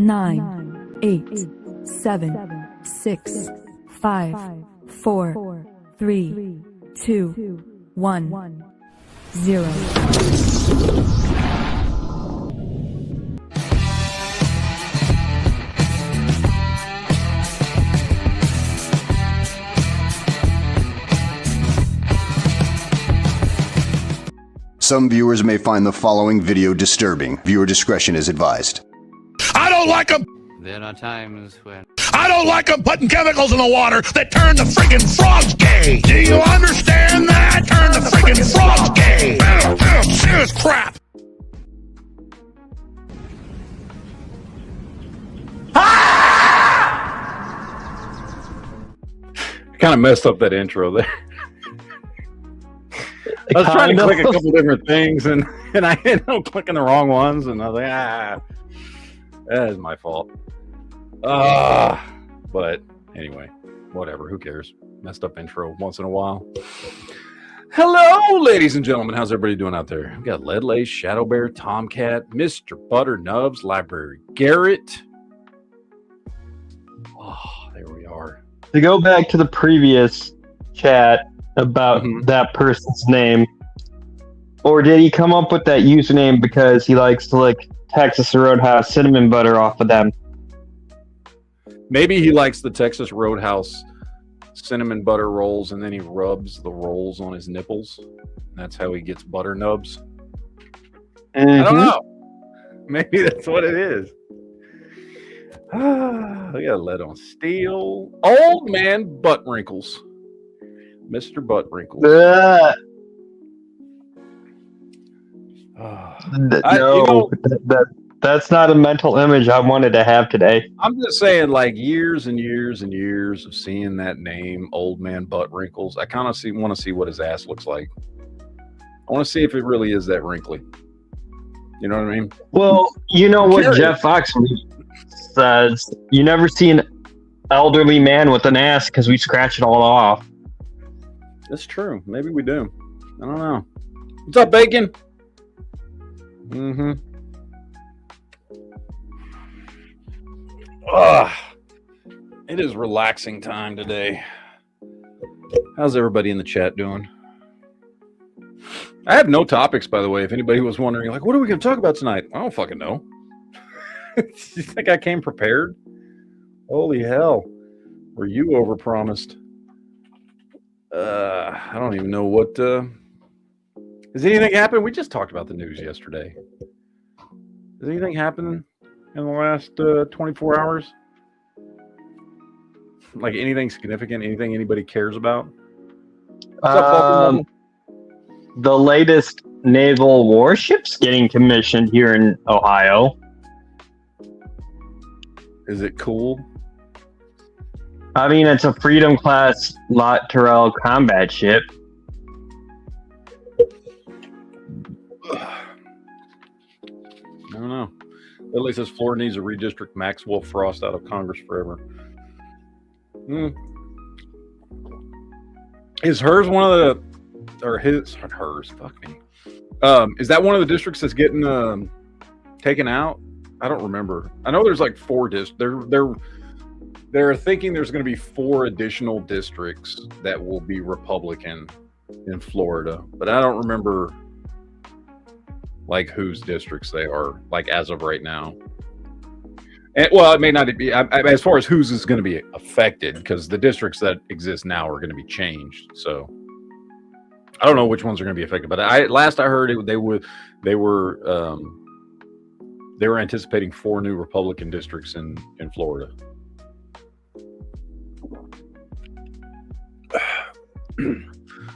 9, 8, 7, 6, 5, 4, 3, 2, 1, 0. Some viewers may find the following video disturbing. Viewer discretion is advised. I don't like them. There are times when I don't like them putting chemicals in the water that turn the freaking frogs gay. Do you understand that? Turn the freaking frogs gay. Serious crap. Kind of messed up that intro there. I was trying to click a couple different things, and I ended up clicking the wrong ones, and I was like, that is my fault. But anyway, whatever, who cares? Messed up intro once in a while. Hello, ladies and gentlemen. How's everybody doing out there? We've got Leadlace, Shadow Bear, Tomcat, Mr. Butter Nubs, Library Garrett. Oh, there we are. To go back to the previous chat about that person's name, or did he come up with that username because he likes to lick Texas Roadhouse cinnamon butter off of them? Maybe he likes the Texas Roadhouse cinnamon butter rolls, and then he rubs the rolls on his nipples. That's how he gets butter nubs. I don't know. Maybe that's what it is. We got lead on steel. Old man butt wrinkles. Mr. Butt Wrinkles. That's not a mental image I wanted to have today. I'm just saying, like, years and years and years of seeing that name, Old Man Butt Wrinkles, I kind of want to see what his ass looks like. I want to see if it really is that wrinkly. You know what I mean? Well, you know what Jeff Fox says. You never see an elderly man with an ass because we scratch it all off. That's true. Maybe we do. I don't know. What's up, Bacon? It is relaxing time today. How's everybody in the chat doing? I have no topics, by the way. If anybody was wondering, like, what are we going to talk about tonight? I don't fucking know. You think I came prepared? Holy hell. Were you overpromised? I don't even know what. Has anything happened? We just talked about the news yesterday. Has anything happened in the last 24 hours? Like anything significant? Anything anybody cares about? The latest naval warship's getting commissioned here in Ohio. Is it cool? I mean, it's a Freedom class Lot Terrell combat ship. I don't know. At least says Florida needs to redistrict Maxwell Frost out of Congress forever. Is hers one of the, or his, hers, fuck me. Is that one of the districts that's getting taken out? I don't remember. I know there's like 4 districts. They're thinking there's going to be 4 additional districts that will be Republican in Florida, but I don't remember like whose districts they are, like as of right now. And, well, it may not be as far as whose is going to be affected, because the districts that exist now are going to be changed. So I don't know which ones are going to be affected. But last I heard they were anticipating 4 new Republican districts in Florida.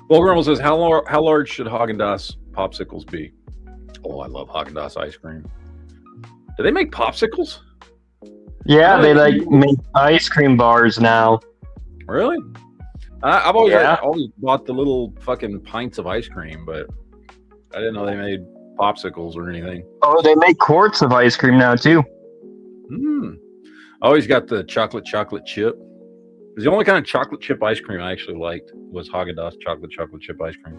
Well, Grumble says, how large should Haagen-Dazs popsicles be? Oh, I love Haagen-Dazs ice cream. Do they make popsicles? Yeah, they like make ice cream bars now. Really? I've always bought the little fucking pints of ice cream, but I didn't know they made popsicles or anything. Oh, they make quarts of ice cream now too. I always got the chocolate chip. The only kind of chocolate chip ice cream I actually liked was Haagen-Dazs chocolate chip ice cream.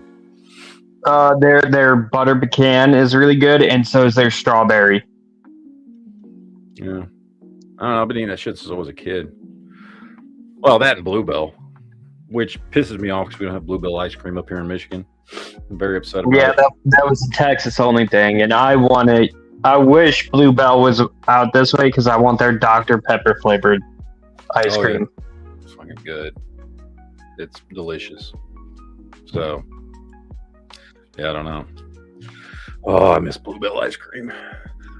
Their butter pecan is really good, and so is their strawberry. Yeah. I don't know. I've been eating that shit since I was a kid. Well, that and Bluebell, which pisses me off because we don't have Bluebell ice cream up here in Michigan. I'm very upset about it. That was a Texas only thing, and I wish Bluebell was out this way because I want their Dr. Pepper flavored ice cream. Yeah. It's fucking good. It's delicious. So, yeah, I don't know. Oh, I miss Bluebell ice cream.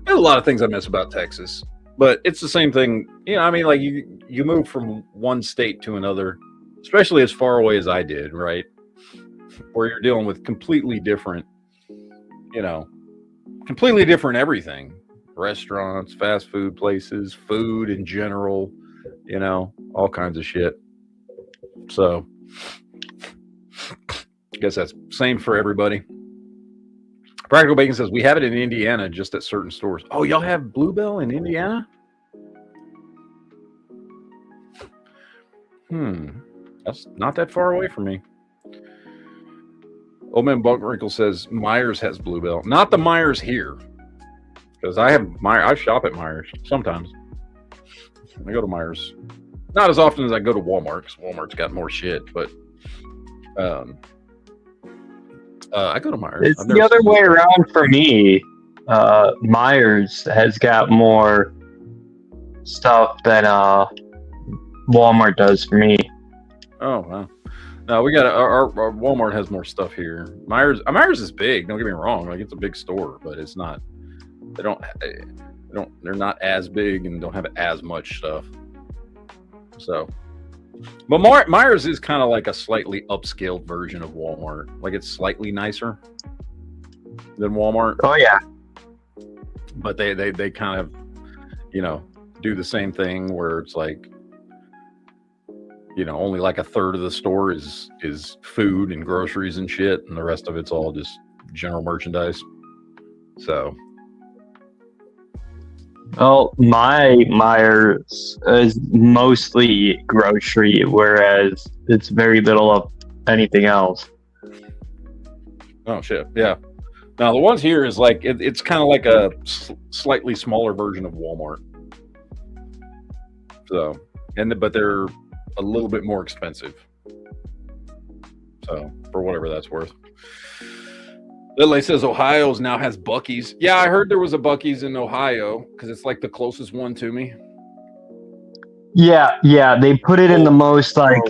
There's a lot of things I miss about Texas, but it's the same thing. You know, I mean, like you move from one state to another, especially as far away as I did, right? Where you're dealing with completely different, completely different everything. Restaurants, fast food places, food in general, all kinds of shit. So, I guess that's same for everybody. Practical Bacon says, we have it in Indiana, just at certain stores. Oh, y'all have Bluebell in Indiana? That's not that far away from me. Old Man Bunkrinkle says, Myers has Bluebell. Not the Myers here. Because I shop at Myers sometimes. I go to Myers. Not as often as I go to Walmart, because Walmart's got more shit, but I go to Myers. It's the other way around for me. Myers has got more stuff than Walmart does for me. Oh, wow. No, we got our Walmart has more stuff here. Myers is big. Don't get me wrong. Like, it's a big store, but it's not. They're not as big and don't have as much stuff. So, but Myers is kind of like a slightly upscaled version of Walmart. Like, it's slightly nicer than Walmart. Oh yeah. But they kind of, do the same thing where it's like, only like a third of the store is food and groceries and shit, and the rest of it's all just general merchandise. So, well, my Myers is mostly grocery, whereas it's very little of anything else. Oh shit, yeah. Now the ones here is like it's kind of like a slightly smaller version of Walmart. So, but they're a little bit more expensive. So, for whatever that's worth. Lily says Ohio's now has Buc-ee's. Yeah, I heard there was a Buc-ee's in Ohio because it's like the closest one to me. Yeah, they put it in the most like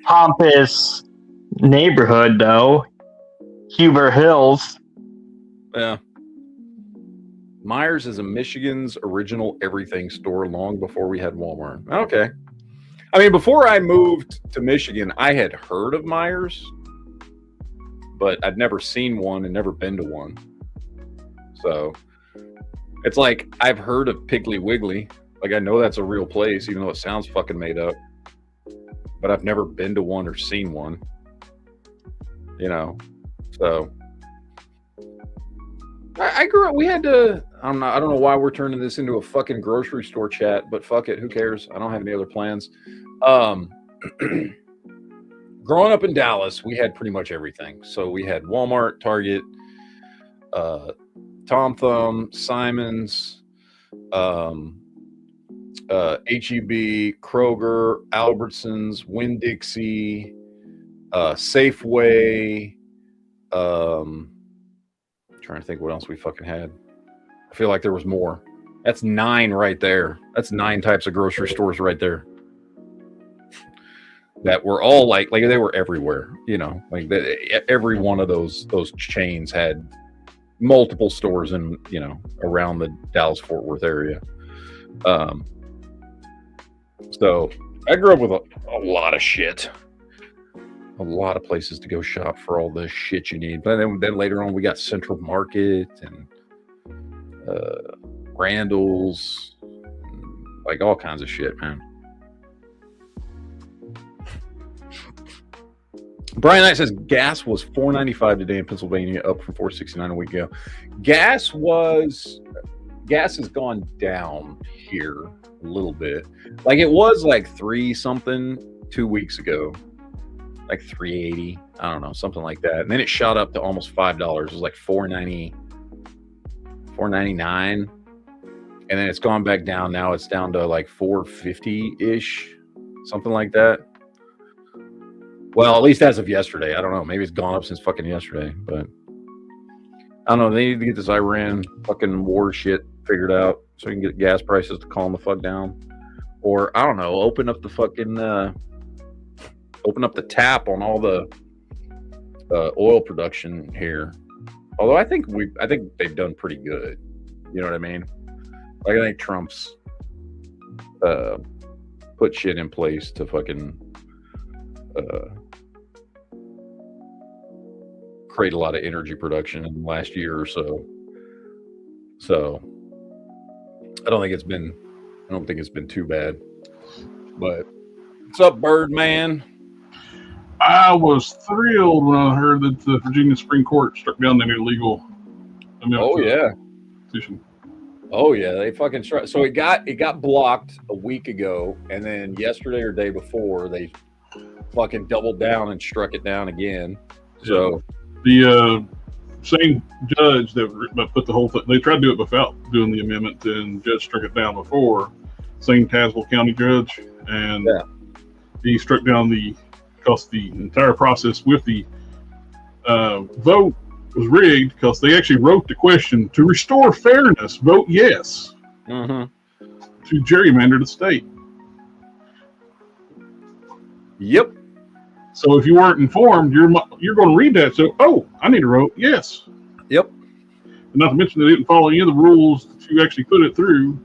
pompous neighborhood though. Huber Hills. Yeah. Myers is a Michigan's original everything store long before we had Walmart. Okay. I mean, before I moved to Michigan, I had heard of Myers, but I'd never seen one and never been to one. So it's like I've heard of Piggly Wiggly. Like, I know that's a real place, even though it sounds fucking made up. But I've never been to one or seen one. So I grew up. We had to. I don't know why we're turning this into a fucking grocery store chat, but fuck it. Who cares? I don't have any other plans. Growing up in Dallas, we had pretty much everything. So we had Walmart, Target, Tom Thumb, Simon's, H-E-B, Kroger, Albertsons, Winn-Dixie, Safeway. Trying to think what else we fucking had. I feel like there was more. That's 9 right there. That's 9 types of grocery stores right there. That were all like they were everywhere, like every one of those chains had multiple stores in, around the Dallas-Fort Worth area. So I grew up with a lot of shit, a lot of places to go shop for all the shit you need. But then later on, we got Central Market and Randall's, like all kinds of shit, man. Brian Knight says gas was $4.95 today in Pennsylvania, up from $4.69 a week ago. Gas has gone down here a little bit. Like, it was like 3 something 2 weeks ago, like $3.80. I don't know, something like that. And then it shot up to almost $5. It was like $4.99 and then it's gone back down. Now it's down to like 450-ish, something like that. Well, at least as of yesterday. I don't know. Maybe it's gone up since fucking yesterday, but I don't know. They need to get this Iran fucking war shit figured out so you can get gas prices to calm the fuck down. Or, I don't know, open up the fucking, open up the tap on all the oil production here. Although I think they've done pretty good. You know what I mean? Like, I think Trump's put shit in place to fucking create a lot of energy production in the last year or so. So I don't think it's been too bad. But what's up, Birdman? I was thrilled when I heard that the Virginia Supreme Court struck down that illegal amendment. Oh yeah. Petition. Oh yeah, they fucking struck. So it got blocked a week ago, and then yesterday or day before they fucking doubled down and struck it down again. So the same judge that put the whole thing, they tried to do it without doing the amendment, and judge struck it down before. Same Tazewell County judge, and he struck down because the entire process with the vote was rigged, because they actually wrote the question: to restore fairness, vote yes. To gerrymander the state. Yep. So if you weren't informed, you're going to read that. So, I need to vote yes. Yep. And not to mention they didn't follow any of the rules that you actually put it through.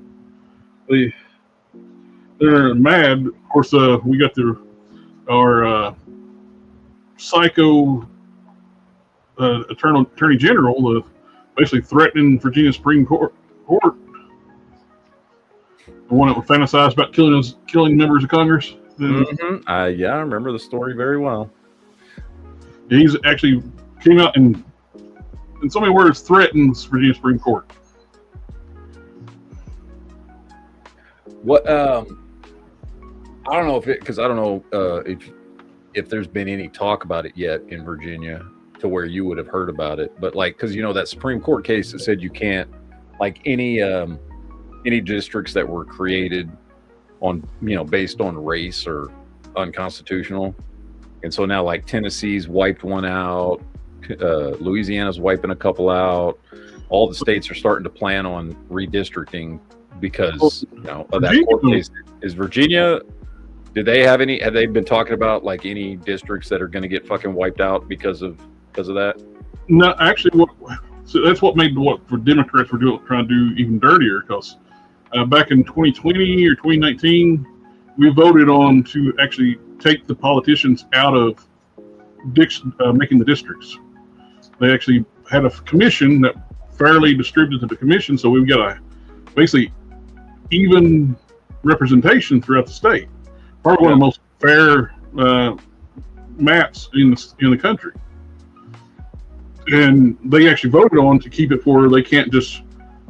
They're mad. Of course, we got our psycho attorney general basically threatening Virginia Supreme Court. The one that would fantasize about killing members of Congress. I remember the story very well. He's actually came out and, in so many words, threatens Virginia Supreme Court. What? I don't know because I don't know if there's been any talk about it yet in Virginia to where you would have heard about it. But like, because that Supreme Court case that said you can't, like, any districts that were created on based on race or unconstitutional, and so now like Tennessee's wiped one out, Louisiana's wiping a couple out. All the states are starting to plan on redistricting because of that court case. Is Virginia? Have they been talking about like any districts that are going to get fucking wiped out because of that? No, actually, so that's what made what the Democrats were trying to do even dirtier, because back in 2020 or 2019, we voted on to actually take the politicians out of making the districts. They actually had a commission that fairly distributed to the commission, so we've got a basically even representation throughout the state. Probably one of the most fair maps in the country. And they actually voted on to keep it where they can't just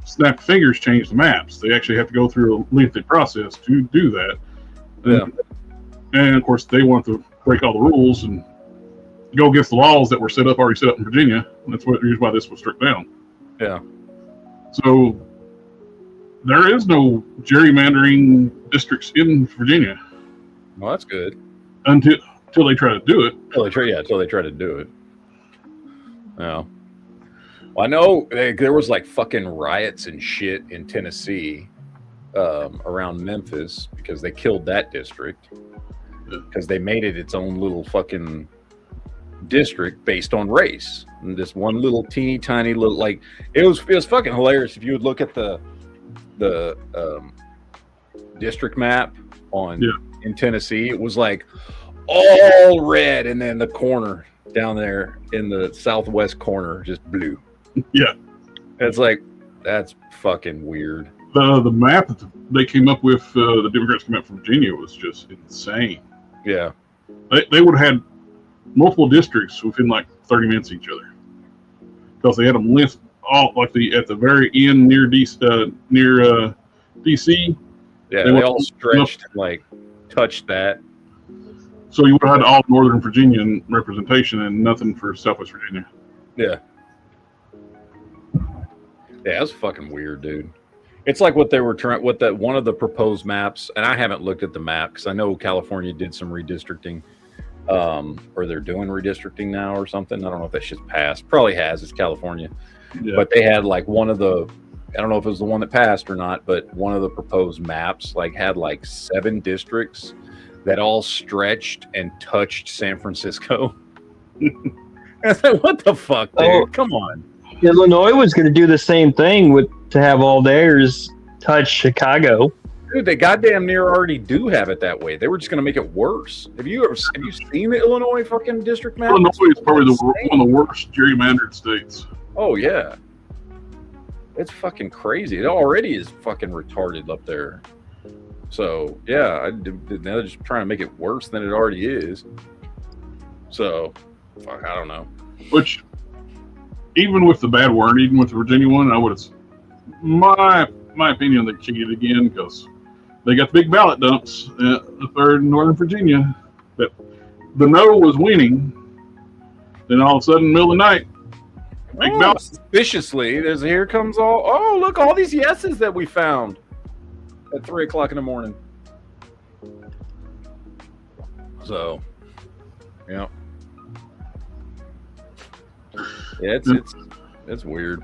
snap fingers change the maps. They actually have to go through a lengthy process to do that. And of course, they want to break all the rules and go against the laws that were already set up in Virginia. And that's why this was struck down. Yeah. So there is no gerrymandering districts in Virginia. Well, that's good. Until they try to do it. Until they try to do it. Yeah. Well, I know there was like fucking riots and shit in Tennessee around Memphis because they killed that district because they made it its own little fucking district based on race. And this one little teeny tiny little, like, it was fucking hilarious if you would look at the district map in Tennessee. It was like all red, and then the corner down there in the southwest corner just blue. Yeah. It's like, that's fucking weird. The map that they came up with, the Democrats came up from Virginia, was just insane. Yeah. They would have had multiple districts within like 30 minutes of each other, because they had them list all like at the very end near DC. Yeah, they all stretched and like touched that. So you would have had all Northern Virginian representation and nothing for Southwest Virginia. Yeah. Yeah, that's fucking weird, dude. It's like what they were trying, what that one of the proposed maps, and I haven't looked at the map because I know California did some redistricting, or they're doing redistricting now or something. I don't know if that shit's passed. Probably has. It's California, but they had like one of the, I don't know if it was the one that passed or not, but one of the proposed maps like had like 7 districts that all stretched and touched San Francisco. I said, what the fuck, dude? Oh. Come on. Illinois was going to do the same thing to have all theirs touch Chicago. Dude, they goddamn near already do have it that way. They were just going to make it worse. Have you seen the Illinois fucking district map? Illinois is probably one of the worst gerrymandered states. Oh yeah, it's fucking crazy. It already is fucking retarded up there. So yeah, they're just trying to make it worse than it already is. So, fuck, I don't know. Which, even with the bad word, even with the Virginia one, I would have, my opinion, they cheated again because they got the big ballot dumps up there in Northern Virginia. That the no was winning. Then all of a sudden, middle of the night, big ballot. Suspiciously, here comes all. Oh, look, all these yeses that we found at 3 o'clock in the morning. So, yeah. Yeah, it's weird.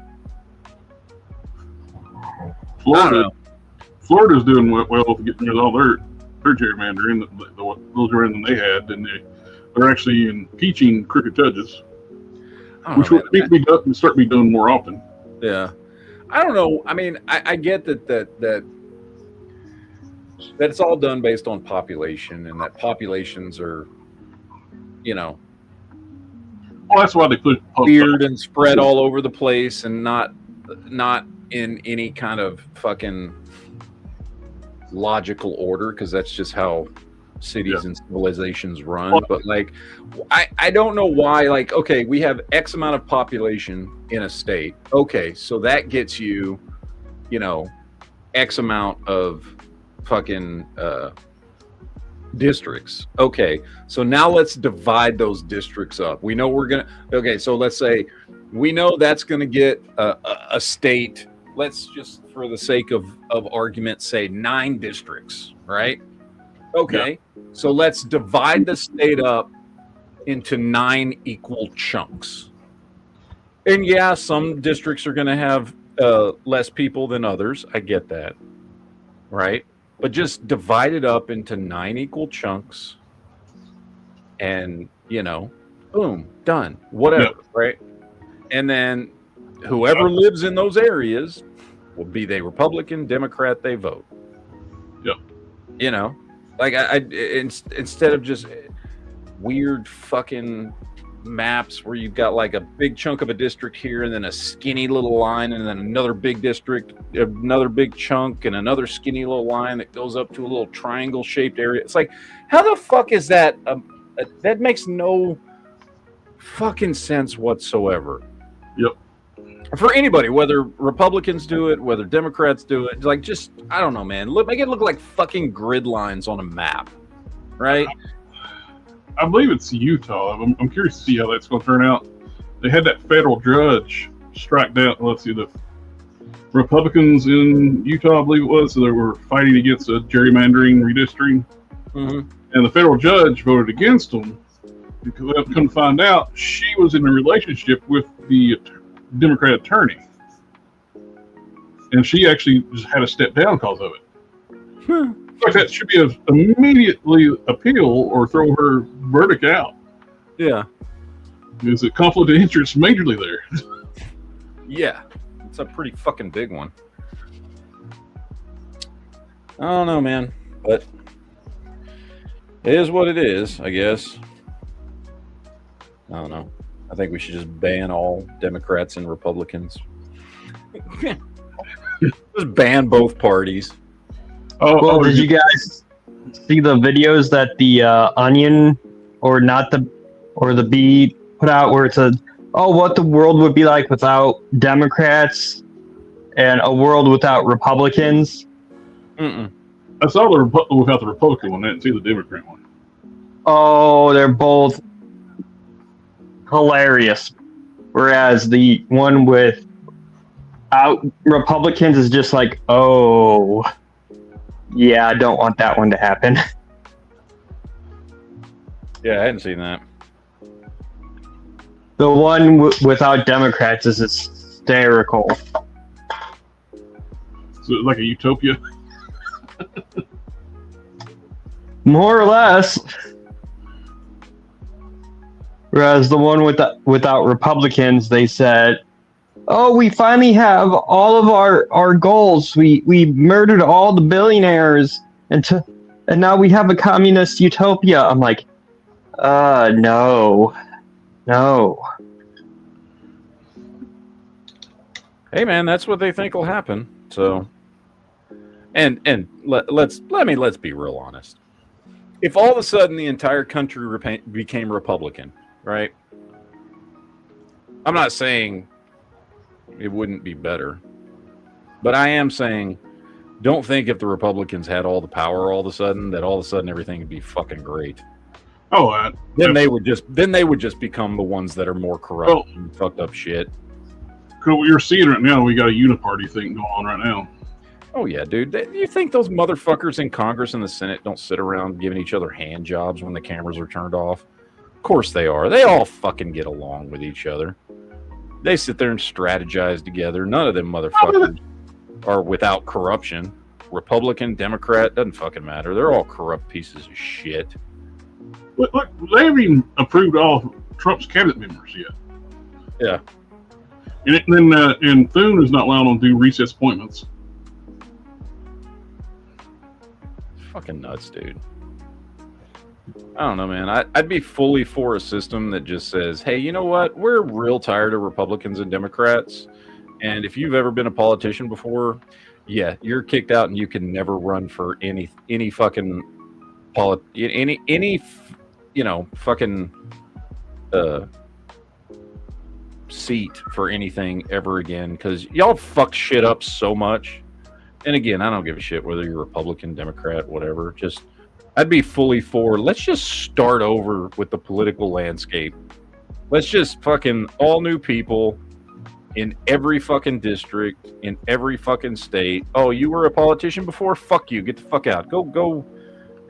Florida's doing well with getting rid of all their gerrymandering, the referendum they had, and they're actually impeaching crooked judges, which would start be done more often. Yeah, I don't know. I mean, I get that it's all done based on population, and that populations are, Well, that's why they put weird and spread all over the place, and not in any kind of fucking logical order, because that's just how cities and civilizations run. Well, but like, I don't know why. Like, okay, we have X amount of population in a state. Okay, so that gets you, X amount of fucking districts. Okay, so now let's divide those districts up. We know so let's say we know that's gonna get a state. Let's just, for the sake of argument, say 9 districts, right? Okay, so let's divide the state up into 9 equal chunks. And yeah, some districts are gonna have less people than others. I get that, right? But just divide it up into 9 equal chunks, and boom, done. Whatever, right? And then whoever lives in those areas, will be they Republican, Democrat, they vote. Yep. Like instead of just weird fucking maps where you've got like a big chunk of a district here, and then a skinny little line, and then another big district, another big chunk, and another skinny little line that goes up to a little triangle shaped area. It's like, how the fuck is that? That makes no fucking sense whatsoever. Yep. For anybody, whether Republicans do it, whether Democrats do it, like, just, I don't know, man. Make it look like fucking grid lines on a map, right? I believe it's Utah. I'm curious to see how that's going to turn out. They had that federal judge strike down, let's see, the Republicans in Utah, I believe it was, so they were fighting against a gerrymandering, redistricting. Mm-hmm. And the federal judge voted against them because I've come to find out she was in a relationship with the Democrat attorney. And she actually just had to step down because of it. Like, that should be immediately appeal or throw her verdict out. Yeah. There's a conflict of interest majorly there. Yeah. It's a pretty fucking big one. I don't know, man. But it is what it is, I guess. I don't know. I think we should just ban all Democrats and Republicans. Just ban both parties. Did you guys see the videos that the Onion or the Bee put out, where it said, what the world would be like without Democrats and a world without Republicans? Mm-mm. I saw without the Republican one. I didn't see the Democrat one. Oh, they're both hilarious. Whereas the one without Republicans is just like, oh, yeah, I don't want that one to happen. Yeah, I hadn't seen that. The one without Democrats is hysterical. So like a utopia. More or less. Whereas the one without Republicans, they said, oh, we finally have all of our goals. We murdered all the billionaires and now we have a communist utopia. I'm like, no. Hey man, that's what they think will happen. So, and let's be real honest. If all of a sudden the entire country became Republican, right? I'm not saying it wouldn't be better, but I am saying, don't think if the Republicans had all the power all of a sudden that all of a sudden everything would be fucking great. Oh, then they would just become the ones that are more corrupt and fucked up shit. You're seeing right now. We got a uniparty thing going on right now. Oh yeah, dude. You think those motherfuckers in Congress and the Senate don't sit around giving each other hand jobs when the cameras are turned off? Of course they are. They all fucking get along with each other. They sit there and strategize together. None of them motherfuckers are without corruption. Republican, Democrat, doesn't fucking matter. They're all corrupt pieces of shit. Look, they haven't even approved all of Trump's cabinet members yet. Yeah. And Thune is not allowed to do recess appointments. Fucking nuts, dude. I don't know, man. I'd be fully for a system that just says, hey, you know what? We're real tired of Republicans and Democrats. And if you've ever been a politician before, yeah, you're kicked out and you can never run for any fucking fucking seat for anything ever again, because y'all fucked shit up so much. And again, I don't give a shit whether you're Republican, Democrat, whatever. Just, I'd be fully for, let's just start over with the political landscape. Let's just fucking all new people in every fucking district, in every fucking state. Oh, you were a politician before? Fuck you. Get the fuck out. Go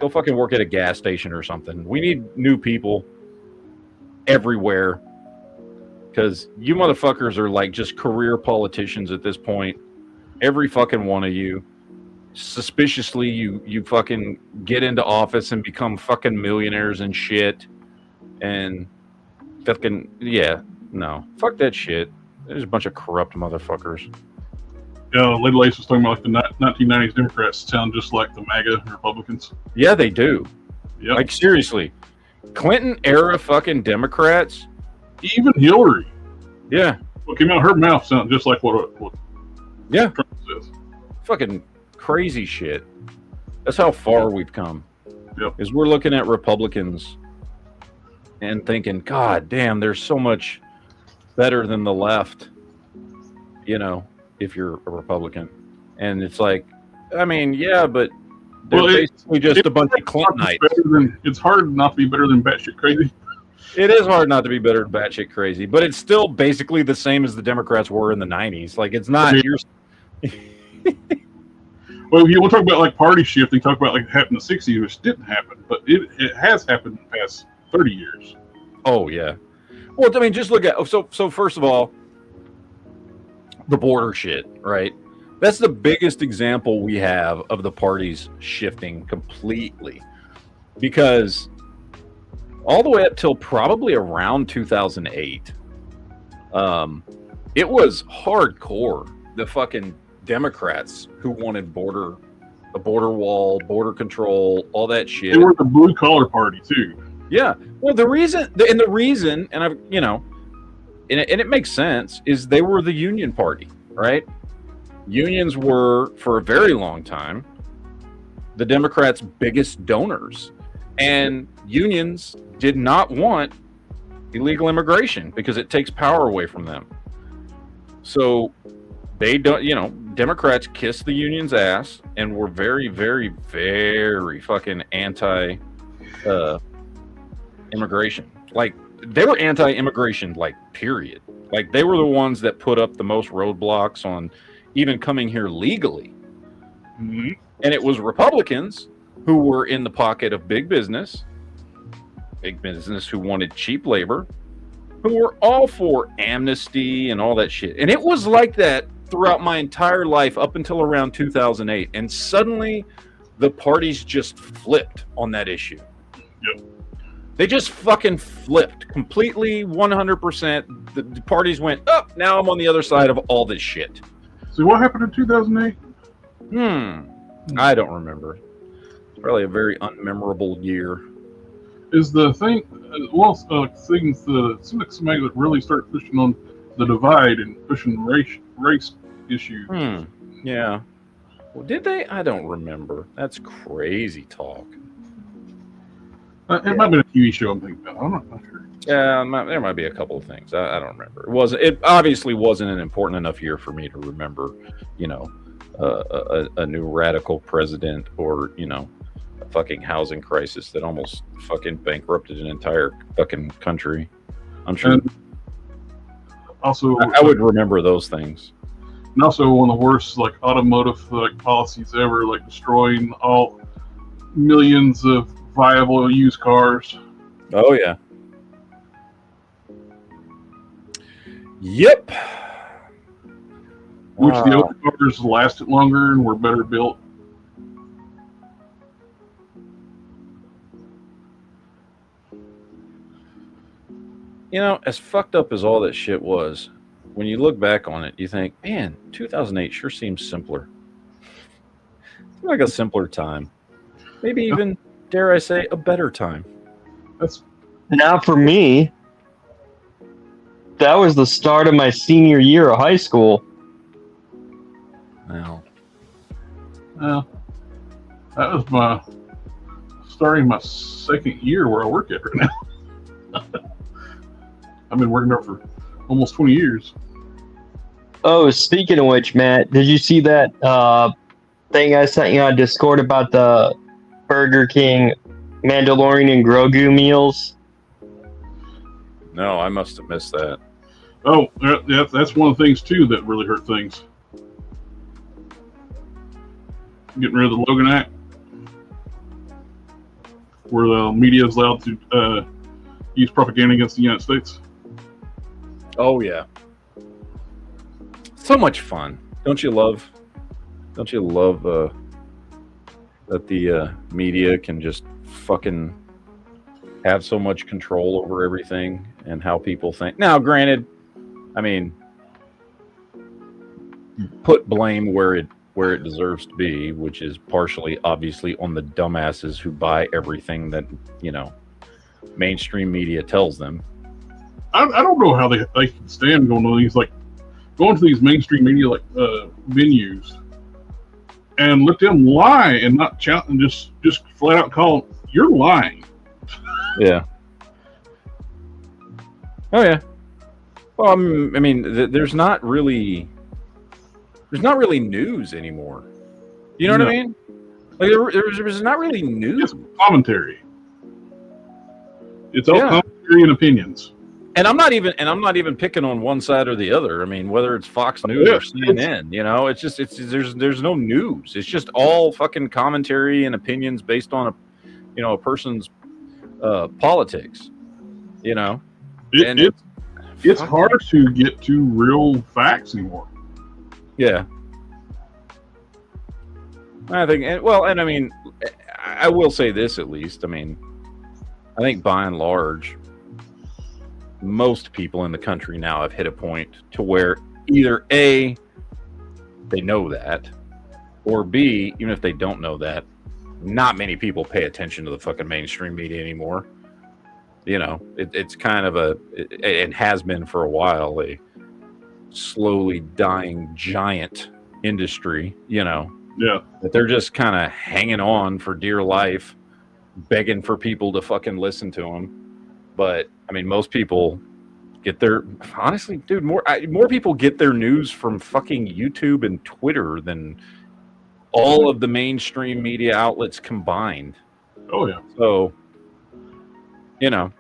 fucking work at a gas station or something. We need new people everywhere, because you motherfuckers are like just career politicians at this point. Every fucking one of you. Suspiciously, you fucking get into office and become fucking millionaires and shit. And fucking, yeah, no. Fuck that shit. There's a bunch of corrupt motherfuckers. Yeah, Lady Lace was talking about like the 1990s Democrats sound just like the MAGA Republicans. Yeah, they do. Yeah. Like, seriously. Clinton era fucking Democrats. Even Hillary. Yeah. What came out of her mouth sounded just like what yeah. Trump says. Fucking crazy shit. That's how far we've come. Yep. Is we're looking at Republicans and thinking, God damn, they're so much better than the left, you know, if you're a Republican. And it's like, I mean, yeah, but they're basically just a bunch of Clintonites. It's hard not to be better than batshit crazy. It is hard not to be better than batshit crazy, but it's still basically the same as the Democrats were in the 90s. Like, it's not... Well, if you want to talk about like party shift, they talk about like it happened in the 60s, which didn't happen, but it has happened in the past 30 years. Oh, yeah. Well, I mean, just look at... So first of all, the border shit, right? That's the biggest example we have of the parties shifting completely. Because all the way up till probably around 2008, it was hardcore. The fucking Democrats who wanted a border wall, border control, all that shit. They were the blue collar party too. Yeah. Well, the reason, and I've, you know, and it makes sense, is they were the union party, right? Unions were, for a very long time, the Democrats' biggest donors. And unions did not want illegal immigration because it takes power away from them. So they don't, you know, Democrats kissed the union's ass and were very, very, very fucking anti immigration. Like, they were anti-immigration, like, period. Like, they were the ones that put up the most roadblocks on even coming here legally. Mm-hmm. And it was Republicans who were in the pocket of big business who wanted cheap labor, who were all for amnesty and all that shit. And it was like that throughout my entire life up until around 2008. And suddenly the parties just flipped on that issue. Yep. They just fucking flipped completely, 100%. The parties went, oh, now I'm on the other side of all this shit. So what happened in 2008? I don't remember. It's probably a very unmemorable year. Is the thing, things seems like somebody that really started pushing on the divide and pushing race issues. Yeah. Well, did they? I don't remember. That's crazy talk. It might have been a TV show I'm thinking about. I'm not sure. Yeah, there might be a couple of things. I don't remember. It obviously wasn't an important enough year for me to remember, you know, a new radical president or, you know, a fucking housing crisis that almost fucking bankrupted an entire fucking country. I'm sure. And also, I would remember those things. And also one of the worst, like, automotive policies ever, like destroying all millions of viable used cars. Oh yeah. Yep. Which the old cars lasted longer and were better built. You know, as fucked up as all that shit was, when you look back on it, you think, man, 2008 sure seems simpler. It's like a simpler time. Maybe even, dare I say, a better time. That's Now for me, that was the start of my senior year of high school. Now, that was starting my second year where I work at right now. I've been working there for almost 20 years. Oh, speaking of which, Matt, did you see that thing I sent you on Discord about the Burger King Mandalorian and Grogu meals? no, I must have missed that. Oh, that's one of the things, too, that really hurt things. Getting rid of the Logan Act, where the media is allowed to use propaganda against the United States. Oh yeah. So much fun. Don't you love that the media can just fucking have so much control over everything and how people think. Now, granted, I mean, put blame where it deserves to be, which is partially obviously on the dumbasses who buy everything that, you know, mainstream media tells them. I don't know how they can stand going to these mainstream media venues and let them lie and not shout and just flat out call them, you're lying. Yeah. Oh yeah. Well, I mean, there's not really news anymore. You know what I mean? Like there's not really news. It's commentary. It's all commentary and opinions. And I'm not even picking on one side or the other. I mean, whether it's Fox News or CNN, you know, there's no news. It's just all fucking commentary and opinions based on a person's politics. You know, it's hard to get to real facts anymore. Yeah. I think, and I mean, I will say this at least. I mean, I think by and large, most people in the country now have hit a point to where either A, they know that, or B, even if they don't know that, not many people pay attention to the fucking mainstream media anymore. You know, it's kind of it has been for a while, a slowly dying giant industry, you know. Yeah. That they're just kind of hanging on for dear life, begging for people to fucking listen to them. But I mean, most people get honestly, dude, more people get their news from fucking YouTube and Twitter than all of the mainstream media outlets combined. Oh yeah. So, you know,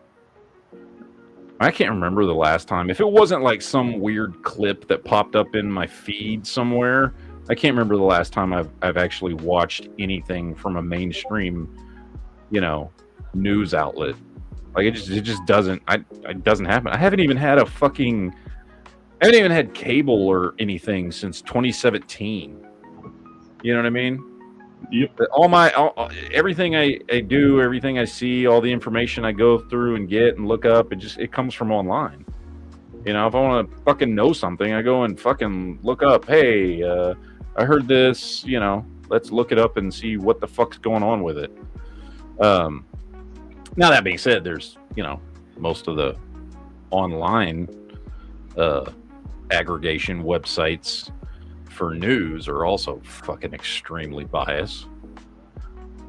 I can't remember the last time. If it wasn't like some weird clip that popped up in my feed somewhere, I can't remember the last time I've actually watched anything from a mainstream, news outlet. Like it just doesn't it doesn't happen. I haven't even had cable or anything since 2017. You know what I mean? Yep. Everything I do, everything I see, all the information I go through and get and look up, it comes from online. If I want to fucking know something, I go and fucking look up. Hey, I heard this. Let's look it up and see what the fuck's going on with it. Now that being said, there's most of the online aggregation websites for news are also fucking extremely biased.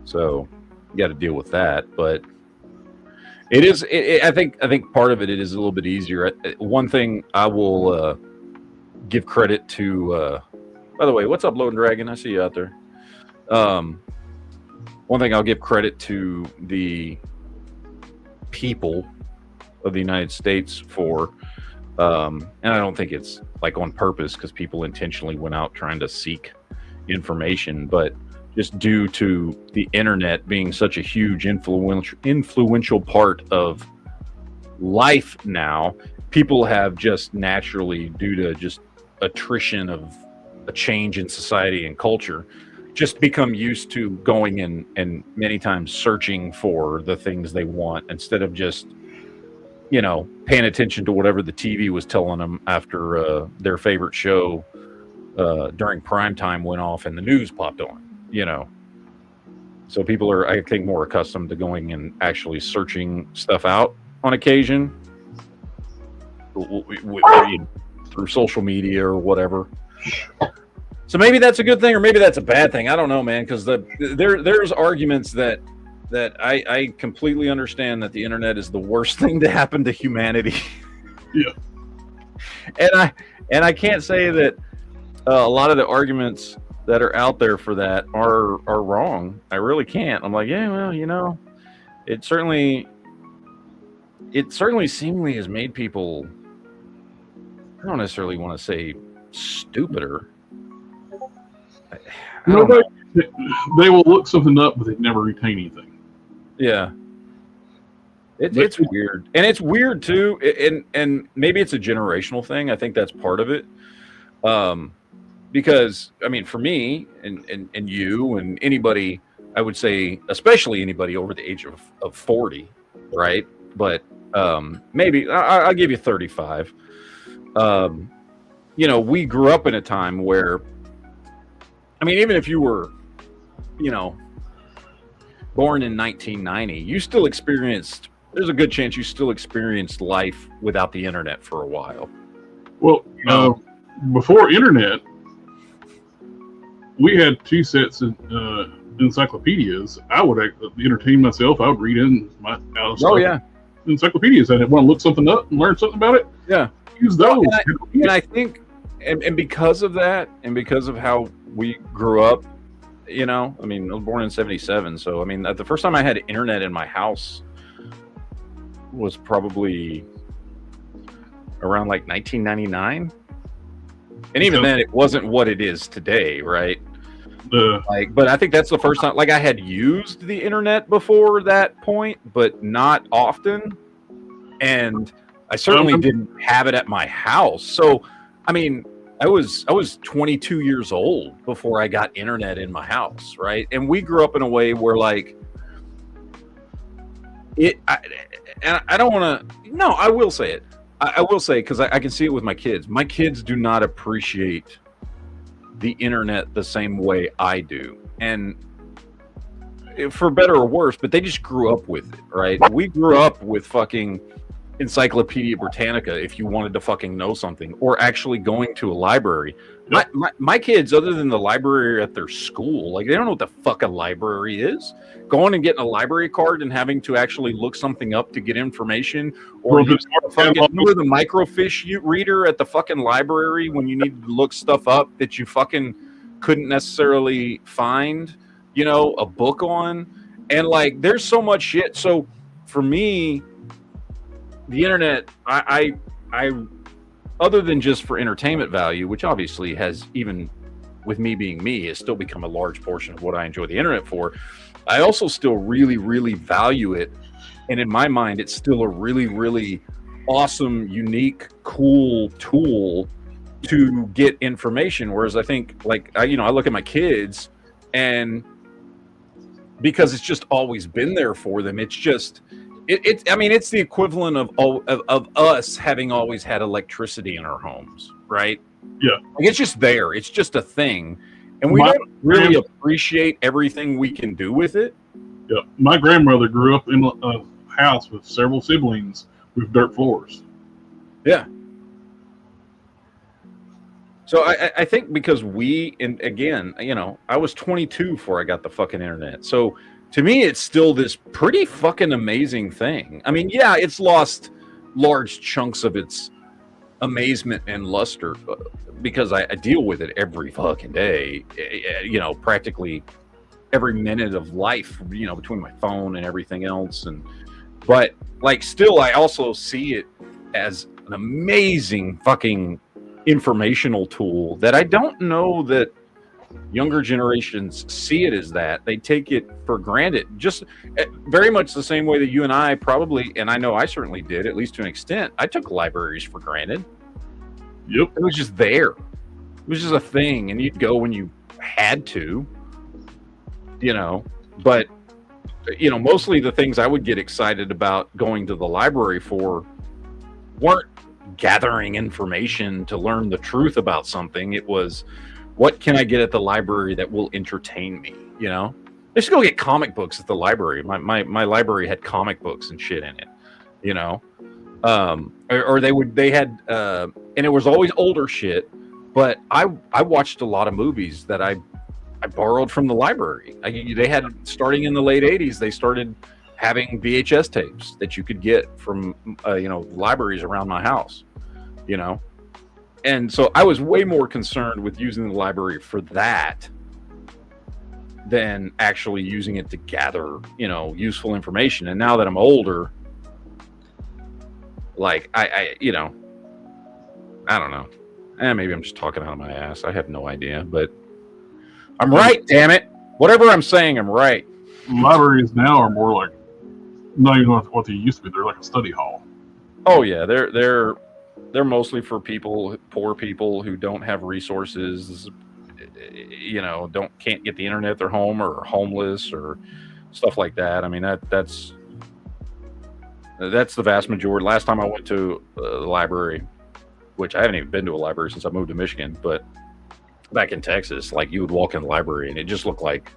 So you got to deal with that. But it is, I think part of it is a little bit easier. One thing I will give credit to, by the way, what's up, Loading Dragon? I see you out there. One thing I'll give credit to the people of the United States for, and I don't think it's like on purpose because people intentionally went out trying to seek information, but just due to the internet being such a huge influential part of life now, people have just naturally, due to just attrition of a change in society and culture, just become used to going and many times searching for the things they want instead of just paying attention to whatever the TV was telling them after their favorite show during prime time went off and the news popped on, So people are, I think, more accustomed to going and actually searching stuff out on occasion through social media or whatever. So maybe that's a good thing or maybe that's a bad thing. I don't know, man, because there's arguments that I completely understand that the internet is the worst thing to happen to humanity. Yeah. And I can't say that a lot of the arguments that are out there for that are wrong. I really can't. I'm like, yeah, well, it certainly seemingly has made people, I don't necessarily want to say stupider. They will look something up, but they never retain anything. Yeah. It's weird. And it's weird too. And maybe it's a generational thing. I think that's part of it. Because I mean, for me and you and anybody, I would say, especially anybody over the age of 40, right? But maybe I'll give you 35. We grew up in a time where, I mean, even if you were, born in 1990, you still experienced, there's a good chance you still experienced life without the internet for a while. Well, before internet, we had 2 sets of encyclopedias. I would entertain myself. I would read in my house. Oh, yeah. Encyclopedias. I want to look something up and learn something about it. Yeah. Use those. And I think, and because of that, and because of how we grew up, I mean, I was born in 1977. So, I mean, the first time I had internet in my house was probably around like 1999. And even then, it wasn't what it is today, right? But I think that's the first time, like, I had used the internet before that point, but not often. And I certainly didn't have it at my house. So, I mean, I was 22 years old before I got internet in my house, right? And we grew up in a way where, like, I don't want to. No, I will say it. I will say, because I can see it with my kids. My kids do not appreciate the internet the same way I do, and for better or worse, but they just grew up with it, right? We grew up with fucking Encyclopedia Britannica if you wanted to fucking know something, or actually going to a library. My kids, other than the library at their school, like, they don't know what the fuck a library is. Going and getting a library card and having to actually look something up to get information, or remember the microfiche reader at the fucking library when you needed to look stuff up that you fucking couldn't necessarily find, a book on. And, like, there's so much shit. So for me, the internet, I other than just for entertainment value, which obviously has, even with me being me, has still become a large portion of what I enjoy the internet for. I also still really, really value it. And in my mind, it's still a really, really awesome, unique, cool tool to get information. Whereas I think, like, I look at my kids, and because it's just always been there for them, it's just, it's the equivalent of us having always had electricity in our homes, right? Yeah. Like, it's just there. It's just a thing. And we don't really appreciate everything we can do with it. Yeah. My grandmother grew up in a house with several siblings with dirt floors. Yeah. So I think because and again, I was 22 before I got the fucking internet. So to me, it's still this pretty fucking amazing thing. I mean, yeah, it's lost large chunks of its amazement and luster because I deal with it every fucking day, practically every minute of life, between my phone and everything else. But like, still, I also see it as an amazing fucking informational tool that I don't know that younger generations see it as that. They take it for granted, just very much the same way that you and I probably, and I know I certainly did, at least to an extent. I took libraries for granted. Yep. It was just there. It was just a thing, and you'd go when you had to, but mostly the things I would get excited about going to the library for weren't gathering information to learn the truth about something. It was, what can I get at the library that will entertain me? Just go get comic books at the library. My library had comic books and shit in it, or they had and it was always older shit, but I watched a lot of movies that I borrowed from the library. They had, starting in the late 80s, they started having VHS tapes that you could get from libraries around my house, and so I was way more concerned with using the library for that than actually using it to gather useful information. And now that I'm older, like I don't know, maybe I'm just talking out of my ass, I have no idea, but I'm right, damn it. Whatever I'm saying, I'm right. Libraries now are more like, not even what they used to be. They're like a study hall. Oh yeah, they're mostly for poor people who don't have resources, can't get the internet at their home, or homeless or stuff like that. I mean, that's the vast majority. Last time I went to the library, which I haven't even been to a library since I moved to Michigan, but back in Texas, like, you would walk in the library and it just looked like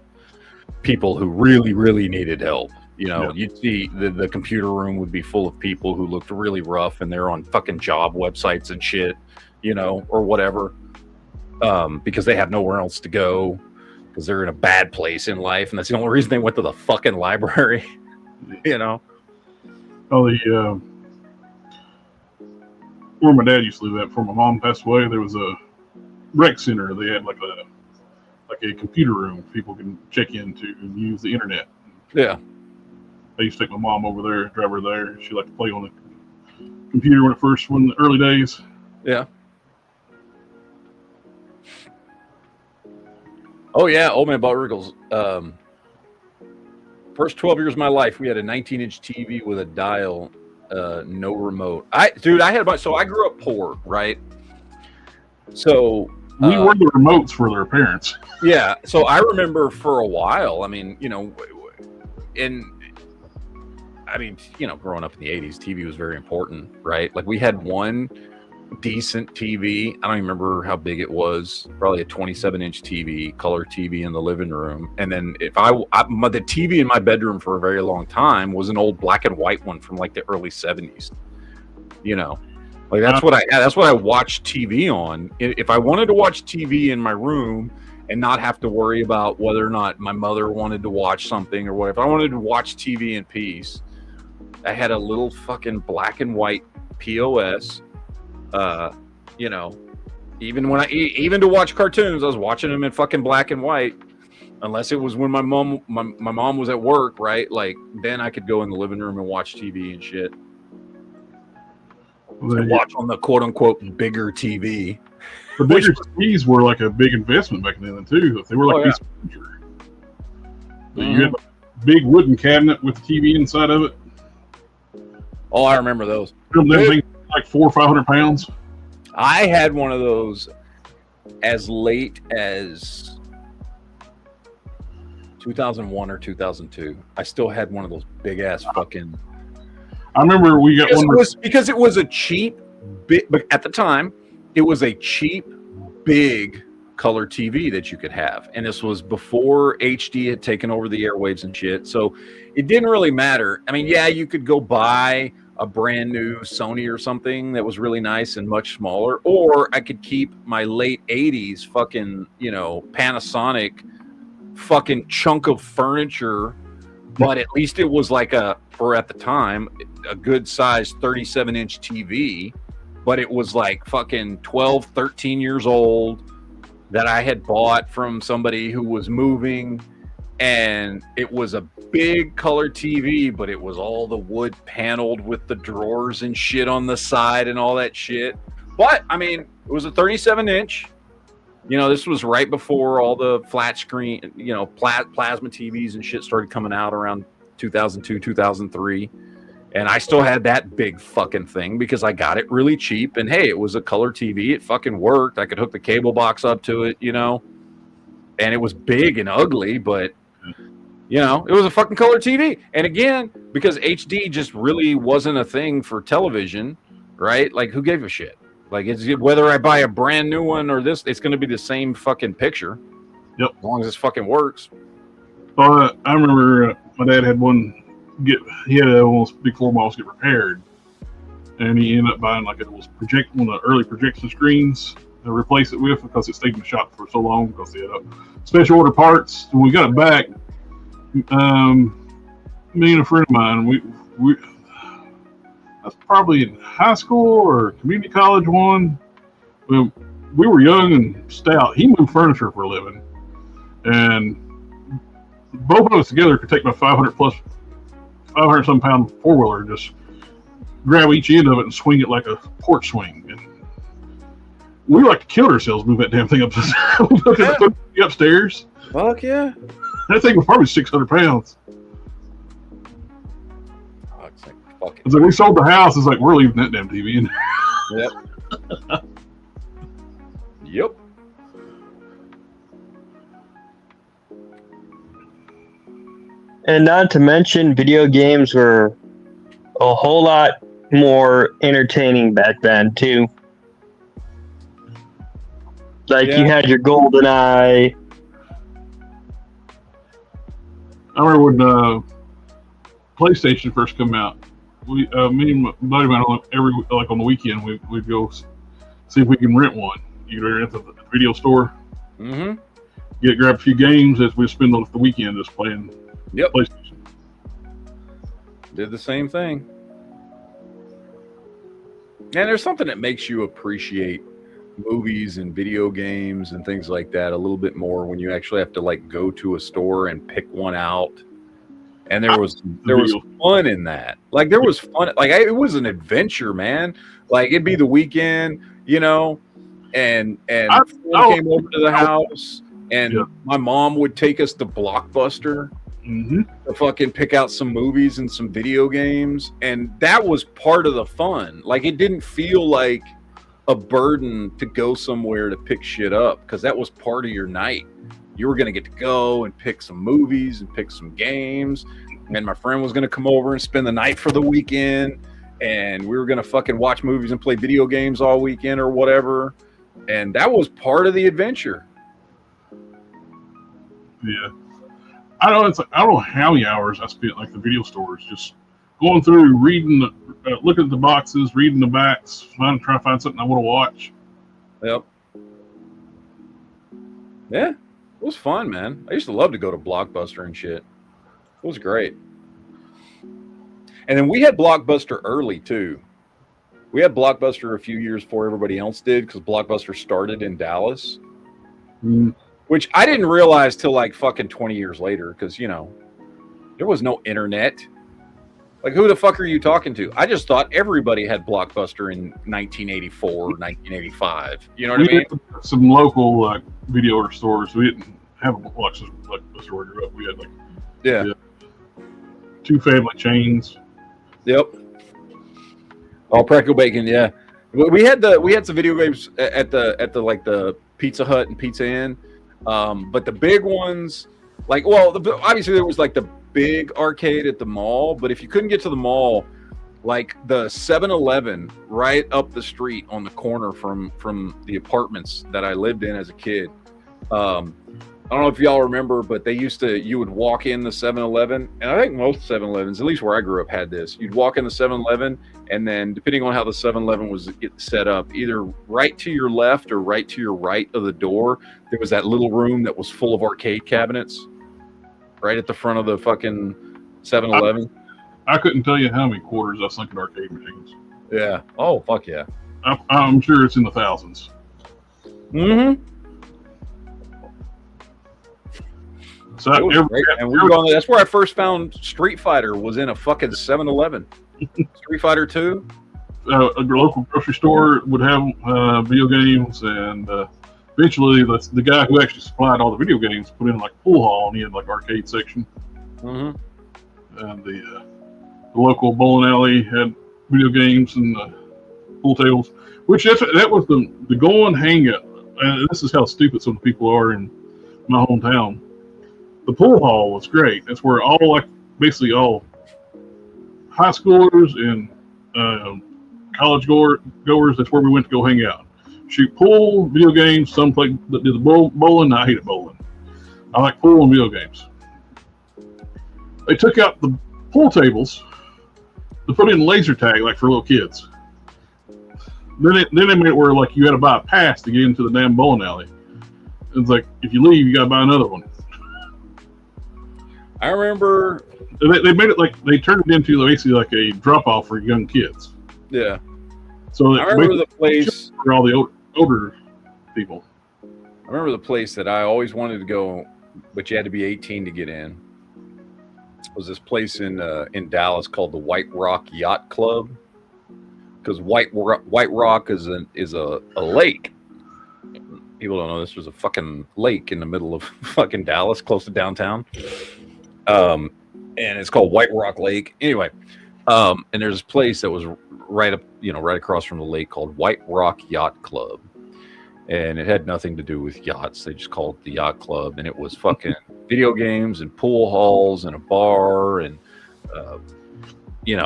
people who really, really needed help. You'd see the computer room would be full of people who looked really rough, and they're on fucking job websites and shit, or whatever, because they have nowhere else to go because they're in a bad place in life, and that's the only reason they went to the fucking library. Oh, where my dad used to live at before my mom passed away, there was a rec center. They had like a computer room people can check into and use the internet. Yeah. I used to take my mom over there, drive her there. She liked to play on the computer when the early days. Yeah. Oh yeah, old man Buttergles. First 12 years of my life, we had a 19-inch TV with a dial, no remote. I grew up poor, right? So we were the remotes for their parents. Yeah. So I remember for a while, growing up in the 80s, TV was very important, right? Like, we had one decent TV. I don't even remember how big it was. Probably a 27-inch TV, color TV in the living room. And then the TV in my bedroom for a very long time was an old black and white one from like the early 70s. Like, that's what I watched TV on. If I wanted to watch TV in my room and not have to worry about whether or not my mother wanted to watch something or what, if I wanted to watch TV in peace, I had a little fucking black and white POS. Even to watch cartoons, I was watching them in fucking black and white, unless it was when my mom was at work, right? Like, then I could go in the living room and watch TV and shit. to watch on the quote unquote bigger TV. The bigger TVs were like a big investment back then too. They were like this furniture. You had a big wooden cabinet with the TV inside of it. Oh, I remember those. Them things like 400 or 500 pounds. I had one of those as late as 2001 or 2002. I still had one of those big ass fucking. I remember we got one because it was a cheap bit, but at the time it was a cheap big color TV that you could have, and this was before HD had taken over the airwaves and shit. So it didn't really matter. I mean, yeah, you could go buy a brand new Sony or something that was really nice and much smaller, or I could keep my late 80s fucking, you know, Panasonic fucking chunk of furniture, but at least it was like for at the time, a good size 37-inch TV, but it was like fucking 12, 13 years old that I had bought from somebody who was moving, and it was a big color TV, but it was all the wood paneled with the drawers and shit on the side and all that shit. But I mean, it was a 37-inch. You know, this was right before all the flat screen, you know, plasma TVs and shit started coming out around 2002, 2003. And I still had that big fucking thing because I got it really cheap. And hey, it was a color TV. It fucking worked. I could hook the cable box up to it, you know. And it was big and ugly, but, you know, it was a fucking color TV. And again, because HD just really wasn't a thing for television, right? Like, who gave a shit? Like, it's whether I buy a brand new one or this, it's going to be the same fucking picture. Yep. As long as it fucking works. I remember my dad had one. He had one of those big floor models get repaired, and he ended up buying like one of the early projection screens to replace it with because it stayed in the shop for so long because they had special order parts. When we got it back, me and a friend of mine, we that's probably in high school or community college one. We were young and stout. He moved furniture for a living, and both of us together could take my 500-some pound four-wheeler and just grab each end of it and swing it like a porch swing. And we like to kill ourselves moving that damn thing upstairs. Fuck yeah. That thing was probably 600 pounds. Fuck it. It's like we sold the house. It's like, we're leaving that damn TV in there. Yep. Yep. And not to mention, video games were a whole lot more entertaining back then, too. Like, you had your GoldenEye. I remember when PlayStation first came out. Me and my buddy of mine, on the weekend, we'd go see if we can rent one. You go rent the video store. Mm-hmm. Grab a few games as we spend the weekend just playing. Yep. PlayStation. Did the same thing. And there's something that makes you appreciate movies and video games and things like that a little bit more when you actually have to like go to a store and pick one out. And there was fun in that. Like there was fun. Like it was an adventure, man. Like it'd be the weekend, you know, and someone came over to the house, and my mom would take us to Blockbuster to fucking pick out some movies and some video games, and that was part of the fun. Like it didn't feel like a burden to go somewhere to pick shit up because that was part of your night. You were going to get to go and pick some movies and pick some games, and my friend was going to come over and spend the night for the weekend, and we were going to fucking watch movies and play video games all weekend or whatever, and that was part of the adventure. Yeah. I don't know how many hours I spent like the video stores, just going through, reading, looking at the boxes, reading the backs, trying to find something I want to watch. Yep. Yeah, it was fun, man. I used to love to go to Blockbuster and shit. It was great. And then we had Blockbuster early too. We had Blockbuster a few years before everybody else did because Blockbuster started in Dallas. Which I didn't realize till like fucking 20 years later because, you know, there was no internet. Like, who the fuck are you talking to? I just thought everybody had Blockbuster in 1984, 1985. You know what I mean? Had some local video stores. We didn't have a Blockbuster where we grew up. We had Yeah. 2 family chains. Yep. All Practical Bacon, yeah. We had some video games at the Pizza Hut and Pizza Inn, but the big ones, obviously there was like the big arcade at the mall, but if you couldn't get to the mall, like the 7-Eleven right up the street on the corner from the apartments that I lived in as a kid. I don't know if y'all remember, but you would walk in the 7-Eleven, and I think most 7-Elevens, at least where I grew up, had this. You'd walk in the 7-Eleven, and then depending on how the 7-Eleven was set up, either right to your left or right to your right of the door, there was that little room that was full of arcade cabinets right at the front of the fucking 7-Eleven. I couldn't tell you how many quarters I sunk in arcade machines. Yeah. Oh, fuck yeah. I'm sure it's in the thousands. Mm-hmm. So that's where I first found Street Fighter, was in a fucking 7-Eleven. Street Fighter 2. A local grocery store would have video games, and eventually the guy who actually supplied all the video games put in like pool hall, and he had like arcade section. Mm-hmm. And the local bowling alley had video games and pool tables, which that was the going hangout. And this is how stupid some people are in my hometown. The pool hall was great. That's where basically all high schoolers and college goers. That's where we went to go hang out, shoot pool, video games. Some did the bowling. I hated bowling. I like pool and video games. They took out the pool tables to put in laser tag, like for little kids. Then they made it where like you had to buy a pass to get into the damn bowling alley. It's like if you leave, you got to buy another one. I remember they made it like they turned it into basically like a drop off for young kids. Yeah. So I remember the place for all the older people. I remember the place that I always wanted to go, but you had to be 18 to get in. It was this place in Dallas called the White Rock Yacht Club, because White Rock is a lake. People don't know this. There's a fucking lake in the middle of fucking Dallas, close to downtown. And it's called White Rock Lake. Anyway, and there's this place that was right across from the lake called White Rock Yacht Club. And it had nothing to do with yachts. They just called it the Yacht Club. And it was fucking video games and pool halls and a bar and,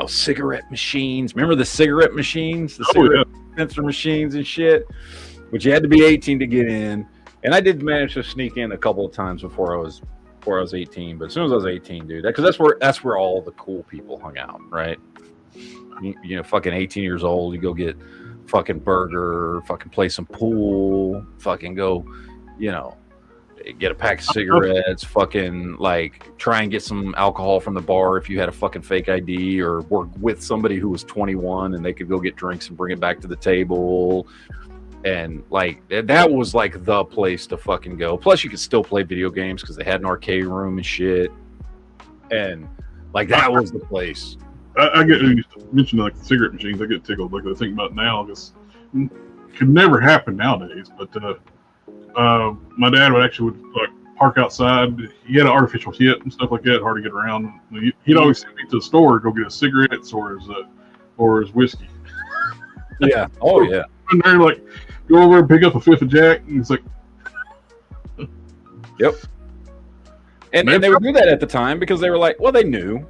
cigarette machines. Remember the cigarette machines? The cigarette dispenser machines and shit? But you had to be 18 to get in. And I did manage to sneak in a couple of times before I was 18. But as soon as I was 18, dude, because that's where all the cool people hung out, right? Fucking 18 years old, you go get fucking burger, fucking play some pool, fucking go, get a pack of cigarettes, fucking like try and get some alcohol from the bar if you had a fucking fake ID, or work with somebody who was 21 and they could go get drinks and bring it back to the table. And like that was like the place to fucking go. Plus you could still play video games because they had an arcade room and shit. And like that was the place. I get you mentioned like the cigarette machines. I get tickled like I think about now, because could never happen nowadays. But my dad would like park outside. He had an artificial hit and stuff like that, hard to get around. He'd always send me to the store to go get his cigarettes or his whiskey. Yeah. Oh yeah. And they're like, go over and pick up a fifth of Jack, and it's like, yep. And they would do that at the time because they were like, well, they knew.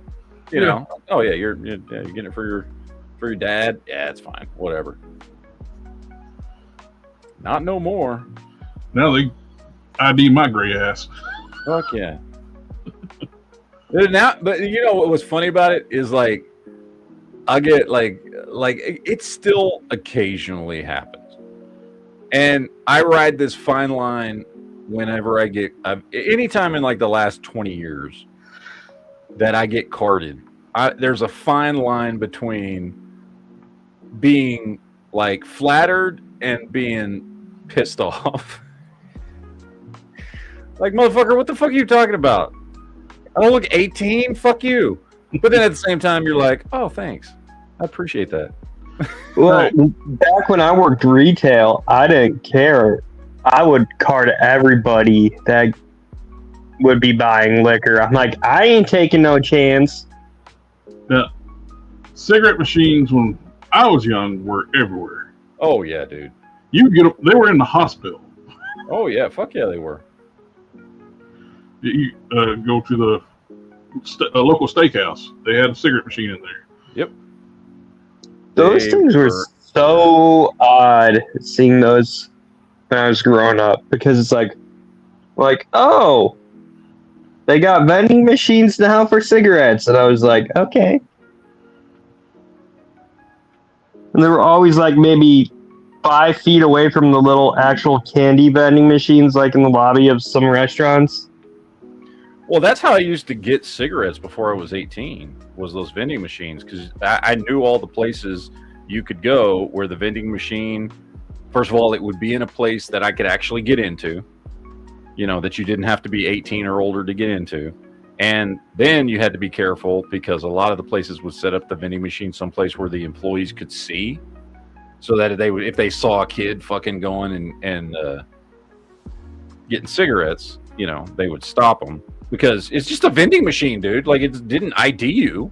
Oh yeah, you're getting it for your dad. Yeah, it's fine, whatever. Not no more. Now they ID my gray ass. Fuck yeah. Now, but what was funny about it is like I get like it still occasionally happens, and I ride this fine line whenever anytime in like the last 20 years that I get carded. There's a fine line between being like flattered and being pissed off. Like, motherfucker, what the fuck are you talking about? I don't look 18. Fuck you. But then at the same time, you're like, oh, thanks. I appreciate that. Well, Right. back when I worked retail, I didn't care. I would card everybody that would be buying liquor. I'm like, I ain't taking no chance. Now, cigarette machines when I was young were everywhere. Oh, yeah, dude. You get them, they were in the hospital. Oh, yeah. Fuck yeah, they were. You go to the local steakhouse. They had a cigarette machine in there. Yep. Those things were so odd seeing those when I was growing up because it's like, oh, they got vending machines now for cigarettes, and I was like, okay. And they were always like maybe 5 feet away from the little actual candy vending machines, like in the lobby of some restaurants. Well, that's how I used to get cigarettes before I was 18, was those vending machines, because I knew all the places you could go where the vending machine, first of all, it would be in a place that I could actually get into, you know, that you didn't have to be 18 or older to get into. And then you had to be careful because a lot of the places would set up the vending machine someplace where the employees could see, so that if they saw a kid fucking going and getting cigarettes, you know, they would stop them. Because it's just a vending machine, dude. Like, it didn't ID you.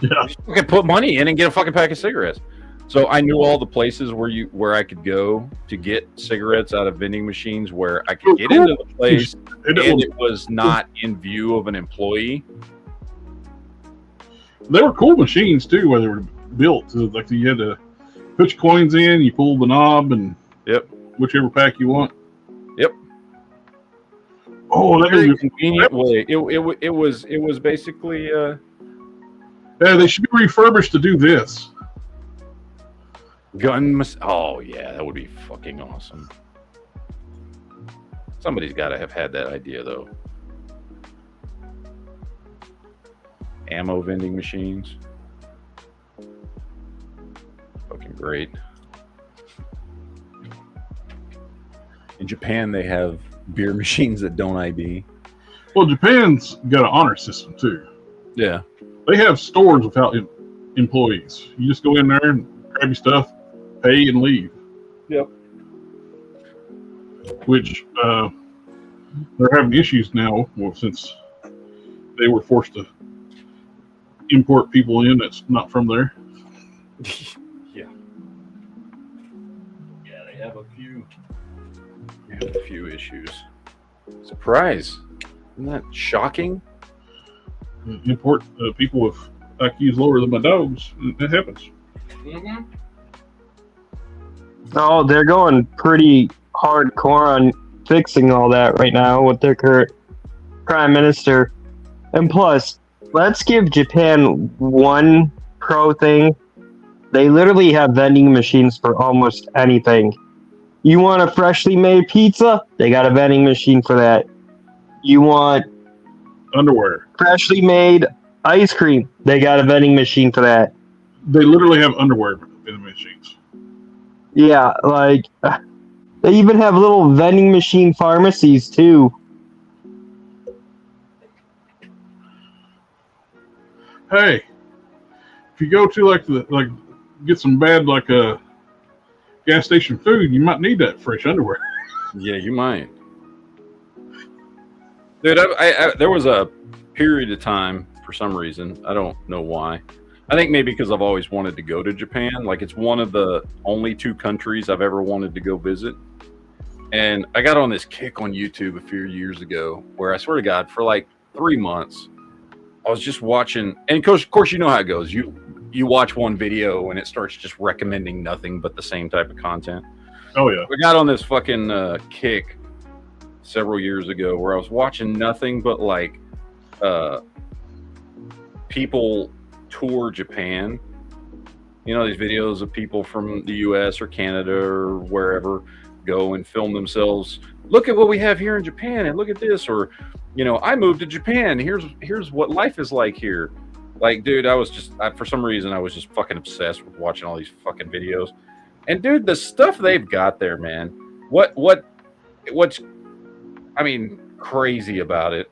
Yeah. You just fucking put money in and get a fucking pack of cigarettes. So I knew all the places where I could go to get cigarettes out of vending machines where I could get into the place and it was not in view of an employee. They were cool machines too, where they were built. Like you had to put your coins in, you pull the knob, and Yep. whichever pack you want. Yep. Oh, that Very was convenient way. It was basically yeah. They should be refurbished to do this. Oh yeah, that would be fucking awesome. Somebody's got to have had that idea though. Ammo vending machines. Fucking great. In Japan, they have beer machines that don't ID. Well, Japan's got an honor system too. Yeah. They have stores without employees. You just go in there and grab your stuff, pay, and leave. Yep. Which they're having issues now, well, since they were forced to import people in that's not from there. Yeah. Yeah, they have a few issues. Surprise. Isn't that shocking? Import people with IQs lower than my dogs. That happens. Mm-hmm. Oh, they're going pretty hardcore on fixing all that right now with their current prime minister. And plus, let's give Japan one pro thing. They literally have vending machines for almost anything. You want a freshly made pizza? They got a vending machine for that. You want Underwear. freshly made ice cream? They got a vending machine for that. They literally have underwear in the machines. Yeah, like they even have little vending machine pharmacies too. Hey, if you go to get some bad gas station food, you might need that fresh underwear. Yeah, you might. Dude, I there was a period of time, for some reason, I don't know why. I think maybe because I've always wanted to go to Japan. Like, it's one of the only 2 countries I've ever wanted to go visit. And I got on this kick on YouTube a few years ago where I swear to God, for like 3 months, I was just watching. And of course, you know how it goes. You watch one video and it starts just recommending nothing but the same type of content. Oh, yeah. I got on this fucking kick several years ago where I was watching nothing but like people tour Japan. You know, these videos of people from the US or Canada or wherever go and film themselves. Look at what we have here in Japan and look at this. Or, you know, I moved to Japan. Here's what life is like here. Like, dude, for some reason, I was just fucking obsessed with watching all these fucking videos. And dude, the stuff they've got there, man, what's I mean, crazy about it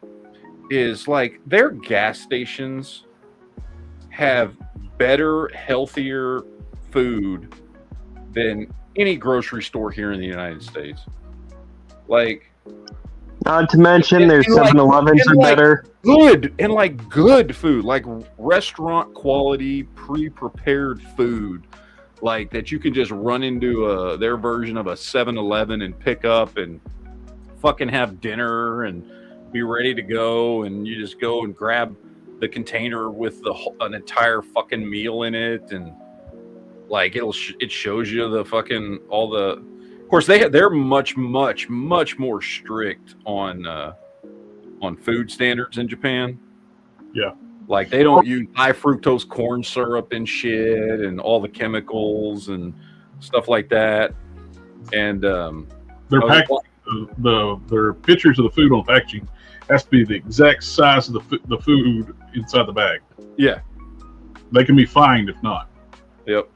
is like their gas stations have better, healthier food than any grocery store here in the United States. Like, not to mention their and like- 7-Elevens and are like better. good food, like restaurant quality, pre-prepared food, like that you can just run into their version of a 7-Eleven and pick up and fucking have dinner and be ready to go, and you just go and grab the container with an entire fucking meal in it, and like it shows you the fucking all the. Of course, they're much more strict on food standards in Japan. Yeah. Like they don't use high fructose corn syrup and shit and all the chemicals and stuff like that. And Their their pictures of the food on packaging has to be the exact size of the food inside the bag. Yeah. They can be fined if not. Yep.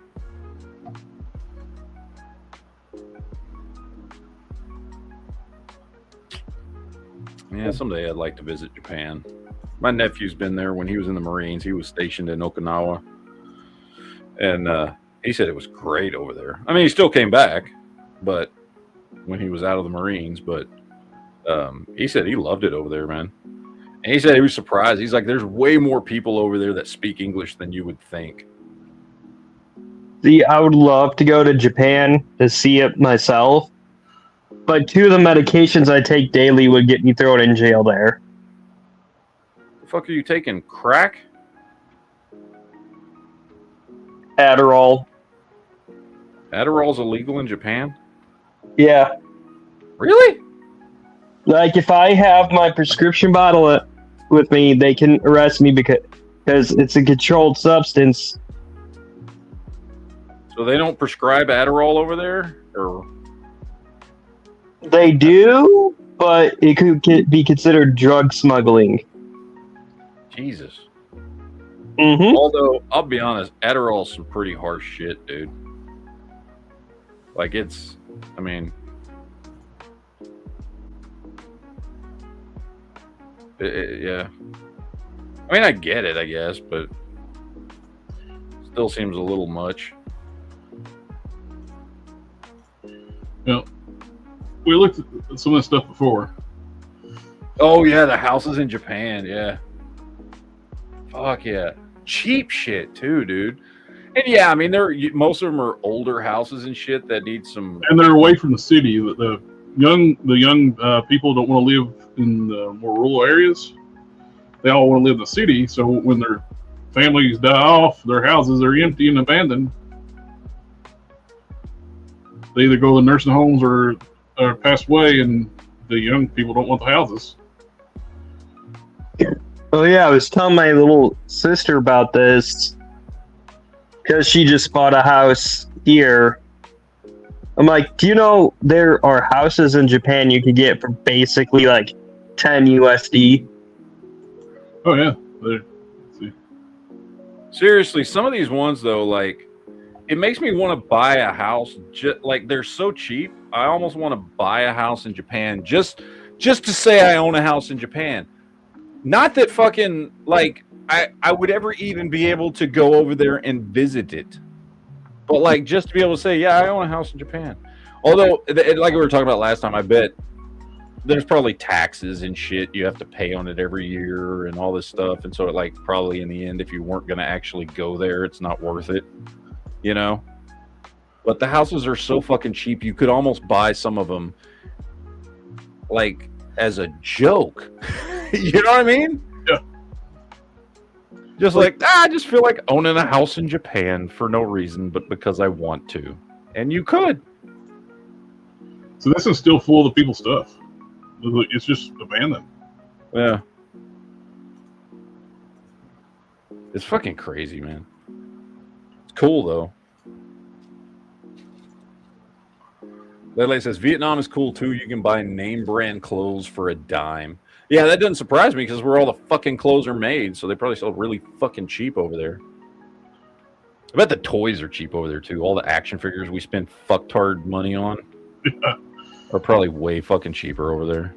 Yeah, someday I'd like to visit Japan. My nephew's been there when he was in the Marines. He was stationed in Okinawa. And he said it was great over there. I mean, he still came back, but when he was out of the Marines, but he said he loved it over there, man. And he said he was surprised. He's like, there's way more people over there that speak English than you would think. See, I would love to go to Japan to see it myself, but 2 of the medications I take daily would get me thrown in jail there. The fuck are you taking? Crack? Adderall. Adderall's illegal in Japan? Yeah. Really? Like, if I have my prescription bottle with me, they can arrest me because it's a controlled substance. So they don't prescribe Adderall over there? Or They do, but it could be considered drug smuggling. Jesus. Mm-hmm. Although, I'll be honest, Adderall's some pretty harsh shit, dude. Like, I mean... yeah. I mean, I get it, I guess, but... still seems a little much. You know, we looked at some of this stuff before. Oh, yeah, the houses in Japan, yeah. Fuck yeah. Cheap shit, too, dude. And yeah, I mean, most of them are older houses and shit that need some... And they're away from the city. The young people don't want to live in the more rural areas. They all want to live in the city, so when their families die off, their houses are empty and abandoned. They either go to nursing homes or pass away, and the young people don't want the houses. Oh yeah, I was telling my little sister about this because she just bought a house here. I'm like, do you know there are houses in Japan you can get for basically like 10 USD? Oh yeah. Seriously, some of these ones though, like, it makes me want to buy a house. Like, they're so cheap. I almost want to buy a house in Japan just to say I own a house in Japan. Not that fucking, like, I would ever even be able to go over there and visit it. But, like, just to be able to say, yeah, I own a house in Japan. Although, like we were talking about last time, I bet there's probably taxes and shit you have to pay on it every year and all this stuff. And so, like, probably in the end, if you weren't going to actually go there, it's not worth it. You know? But the houses are so fucking cheap, you could almost buy some of them, like, as a joke. You know what I mean? Yeah. Just like, I just feel like owning a house in Japan for no reason, but because I want to. And you could. So this is still full of the people's stuff. It's just abandoned. Yeah. It's fucking crazy, man. It's cool, though. Lele says, Vietnam is cool, too. You can buy name brand clothes for a dime. Yeah, that doesn't surprise me because where all the fucking clothes are made, so they probably sell really fucking cheap over there. I bet the toys are cheap over there, too. All the action figures we spend fucktard money on are probably way fucking cheaper over there.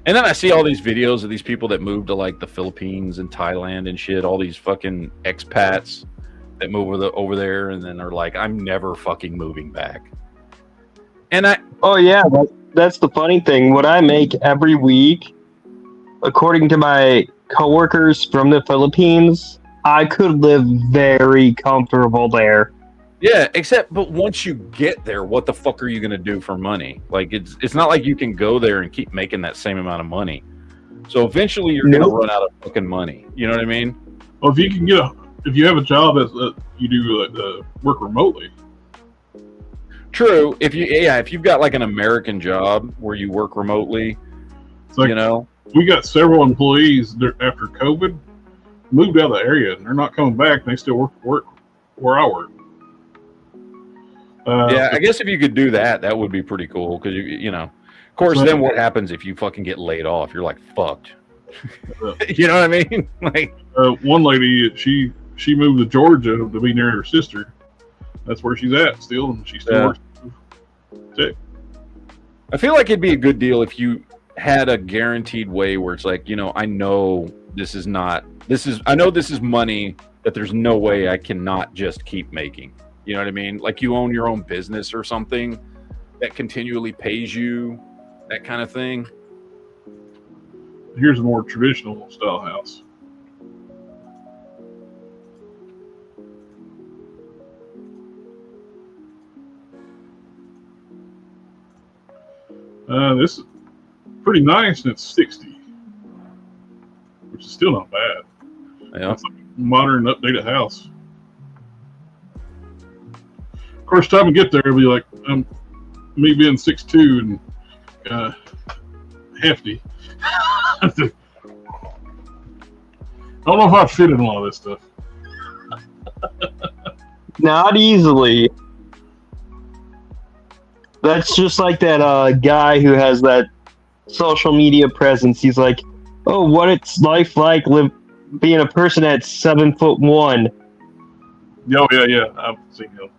And then I see all these videos of these people that move to like the Philippines and Thailand and shit. All these fucking expats that move over there, and then are like, "I'm never fucking moving back." And Oh yeah, that's the funny thing. What I make every week, according to my coworkers from the Philippines, I could live very comfortable there. yeah, but once you get there, what the fuck are you gonna do for money? Like it's not like you can go there and keep making that same amount of money. So eventually you're gonna run out of fucking money. You know what I mean? Well, if you can if you have a job that you do work remotely. True. If you've got like an American job where you work remotely, It's like, you know, we got several employees after COVID moved out of the area, and they're not coming back. They still work where I work. yeah, I guess if you could do that, that would be pretty cool. Because you know, of course, then what happens if you fucking get laid off? You're like fucked. You know what I mean? Like one lady, she moved to Georgia to be near her sister. That's where she's at still, and she still works. I feel like it'd be a good deal if you had a guaranteed way where it's like, you know, I know this is money that there's no way I cannot just keep making. You know what I mean? Like you own your own business or something that continually pays you, that kind of thing. Here's a more traditional style house. This is pretty nice, and it's 60, which is still not bad. Yeah, it's like a modern, updated house. Of course, time to get there, it'll be like me being 6'2" and hefty. I don't know if I fit in a lot of this stuff. Not easily. That's just like that guy who has that social media presence. He's like, "Oh, what it's life like being a person at 7'1". Oh yeah, I've seen him.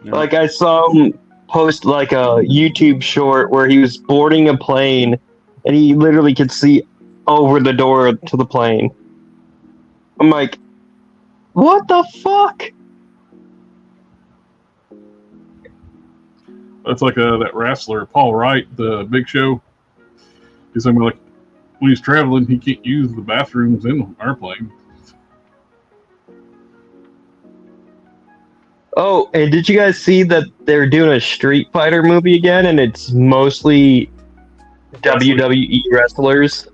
Yeah. Like I saw him post like a YouTube short where he was boarding a plane, and he literally could see over the door to the plane. I'm like, what the fuck? That's like that wrestler, Paul Wright, the Big Show. He's something like when he's traveling, he can't use the bathrooms in the airplane. Oh, and did you guys see that they're doing a Street Fighter movie again, and it's mostly WWE wrestlers?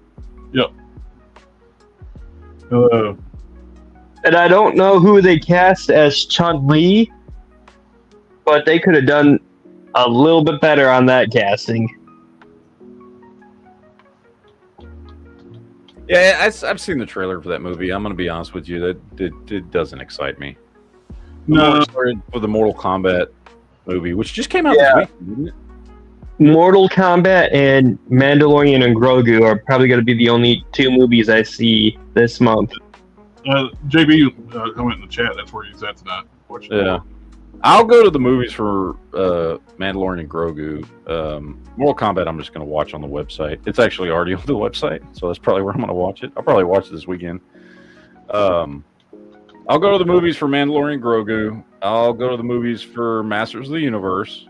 Yep. And I don't know who they cast as Chun-Li, but they could have done a little bit better on that casting. Yeah, I've seen the trailer for that movie. I'm going to be honest with you, that it doesn't excite me. No. Started for the Mortal Kombat movie, which just came out this week, didn't it? Mortal Kombat and Mandalorian and Grogu are probably going to be the only two movies I see this month. JB comment in the chat. That's where he's at tonight. Yeah. I'll go to the movies for Mandalorian and Grogu. Mortal Kombat I'm just going to watch on the website. It's actually already on the website, so that's probably where I'm going to watch it. I'll probably watch it this weekend. I'll go to the movies for Mandalorian and Grogu. I'll go to the movies for Masters of the Universe.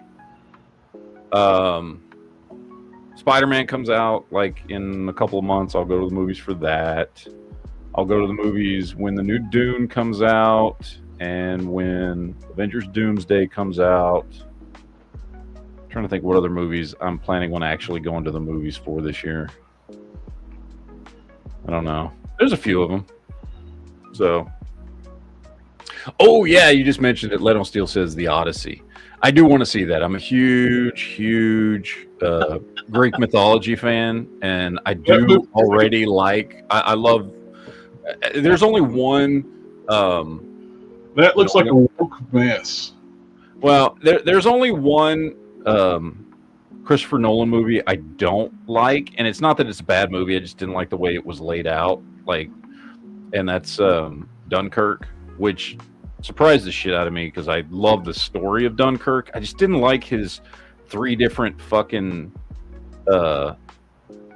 Spider-Man comes out like in a couple of months. I'll go to the movies for that. I'll go to the movies when the new Dune comes out and when Avengers Doomsday comes out. I'm trying to think what other movies I'm planning on actually going to the movies for this year. I don't know. There's a few of them. So, oh yeah, you just mentioned it. Let on Steel says The Odyssey. I do want to see that. I'm a huge Greek mythology fan, and I do already like. I love. There's only one. That looks like a woke mess. Well, there's only one Christopher Nolan movie I don't like, and it's not that it's a bad movie. I just didn't like the way it was laid out. And that's Dunkirk, which surprised the shit out of me because I love the story of Dunkirk. I just didn't like his 3 different fucking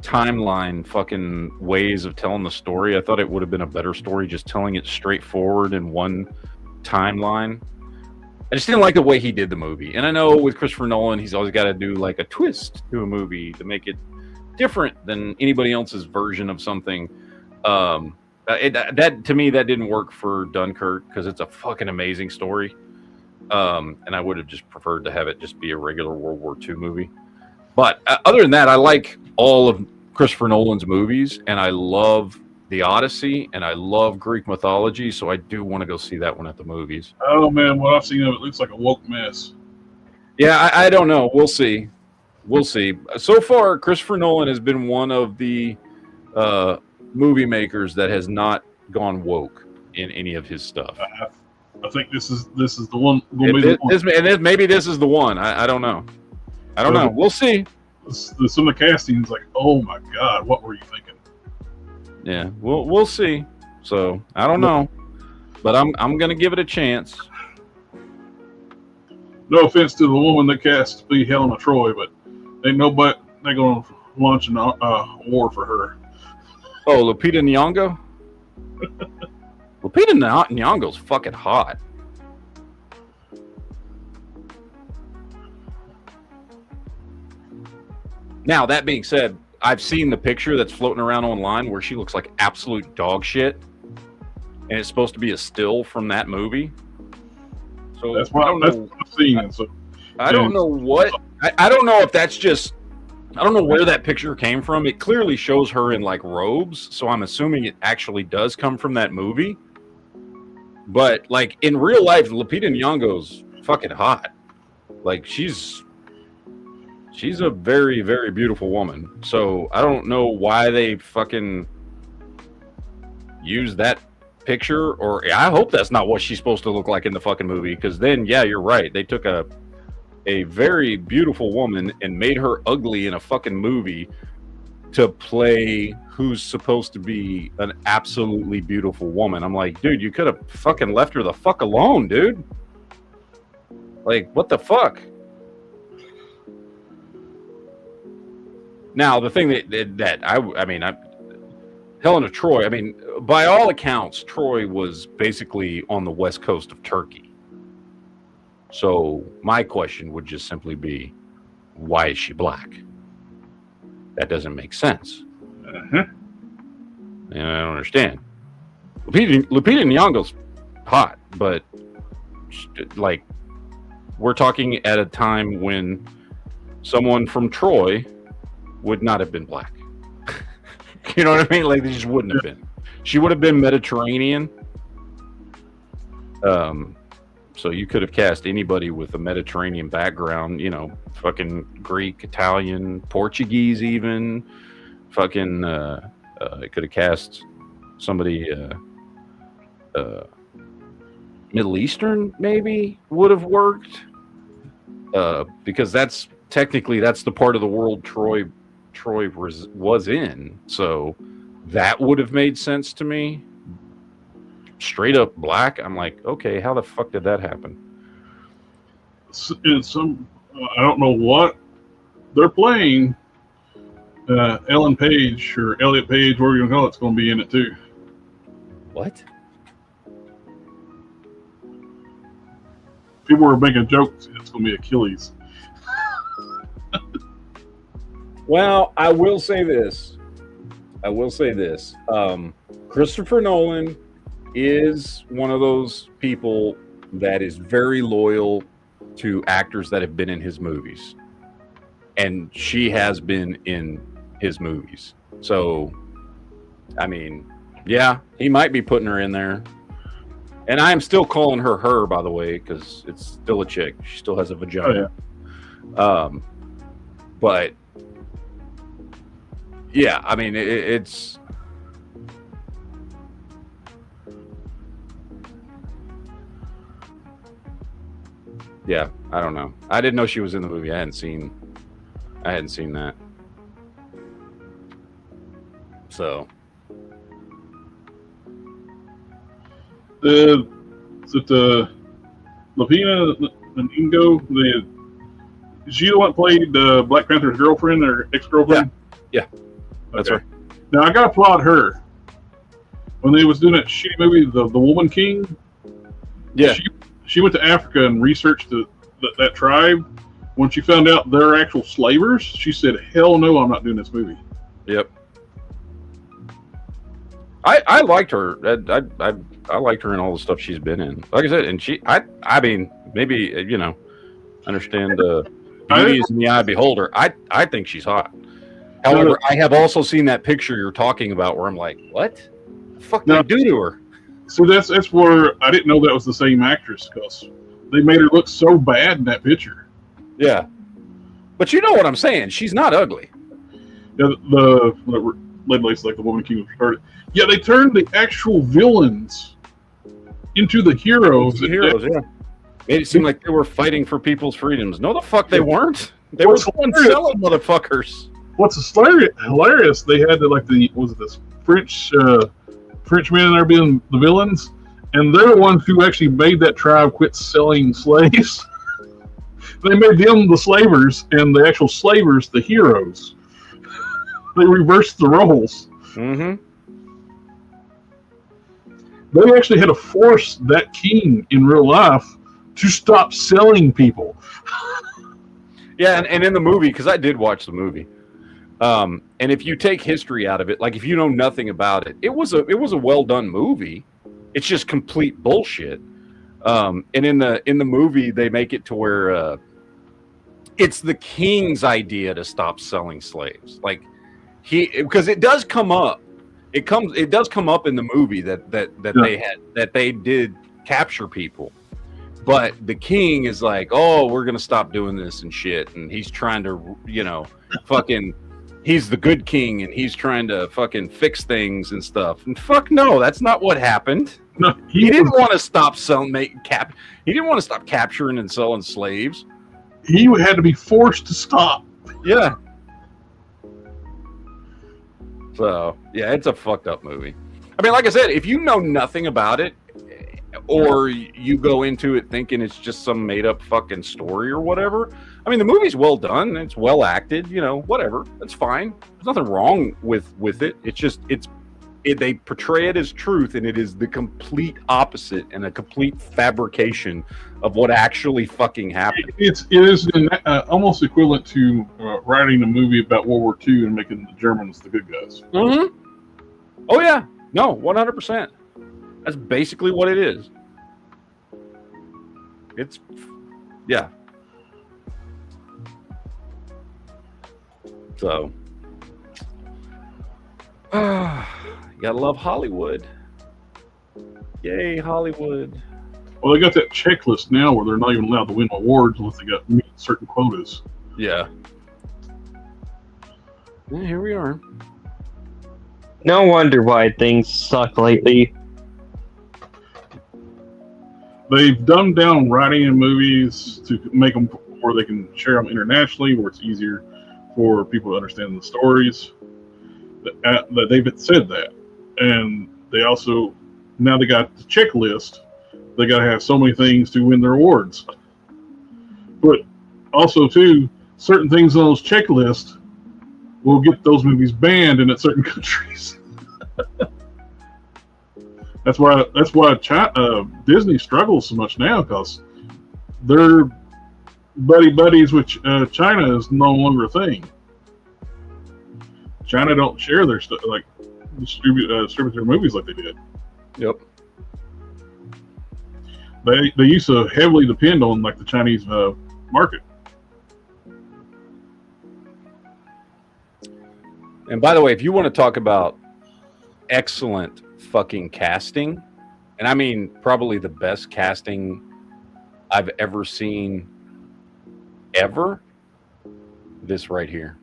timeline fucking ways of telling the story. I thought it would have been a better story just telling it straightforward in one timeline. I just didn't like the way he did the movie. And I know with Christopher Nolan, he's always got to do like a twist to a movie to make it different than anybody else's version of something. That to me, that didn't work for Dunkirk because it's a fucking amazing story. And I would have just preferred to have it just be a regular World War II movie. But other than that, I like all of Christopher Nolan's movies, and I love The Odyssey, and I love Greek mythology, so I do want to go see that one at the movies. Oh man, what I've seen of it looks like a woke mess. Yeah, I don't know. We'll see. We'll see. So far, Christopher Nolan has been one of the movie makers that has not gone woke in any of his stuff. I think this is the one. Maybe this is the one. I don't know. I don't know. We'll see. Some of the castings, like, oh my god, what were you thinking? Yeah, we'll see. So I don't know, but I'm gonna give it a chance. No offense to the woman that cast to be Helena Troy, but ain't nobody they're gonna launch a war for her. Oh, Lupita Nyong'o. Lupita Nyong'o's fucking hot. Now, that being said, I've seen the picture that's floating around online where she looks like absolute dog shit, and it's supposed to be a still from that movie. So that's what I've seen. So I don't know what. I don't know if that's just. I don't know where that picture came from. It clearly shows her in like robes, so I'm assuming it actually does come from that movie. But like in real life, Lupita Nyong'o's fucking hot. Like she's a very, very beautiful woman. So I don't know why they fucking use that picture, or I hope that's not what she's supposed to look like in the fucking movie, because then yeah, you're right. They took a very beautiful woman and made her ugly in a fucking movie to play who's supposed to be an absolutely beautiful woman. I'm like, dude, you could have fucking left her the fuck alone, dude. Like, what the fuck? Now, the thing Helena Troy, I mean, by all accounts, Troy was basically on the west coast of Turkey. So my question would just simply be, why is she black? That doesn't make sense. And I don't understand. Lupita Nyong'o's hot, but like, we're talking at a time when someone from Troy would not have been black. You know what I mean? Like, they just wouldn't have been. She would have been Mediterranean. So you could have cast anybody with a Mediterranean background, you know, fucking Greek, Italian, Portuguese even. Fucking, it could have cast somebody, Middle Eastern maybe would have worked. Because that's the part of the world Troy was in. So that would have made sense to me. Straight up black, I'm like, okay, how the fuck did that happen? Some I don't know what they're playing. Ellen Page or Elliot Page, whatever you want to call it's going to be in it too. What? People were making jokes. It's going to be Achilles. Well, I will say this. Christopher Nolan is one of those people that is very loyal to actors that have been in his movies. And she has been in his movies. So, I mean, yeah, he might be putting her in there. And I am still calling her, by the way, because it's still a chick. She still has a vagina. Oh, yeah. But, yeah, I mean, it's... Yeah, I don't know. I didn't know she was in the movie. I hadn't seen that. So, is it Lupita and Ingo? Is she the one that played Black Panther's girlfriend or ex-girlfriend? Yeah. That's Okay. right. Now I gotta applaud her when they was doing that shitty movie, the Woman King. Yeah. She went to Africa and researched that tribe. When she found out they're actual slavers, she said, "Hell no, I'm not doing this movie." Yep. I liked her. I liked her in all the stuff she's been in. Like I said, and I mean, maybe understand beauty is in the eye of the beholder. I think she's hot. However, I have also seen that picture you're talking about where I'm like, what the fuck did they do to her? So that's where I didn't know that was the same actress, because they made her look so bad in that picture. Yeah, but you know what I'm saying? She's not ugly. Yeah, the Led Lace, like the Woman King was retarded. Yeah, they turned the actual villains into the heroes. Yeah. Made it seem like they were fighting for people's freedoms. No, the fuck they weren't. They were the ones selling motherfuckers. What's hilarious? They had this Frenchmen in there being the villains, and they're the ones who actually made that tribe quit selling slaves. They made them the slavers, and the actual slavers the heroes. They reversed the roles. Mm-hmm. They actually had to force that king in real life to stop selling people. Yeah, and in the movie, because I did watch the movie, and if you take history out of it, like if you know nothing about it, it was a well done movie. It's just complete bullshit. And in the movie, they make it to where it's the king's idea to stop selling slaves. Like because it does come up. It does come up in the movie that they did capture people. But the king is like, oh, we're going to stop doing this and shit. And he's trying to, he's the good king and he's trying to fucking fix things and stuff. And fuck no, that's not what happened. No, he didn't want to stop he didn't want to stop capturing and selling slaves. He had to be forced to stop. Yeah. So, yeah, it's a fucked up movie. I mean, like I said, if you know nothing about it, or you go into it thinking it's just some made-up fucking story or whatever. I mean, the movie's well done. It's well acted. Whatever. That's fine. There's nothing wrong with it. It's just they portray it as truth, and it is the complete opposite and a complete fabrication of what actually fucking happened. It is almost equivalent to writing a movie about World War II and making the Germans the good guys. Mm-hmm. Oh yeah, no, 100%. That's basically what it is. Yeah. So, you gotta love Hollywood. Yay, Hollywood. Well, they got that checklist now where they're not even allowed to win awards unless they got meet certain quotas. Yeah. Here we are. No wonder why things suck lately. They've dumbed down writing in movies to make them where they can share them internationally, where it's easier for people to understand the stories. That they've said that, and they also now they got the checklist. They got to have so many things to win their awards, but also too, certain things on those checklists will get those movies banned in certain countries. That's why Disney struggles so much now, because their buddies with China is no longer a thing. China don't share their stuff, like distribute their movies like they did. Yep. They used to heavily depend on like the Chinese market. And by the way, if you want to talk about excellent fucking casting, and I mean probably the best casting I've ever seen ever, this right here.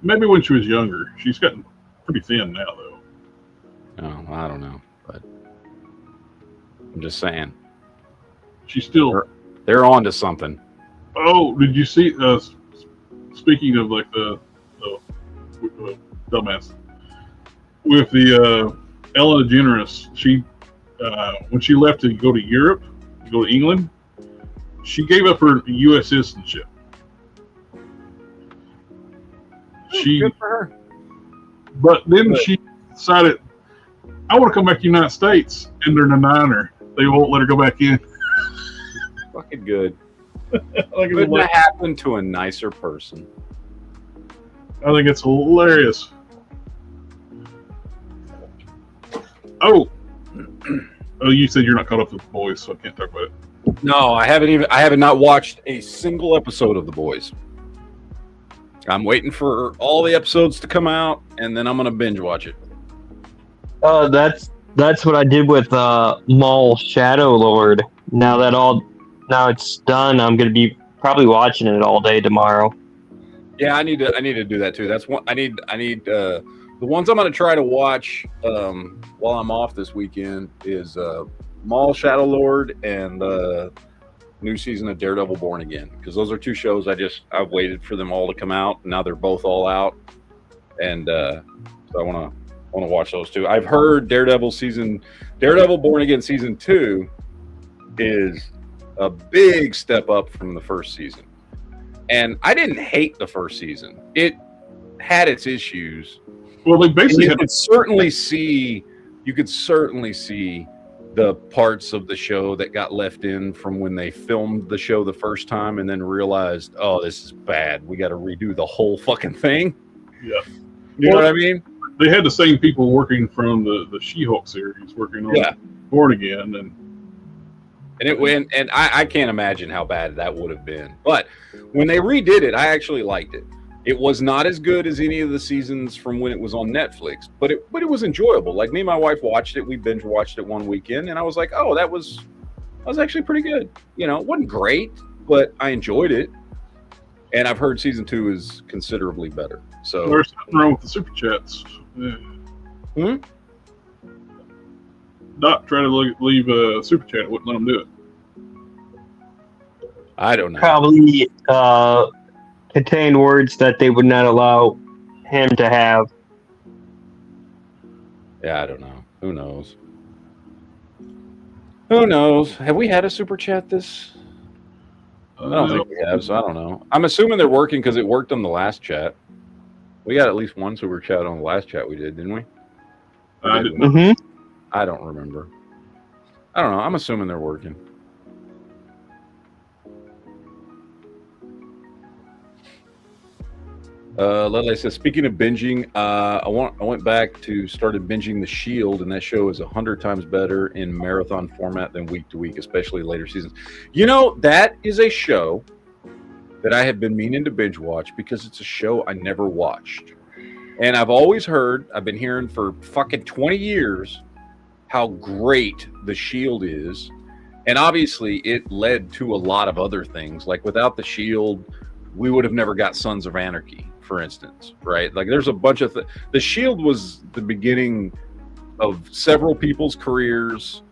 Maybe when she was younger. She's gotten pretty thin now, though. Oh, I don't know, but I'm just saying. She's still. They're on to something. Oh, did you see? Speaking of like the dumbass with the Ellen DeGeneres, she when she left to go to Europe, to go to England, She gave up her U.S. citizenship. Good for her. But then she decided, I want to come back to the United States, and they're denying her. They won't let her go back in. Fucking good. Like, Couldn't have happened to a nicer person. I think it's hilarious. Oh, you said you're not caught up with The Boys, so I can't talk about it. No, I have not watched a single episode of The Boys. I'm waiting for all the episodes to come out, and then I'm gonna binge watch it. That's what I did with Mall Shadow Lord. Now it's done. I'm gonna be probably watching it all day tomorrow. Yeah, I need to do that too. That's one I need the ones I'm gonna try to watch while I'm off this weekend is Mall Shadow Lord and new season of Daredevil Born Again, because those are two shows I've waited for them all to come out. Now they're both all out, and so I want to watch those two. I've heard Daredevil Born Again season 2 is a big step up from the first season, and I didn't hate the first season. It had its issues. Well, they basically you could certainly see the parts of the show that got left in from when they filmed the show the first time and then realized, oh, this is bad. We got to redo the whole fucking thing. Yeah. You know what I mean? They had the same people working from the She-Hulk series working on Born Again, and I can't imagine how bad that would have been. But when they redid it, I actually liked it. It was not as good as any of the seasons from when it was on Netflix, but it was enjoyable. Like, me and my wife watched it. We binge watched it one weekend, and I was like, oh, that was actually pretty good. You know, it wasn't great, but I enjoyed it. And I've heard season 2 is considerably better. So there's nothing wrong with the super chats. Yeah. Doc tried to leave a super chat. Wouldn't let him do it. I don't know. Probably contain words that they would not allow him to have. Yeah, I don't know. Who knows? Who knows? Have we had a super chat this? I don't think we have, so I don't know. I'm assuming they're working because it worked on the last chat. We got at least one super chat on the last chat we did, didn't we? I didn't. Mm-hmm. I don't remember. I don't know. I'm assuming they're working. Lele says, speaking of binging, I went back to started binging The Shield, and that show is 100 times better in marathon format than week to week, especially later seasons. You know, that is a show that I have been meaning to binge watch because it's a show I never watched. And I've been hearing for fucking 20 years how great The Shield is. And obviously it led to a lot of other things. Like, without The Shield, we would have never got Sons of Anarchy, for instance, right? Like, there's a bunch of The Shield was the beginning of several people's careers,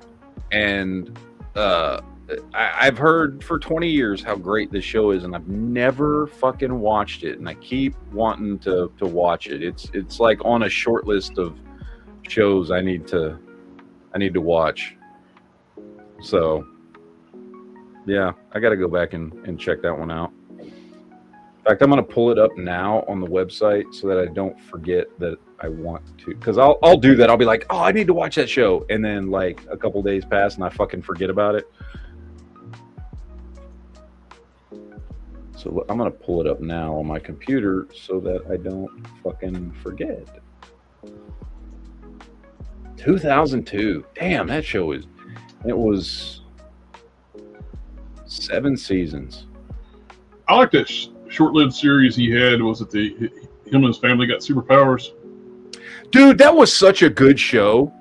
and I've heard for 20 years how great this show is, and I've never fucking watched it, and I keep wanting to watch it. It's like on a short list of shows I need to watch. So yeah, I got to go back and check that one out. In fact, I'm going to pull it up now on the website so that I don't forget that I want to, because I'll do that. I'll be like, oh, I need to watch that show, and then like a couple days pass and I fucking forget about it. So I'm going to pull it up now on my computer so that I don't fucking forget. 2002. Damn, that show was 7 seasons. I like that short-lived series he had. Was it him and his family got superpowers? Dude, that was such a good show.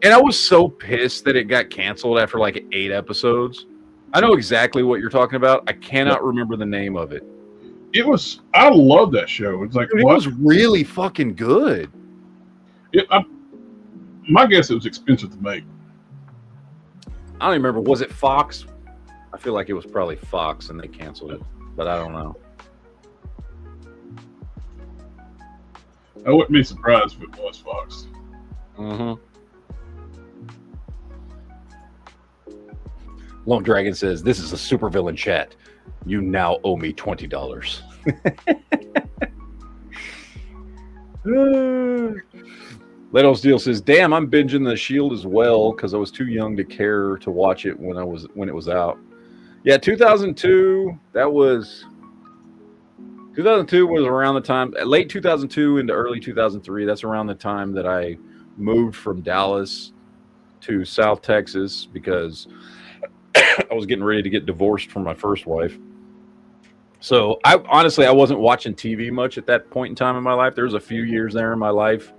And I was so pissed that it got canceled after like 8 episodes. I know exactly what you're talking about. I cannot remember the name of it. I love that show. It's like, dude, it was really fucking good. My guess it was expensive to make. I don't even remember. Was it Fox? I feel like it was probably Fox and they canceled it, but I don't know. I wouldn't be surprised if it was Fox. Lone Dragon says, "This is a supervillain chat. You now owe me $20." Leto Steel says, "Damn, I'm binging The Shield as well because I was too young to care to watch it when it was out." Yeah, 2002. 2002 was around the time, late 2002 into early 2003. That's around the time that I moved from Dallas to South Texas because I was getting ready to get divorced from my first wife. So I wasn't watching TV much at that point in time in my life. There was a few years there in my life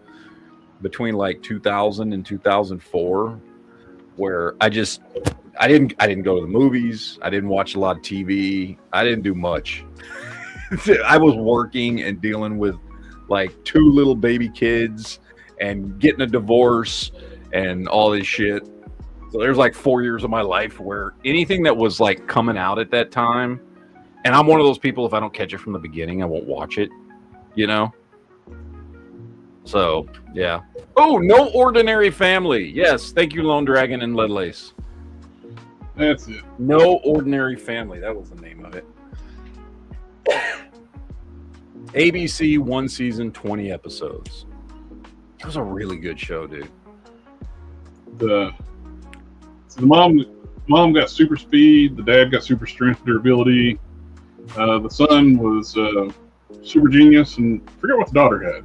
between like 2000 and 2004 where I didn't go to the movies. I didn't watch a lot of TV. I didn't do much. I was working and dealing with like 2 little baby kids and getting a divorce and all this shit. So there's like 4 years of my life where anything that was like coming out at that time, and I'm one of those people, if I don't catch it from the beginning, I won't watch it, you know? So, yeah. Oh, No Ordinary Family. Yes, thank you, Lone Dragon and Lead Lace. That's it. No Ordinary Family. That was the name of it. ABC, 1 season, 20 episodes. It was a really good show, dude. The mom got super speed. The dad got super strength, durability. The son was super genius, and I forget what the daughter had.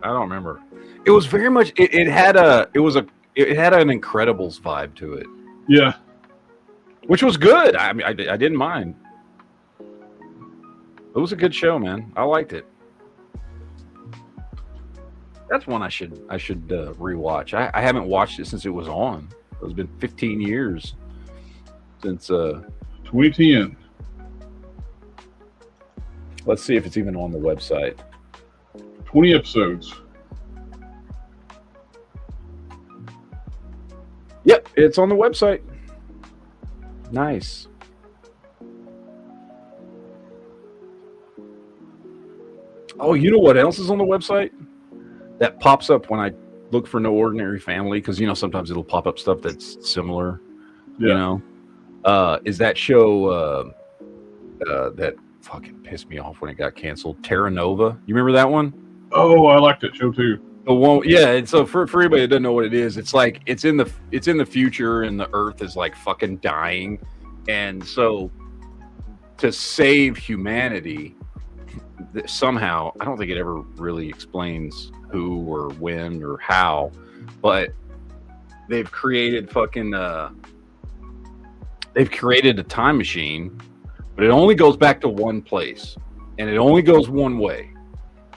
I don't remember. It was very much. It had an Incredibles vibe to it. Yeah, which was good. I mean, I didn't mind. It was a good show, man. I liked it. That's one I should rewatch. I haven't watched it since it was on. It's been 15 years since 2010. Let's see if it's even on the website. 20 episodes. Yep, it's on the website. Nice. Oh, you know what else is on the website? That pops up when I look for No Ordinary Family, because, you know, sometimes it'll pop up stuff that's similar. Yeah. You know? Is that show that fucking pissed me off when it got canceled? Terra Nova. You remember that one? Oh, I liked that show too. The one, yeah. And so for everybody that doesn't know what it is, it's like it's in the future, and the Earth is like fucking dying, and so to save humanity, somehow, I don't think it ever really explains who or when or how, but they've created they've created a time machine, but it only goes back to one place, and it only goes one way,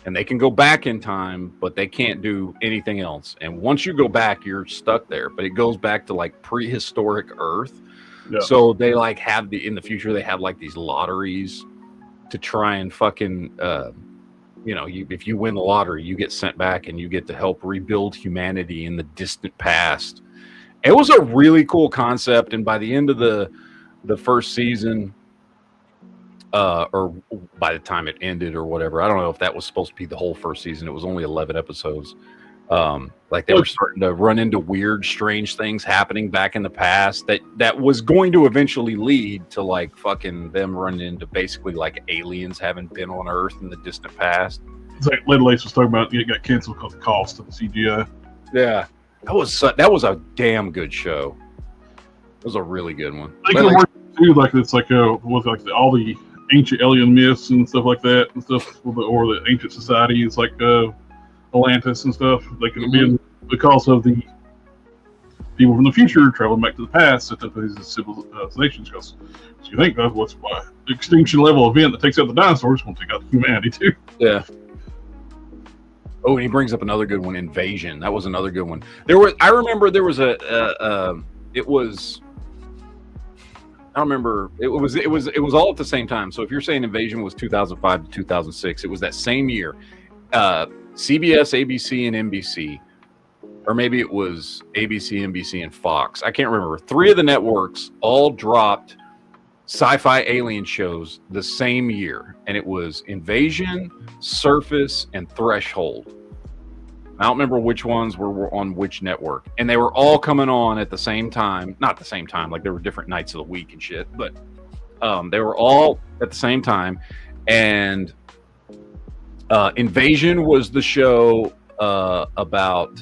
and they can go back in time, but they can't do anything else. And once you go back, you're stuck there, but it goes back to like prehistoric Earth. Yeah. So they like have in the future, they have like these lotteries to try and fucking, you know, if you win the lottery, you get sent back and you get to help rebuild humanity in the distant past. It was a really cool concept. And by the end of the first season, or by the time it ended or whatever, I don't know if that was supposed to be the whole first season. It was only 11 episodes. Like they were starting to run into weird, strange things happening back in the past that was going to eventually lead to like fucking them running into basically like aliens having been on Earth in the distant past. It's like Led Lace was talking about, it got canceled because of the cost of the CGI. Yeah, that was a damn good show. It was a really good one. I think it worked too, like it's like with like all the ancient alien myths and stuff like that, and stuff, or the ancient societies like Atlantis and stuff. They could be because of the people from the future traveling back to the past, set up these civilizations. Because you think that's what's why the extinction level event that takes out the dinosaurs will take out humanity too. Yeah. Oh, and he brings up another good one, Invasion. That was another good one. I remember there was it was all at the same time. So if you're saying Invasion was 2005 to 2006, it was that same year. CBS, ABC, and NBC, or maybe it was ABC, NBC, and Fox. I can't remember. 3 of the networks all dropped sci-fi alien shows the same year, and it was Invasion, Surface, and Threshold. I don't remember which ones were on which network, and they were all coming on at the same time. Not the same time, like there were different nights of the week and shit, but they were all at the same time. And Invasion was the show about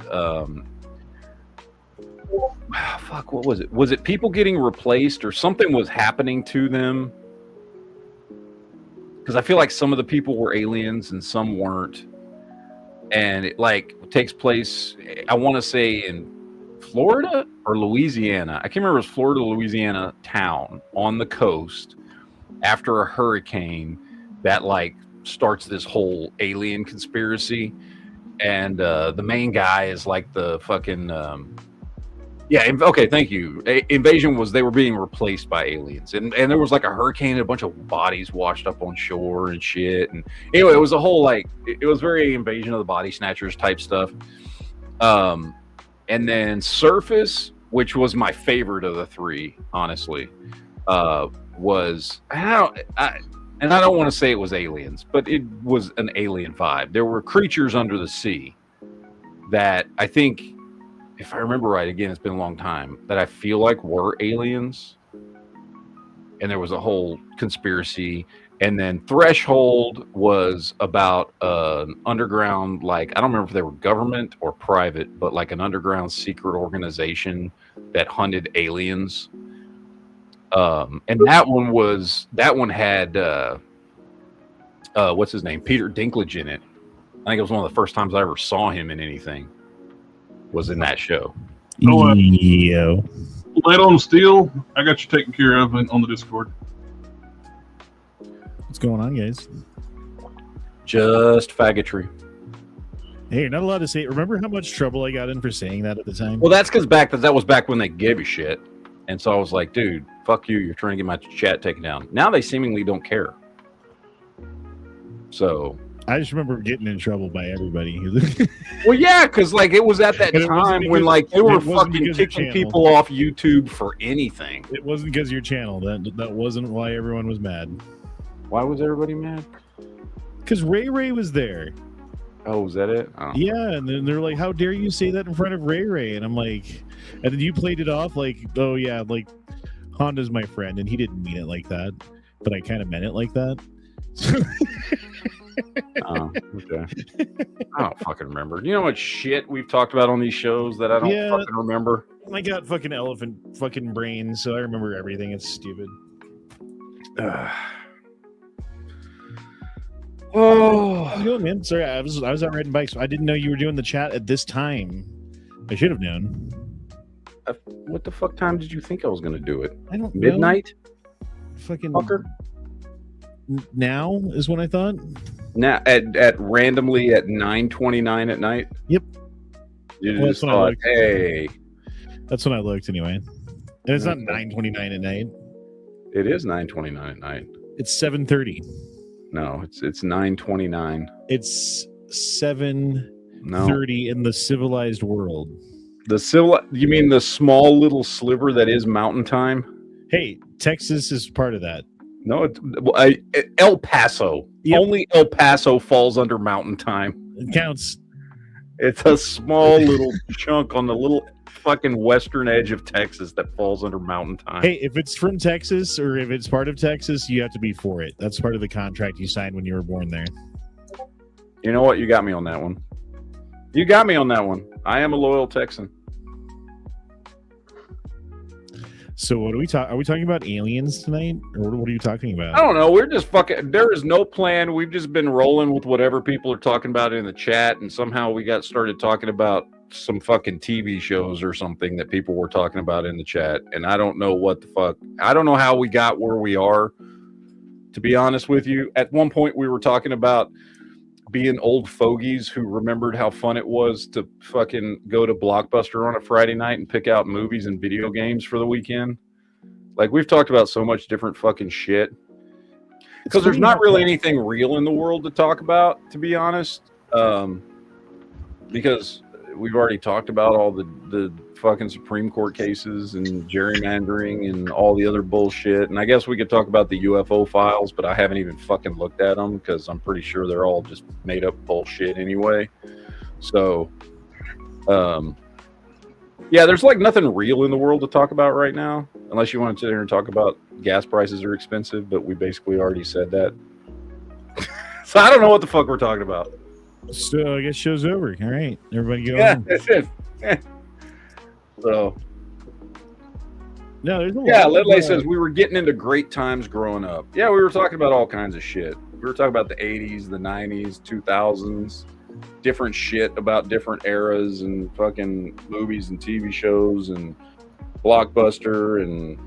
fuck, what was it? Was it people getting replaced or something was happening to them? Because I feel like some of the people were aliens and some weren't. And it like takes place, I want to say in Florida or Louisiana. I can't remember. It was Florida, Louisiana town on the coast after a hurricane that like starts this whole alien conspiracy. And the main guy is like the fucking okay, thank you. Invasion was they were being replaced by aliens, and there was like a hurricane and a bunch of bodies washed up on shore and shit. And anyway, it was a whole like it was very Invasion of the Body Snatchers type stuff. And then Surface, which was my favorite of the three, honestly, was and I don't want to say it was aliens, but it was an alien vibe. There were creatures under the sea that I think, if I remember right, again, it's been a long time, that I feel like were aliens. And there was a whole conspiracy. And then Threshold was about an underground, like, I don't remember if they were government or private, but like an underground secret organization that hunted aliens. And that one had, what's his name? Peter Dinklage in it. I think it was one of the first times I ever saw him in anything. Was in that show. Yo. Lead on Steel, I got you taken care of on the Discord. What's going on, guys? Just faggotry. Hey, you're not allowed to say it. Remember how much trouble I got in for saying that at the time? Well, that's because that was back when they gave a shit. And so I was like, dude, fuck you. You're trying to get my chat taken down. Now they seemingly don't care. So I just remember getting in trouble by everybody. Well, yeah, because like it was at that time when like they were fucking kicking people off YouTube for anything. It wasn't because of your channel. That wasn't why everyone was mad. Why was everybody mad? Because Ray was there. Oh, was that it? Oh. Yeah, and then they're like, "How dare you say that in front of Ray?" And I'm like, and then you played it off like, "Oh yeah, like Honda's my friend," and he didn't mean it like that, but I kind of meant it like that. Oh, okay. I don't fucking remember. You know what shit we've talked about on these shows that I don't fucking remember? I got fucking elephant fucking brains, so I remember everything. It's stupid. Oh, how's it going, man? Sorry, I was out riding bikes. I didn't know you were doing the chat at this time. I should have known. What the fuck time did you think I was going to do it? I don't Midnight? know. Fucking fucker. Now is when I thought. Now at randomly at 9:29 at night. Yep. You just thought, hey. That's when I looked anyway. And it's not 9:29 at night. It is 9:29 at night. It's 7:30. No, it's 9:29. It's 7:30 in the civilized world. You mean the small little sliver that is Mountain Time? Hey, Texas is part of that. No, El Paso. Yep. Only El Paso falls under Mountain Time. It counts. It's a small little chunk on the little fucking western edge of Texas that falls under Mountain Time. Hey, if it's from Texas or if it's part of Texas, you have to be for it. That's part of the contract you signed when you were born there. You know what? You got me on that one. You got me on that one. I am a loyal Texan. So what are we talking about aliens tonight? Or what are you talking about? I don't know. We're just fucking, there is no plan. We've just been rolling with whatever people are talking about in the chat, and somehow we got started talking about some fucking TV shows or something that people were talking about in the chat, and I don't know what the fuck. I don't know how we got where we are, to be honest with you. At one point we were talking about being old fogies who remembered how fun it was to fucking go to Blockbuster on a Friday night and pick out movies and video games for the weekend. Like, we've talked about so much different fucking shit because there's not really anything real in the world to talk about, to be honest. Because we've already talked about all the fucking Supreme Court cases and gerrymandering and all the other bullshit. And I guess we could talk about the UFO files, but I haven't even fucking looked at them because I'm pretty sure they're all just made up bullshit anyway. So, yeah, there's like nothing real in the world to talk about right now, unless you want to sit here and talk about gas prices are expensive, but we basically already said that. So I don't know what the fuck we're talking about. So I guess show's over. All right, everybody go Yeah, home. that's it. So, No, there's a yeah, lot. Ledley says we were getting into great times growing up. Yeah, we were talking about all kinds of shit. We were talking about the 80s, the 90s, 2000s, different shit about different eras and fucking movies and TV shows and Blockbuster, and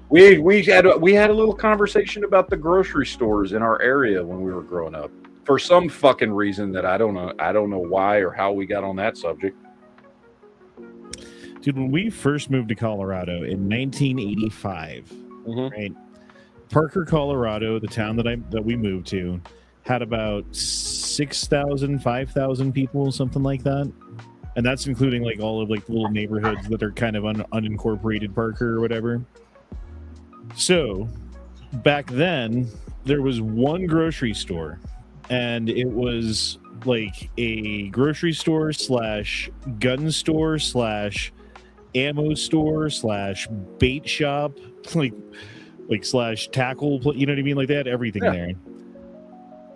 we had a little conversation about the grocery stores in our area when we were growing up. For some fucking reason that I don't know why or how we got on that subject. Dude, when we first moved to Colorado in 1985, right? Parker, Colorado, the town that we moved to, had about 6,000, 5,000 people, something like that. And that's including like all of like the little neighborhoods that are kind of unincorporated Parker or whatever. So back then, there was one grocery store, and it was like a grocery store / gun / ammo store / bait shop, like / tackle, you know what I mean? Like they had everything there.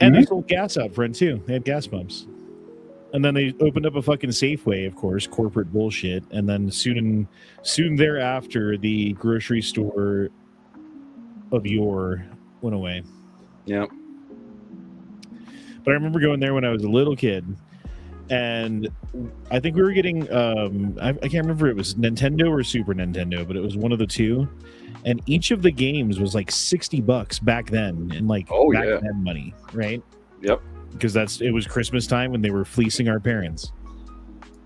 And they sold gas out front too. They had gas pumps. And then they opened up a fucking Safeway, of course, corporate bullshit. And then soon thereafter, the grocery store of yore went away. Yep. But I remember going there when I was a little kid, and I think we were getting I can't remember if it was Nintendo or Super Nintendo, but it was one of the two. And each of the games was like $60 back then, and like back then money, right? Yep. Because it was Christmas time when they were fleecing our parents.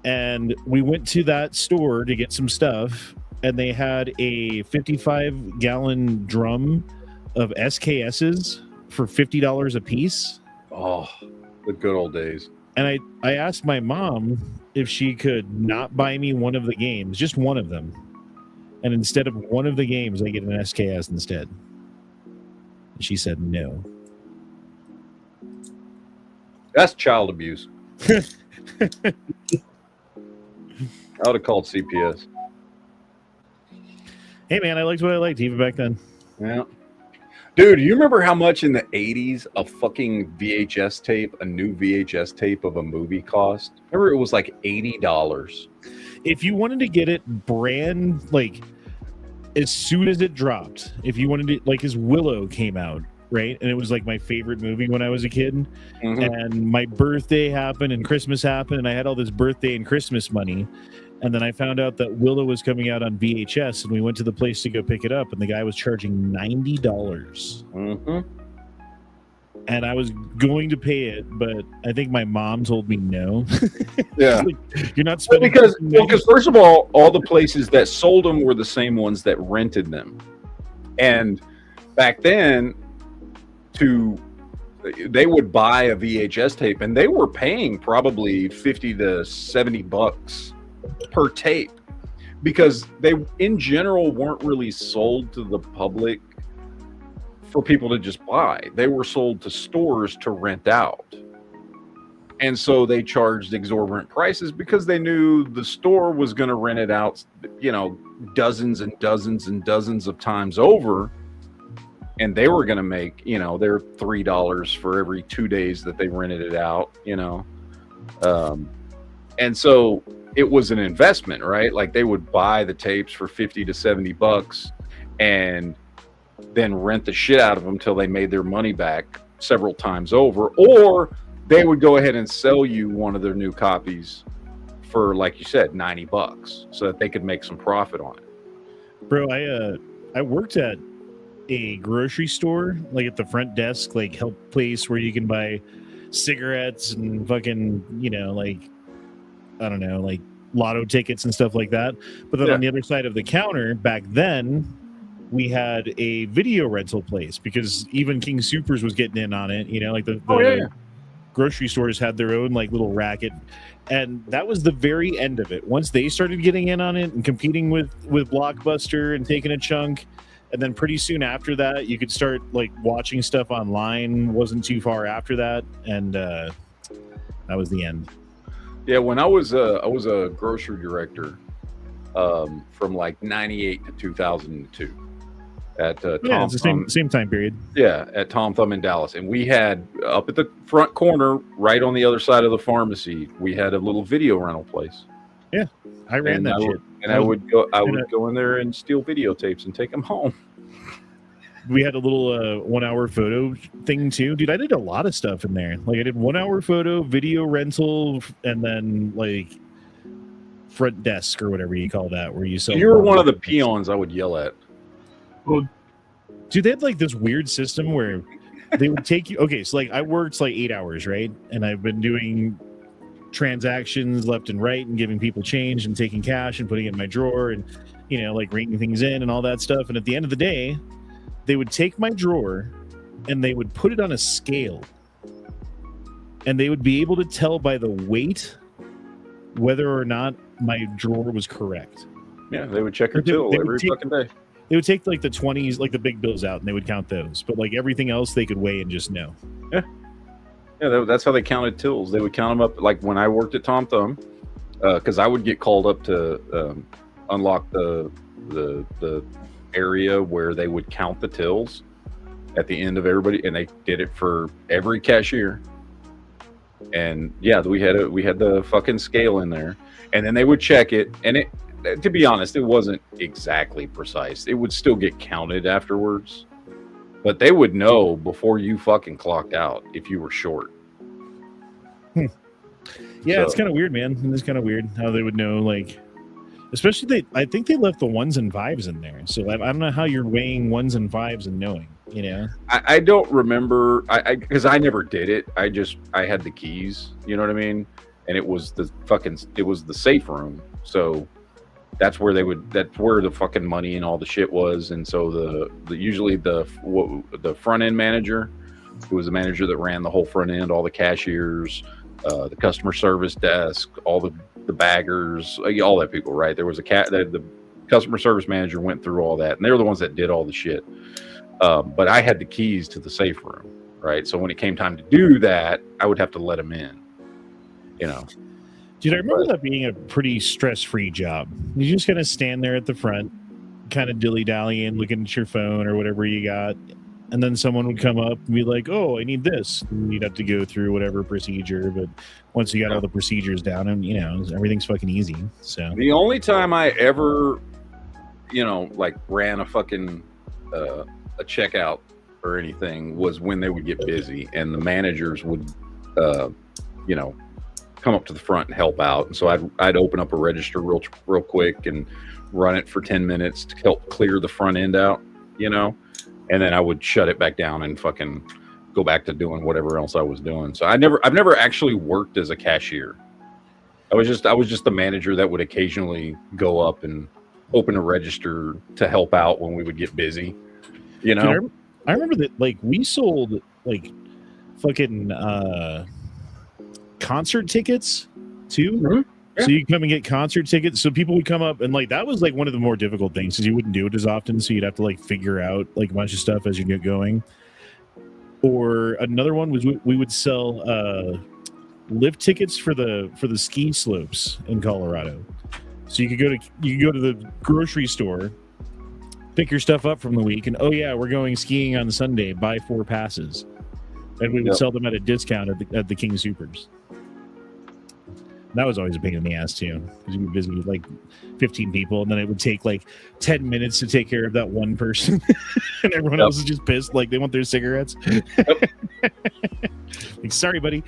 And we went to that store to get some stuff, and they had a 55-gallon drum of SKSs for $50 a piece. Oh, the good old days. And I asked my mom if she could not buy me one of the games, just one of them. And instead of one of the games, I get an SKS instead. And she said no. That's child abuse. I would have called CPS. Hey, man, I liked what I liked even back then. Yeah. Dude, you remember how much in the 80s a fucking VHS tape, a new VHS tape of a movie cost? Remember it was like $80. If you wanted to get it brand, like, as soon as it dropped, if you wanted to, like, as Willow came out, right? And it was like my favorite movie when I was a kid. And my birthday happened and Christmas happened, and I had all this birthday and Christmas money. And then I found out that Willow was coming out on VHS, and we went to the place to go pick it up, and the guy was charging $90. And I was going to pay it, but I think my mom told me no. Yeah. Like, you're not spending... Because first of all the places that sold them were the same ones that rented them. And back then, they would buy a VHS tape, and they were paying probably $50 to $70 per tape, because they in general weren't really sold to the public for people to just buy. They were sold to stores to rent out. And so they charged exorbitant prices because they knew the store was going to rent it out, dozens and dozens and dozens of times over. And they were going to make, their $3 for every 2 days that they rented it out, and so it was an investment, right? Like they would buy the tapes for $50 to $70 and then rent the shit out of them till they made their money back several times over, or they would go ahead and sell you one of their new copies for, like you said, $90 so that they could make some profit on it. Bro, I worked at a grocery store, like at the front desk, like help place where you can buy cigarettes and fucking, like, I don't know, like lotto tickets and stuff like that. But then on the other side of the counter, back then, we had a video rental place, because even King Soopers was getting in on it. Like the grocery stores had their own like little racket, and that was the very end of it. Once they started getting in on it and competing with Blockbuster and taking a chunk, and then pretty soon after that, you could start like watching stuff online. Wasn't too far after that, and that was the end. Yeah, when I was a grocery director from like 98 to 2002 at Tom it's the same time period. Yeah, at Tom Thumb in Dallas. And we had up at the front corner, right on the other side of the pharmacy, we had a little video rental place. Yeah, I ran that shit. I would go in there and steal videotapes and take them home. We had a little 1 hour photo thing too. Dude, I did a lot of stuff in there. Like I did 1 hour photo, video rental, and then like front desk or whatever you call that, where you sell. You were one of the peons I would yell at. Well, dude, they had like this weird system where they would take you. Okay, so like I worked like 8 hours, right? And I've been doing transactions left and right and giving people change and taking cash and putting it in my drawer and, you know, like rating things in and all that stuff. And at the end of the day, they would take my drawer and they would put it on a scale, and they would be able to tell by the weight whether or not my drawer was correct. Yeah, they would check your till every fucking day. They would take like the 20s, like the big bills out, and they would count those. But like everything else, they could weigh and just know. Yeah. Yeah, that's how they counted tills. They would count them up. Like when I worked at Tom Thumb, because I would get called up to unlock the area where they would count the tills at the end of everybody, and they did it for every cashier. And yeah, we had the fucking scale in there, and then they would check it, and it, to be honest, it wasn't exactly precise. It would still get counted afterwards, but they would know before you fucking clocked out if you were short. Yeah, it's kind of weird, man. It's kind of weird how they would know, like, especially I think they left the 1s and 5s in there. So I don't know how you're weighing 1s and 5s and knowing, you know? I don't remember, because I never did it. I had the keys, you know what I mean? And it was the safe room. So that's where the fucking money and all the shit was. And so usually the front end manager, who was the manager that ran the whole front end, all the cashiers, the customer service desk, all the baggers, all that people, right? There was the customer service manager went through all that, and they were the ones that did all the shit. But I had the keys to the safe room, right? So when it came time to do that, I would have to let them in, you know. Dude, I remember that being a pretty stress-free job. You just kind of stand there at the front, kind of dilly-dallying, looking at your phone or whatever you got, and then someone would come up and be like, "Oh, I need this." And you'd have to go through whatever procedure, but once you got all the procedures down, and you know, everything's fucking easy. So the only time I ever, you know, like ran a fucking a checkout or anything was when they would get busy, and the managers would, you know, come up to the front and help out. And so I'd open up a register real quick and run it for 10 minutes to help clear the front end out, you know, and then I would shut it back down and fucking go back to doing whatever else I was doing. So I've never actually worked as a cashier. I was just the manager that would occasionally go up and open a register to help out when we would get busy, you know. Dude, I remember that, like, we sold like fucking concert tickets too. Mm-hmm. Yeah. So you come and get concert tickets. So people would come up, and like that was like one of the more difficult things because you wouldn't do it as often. So you'd have to like figure out like a bunch of stuff as you get going. Or another one was we would sell lift tickets for the ski slopes in Colorado. So you could go to the grocery store, pick your stuff up from the week, and oh yeah, we're going skiing on Sunday. Buy 4 passes, and we would sell them at a discount at the King Supers. That was always a pain in the ass too, because you'd be busy with like 15 people, and then it would take like 10 minutes to take care of that one person, and everyone else is just pissed, like they want their cigarettes. Like, sorry, buddy,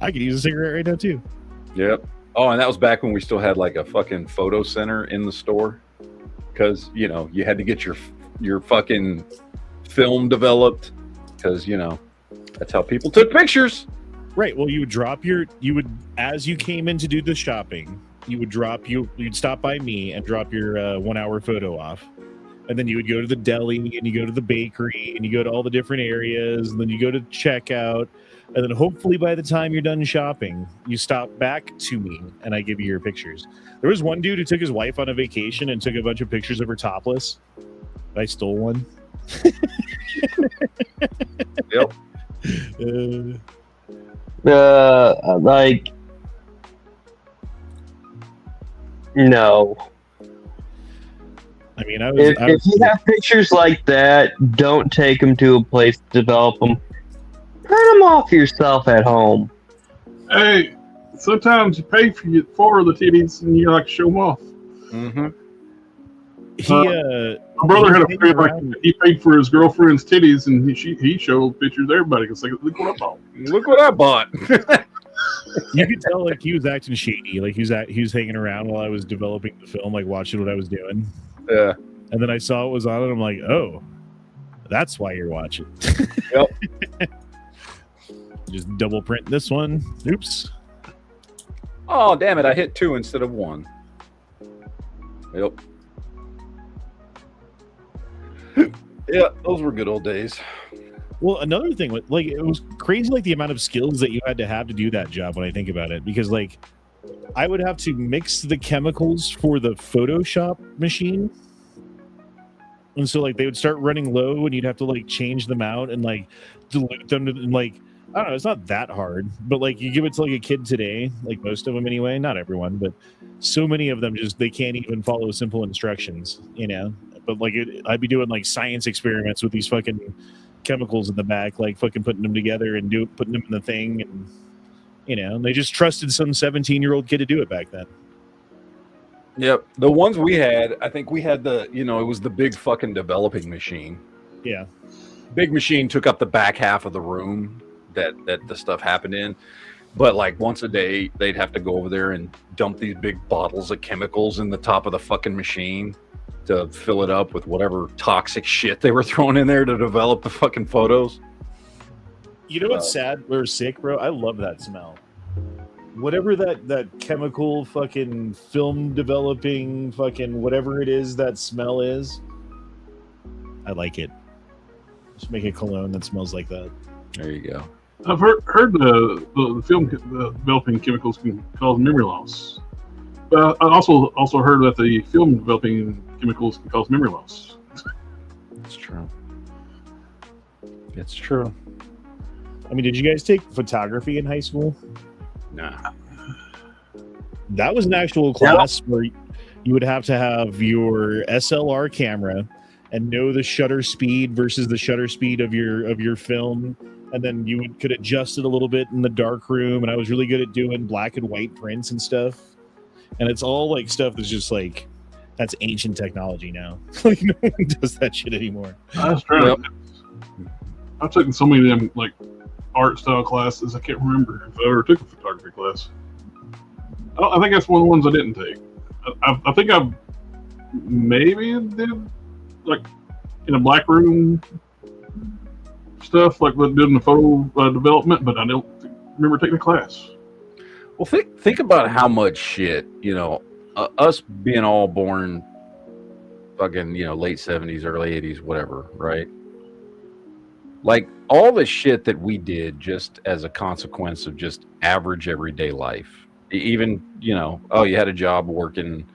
I could use a cigarette right now too. Yep. Oh, and that was back when we still had like a fucking photo center in the store, because you know you had to get your fucking film developed, because you know that's how people took pictures. Right. Well, you would as you came in to do the shopping, you'd stop by me and drop your 1 hour photo off. And then you would go to the deli, and you go to the bakery, and you go to all the different areas, and then you go to checkout. And then hopefully by the time you're done shopping, you stop back to me and I give you your pictures. There was one dude who took his wife on a vacation and took a bunch of pictures of her topless. I stole one. Yep. Like No. I mean, I was. If you have pictures like that, don't take them to a place to develop them. Print them off yourself at home. Hey, sometimes you pay for the titties and you like to show them off. Mm-hmm. My brother had a friend like he paid for his girlfriend's titties and he showed pictures to everybody because like, look what I bought. Look what I bought. You could tell like he was acting shady, like he was hanging around while I was developing the film, like watching what I was doing. Yeah. And then I saw it was on, and I'm like, oh, that's why you're watching. Yep. Just double print this one. Oops. Oh, damn it! I hit 2 instead of 1. Yep. Yeah, those were good old days. Well, another thing, like it was crazy, like the amount of skills that you had to have to do that job. When I think about it, because like I would have to mix the chemicals for the Photoshop machine, and so like they would start running low, and you'd have to like change them out and like dilute them, and like I don't know, it's not that hard, but like you give it to like a kid today, like most of them anyway, not everyone, but so many of them just they can't even follow simple instructions, you know. But like I'd be doing like science experiments with these fucking chemicals in the back, like fucking putting them together and putting them in the thing, and you know, they just trusted some 17-year-old kid to do it back then. Yep, the ones we had, I think we had it was the big fucking developing machine. Yeah, big machine took up the back half of the room that the stuff happened in. But like once a day, they'd have to go over there and dump these big bottles of chemicals in the top of the fucking machine to fill it up with whatever toxic shit they were throwing in there to develop the fucking photos. You know what's sad or sick, bro? I love that smell. Whatever that chemical fucking film developing fucking whatever it is that smell is, I like it. Just make a cologne that smells like that. There you go. I've heard the film developing chemicals can cause memory loss. But I also heard that the film developing chemicals can cause memory loss. It's true. It's true. I mean, did you guys take photography in high school? Nah. That was an actual class where you would have to have your SLR camera and know the shutter speed versus the shutter speed of your film, and then you could adjust it a little bit in the dark room. And I was really good at doing black and white prints and stuff. And it's all like stuff that's just like that's ancient technology now. Like no one does that shit anymore. That's true. Yep. I've taken so many of them like art style classes. I can't remember if I ever took a photography class. I think that's one of the ones I didn't take. I think I maybe did like in a black room stuff like doing the photo development, but I don't remember taking a class. Well, think about how much shit, us being all born fucking, late 70s, early 80s, whatever, right? Like all the shit that we did just as a consequence of just average everyday life. Even, you had a job working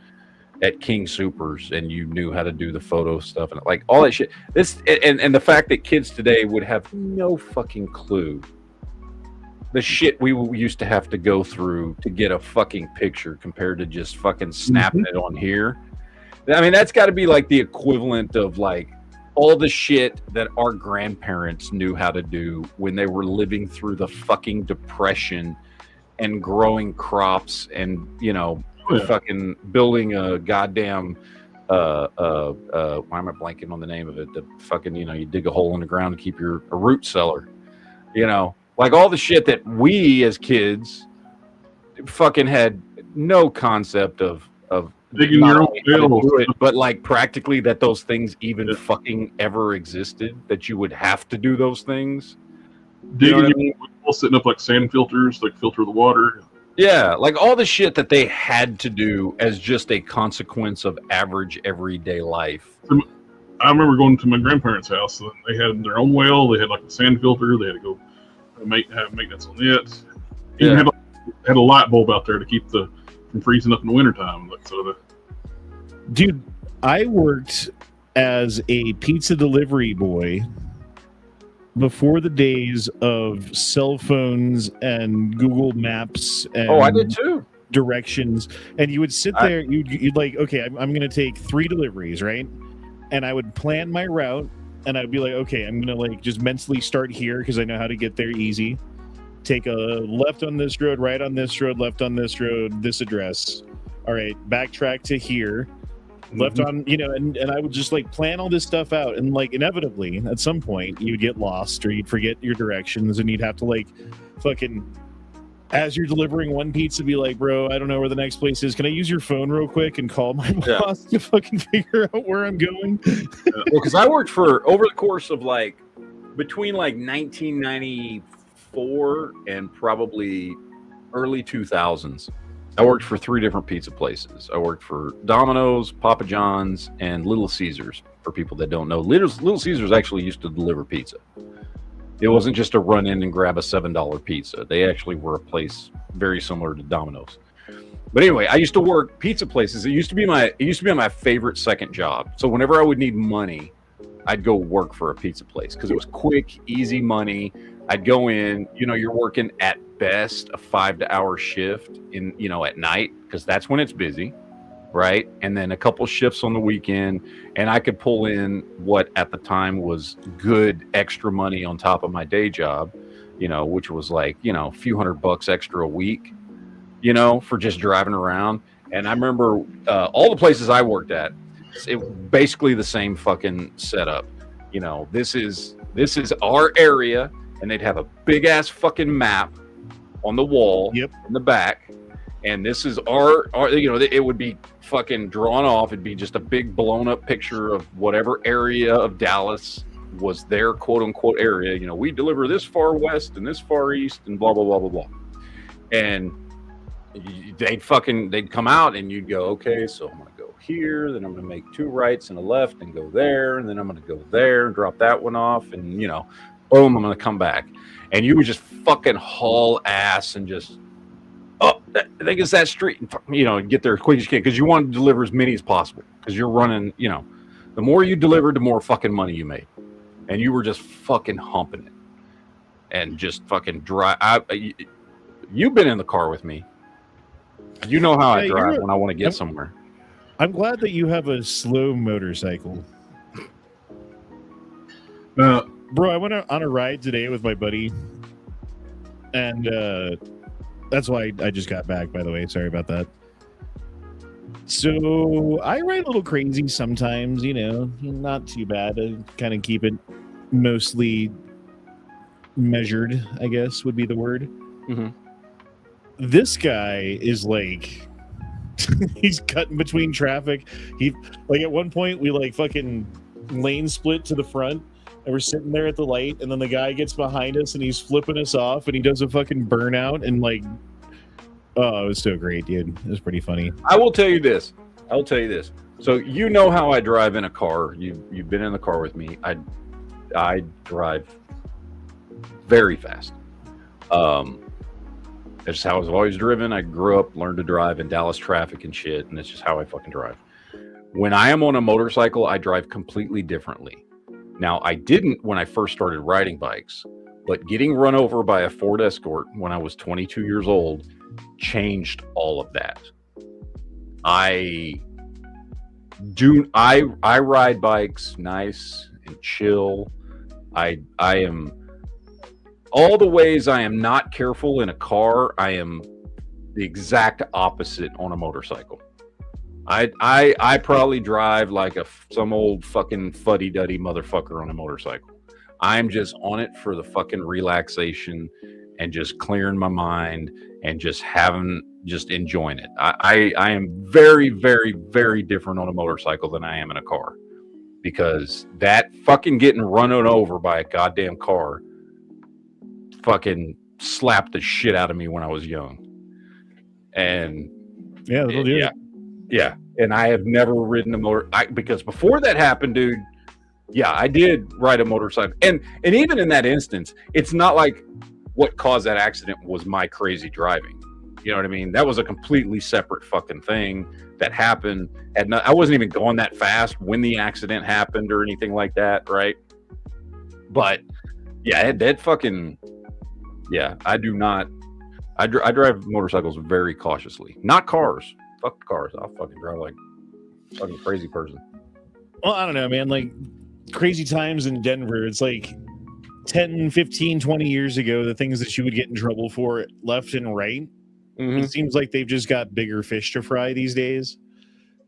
at King Supers and you knew how to do the photo stuff and like all that shit. And the fact that kids today would have no fucking clue the shit we used to have to go through to get a fucking picture compared to just fucking snapping it on here. I mean, that's got to be like the equivalent of like all the shit that our grandparents knew how to do when they were living through the fucking depression and growing crops and, fucking building a goddamn, why am I blanking on the name of it? The fucking, you dig a hole in the ground to keep a root cellar, like all the shit that we as kids fucking had no concept of digging your own do it, but like practically that those things even fucking ever existed, that you would have to do those things. Digging your own well, setting up like sand filters, like filter the water. Yeah, like all the shit that they had to do as just a consequence of average everyday life. I remember going to my grandparents' house and they had their own well, they had like a sand filter, they had to go have maintenance on it. Even had a light bulb out there to keep from freezing up in the wintertime. Like, dude, I worked as a pizza delivery boy before the days of cell phones and Google Maps. And, I did too. directions, and you would sit there. You'd like, okay, I'm going to take 3 deliveries, right? And I would plan my route, and I'd be like, okay, I'm going to like just mentally start here because I know how to get there easy. Take a left on this road, right on this road, left on this road, this address. All right, backtrack to here. Left on, and I would just like plan all this stuff out, and like inevitably at some point you'd get lost or you'd forget your directions, and you'd have to like fucking, as you're delivering one pizza, be like, bro, I don't know where the next place is. Can I use your phone real quick and call my boss to fucking figure out where I'm going? Well, because I worked for, over the course of like between like 1994 and probably early 2000s, I worked for 3 different pizza places. I worked for Domino's, Papa John's, and Little Caesars. For people that don't know, Little Caesars actually used to deliver pizza. It wasn't just a run in and grab a $7 pizza. They actually were a place very similar to Domino's. But anyway, I used to work pizza places. It used to be my favorite second job. So whenever I would need money, I'd go work for a pizza place because it was quick, easy money. I'd go in, you're working at best a 5-hour shift in, at night, because that's when it's busy, right? And then a couple shifts on the weekend, and I could pull in what at the time was good extra money on top of my day job, which was like, a few $100 extra a week, for just driving around. And I remember all the places I worked at, it basically the same fucking setup. This is our area, and they'd have a big ass fucking map on the wall in the back, and this is our it would be fucking drawn off. It'd be just a big blown up picture of whatever area of Dallas was their quote unquote area. We deliver this far west and this far east and blah blah blah blah blah. And they'd come out, and you'd go, okay, so I'm gonna go here, then I'm gonna make 2 rights and a left and go there, and then I'm gonna go there and drop that one off, and boom, I'm gonna come back. And you would just fucking haul ass and just, I think it's that street, get there as quick as you can, because you want to deliver as many as possible, because you're running, the more you delivered, the more fucking money you made. And you were just fucking humping it and just fucking drive. You've been in the car with me. You know how I drive when I want to get somewhere. I'm glad that you have a slow motorcycle. Bro, I went on a ride today with my buddy, and that's why I just got back, by the way. Sorry about that. So I ride a little crazy sometimes, not too bad. I kind of keep it mostly measured, I guess would be the word. Mm-hmm. This guy is like, he's cutting between traffic. He, like, at one point we like fucking lane split to the front, and we're sitting there at the light, and then the guy gets behind us and he's flipping us off, and he does a fucking burnout, and like, oh, it was so great, dude. It was pretty funny. I will tell you this. So you know how I drive in a car. You've been in the car with me. I drive very fast. That's just how I was always driven. I grew up, learned to drive in Dallas traffic and shit, and that's just how I fucking drive. When I am on a motorcycle, I drive completely differently. Now, I didn't when I first started riding bikes, but getting run over by a Ford Escort when I was 22 years old changed all of that. I ride bikes nice and chill. I am all the ways I am not careful in a car, I am the exact opposite on a motorcycle. I probably drive like some old fucking fuddy-duddy motherfucker on a motorcycle. I'm just on it for the fucking relaxation and just clearing my mind and just enjoying it. I am very, very, very different on a motorcycle than I am in a car, because that fucking getting run over by a goddamn car fucking slapped the shit out of me when I was young. And yeah, that'll do it. Yeah, and I have never ridden a because before that happened, dude. Yeah, I did ride a motorcycle, and even in that instance, it's not like what caused that accident was my crazy driving. You know what I mean? That was a completely separate fucking thing that happened. I wasn't even going that fast when the accident happened or anything like that, right? But yeah, that fucking, yeah, I do not. I drive motorcycles very cautiously. Not cars. Fuck cars. I'll fucking drive like a fucking crazy person. Well, I don't know, man. Like crazy times in Denver. It's like 10, 15, 20 years ago, the things that you would get in trouble for left and right. Mm-hmm. It seems like they've just got bigger fish to fry these days.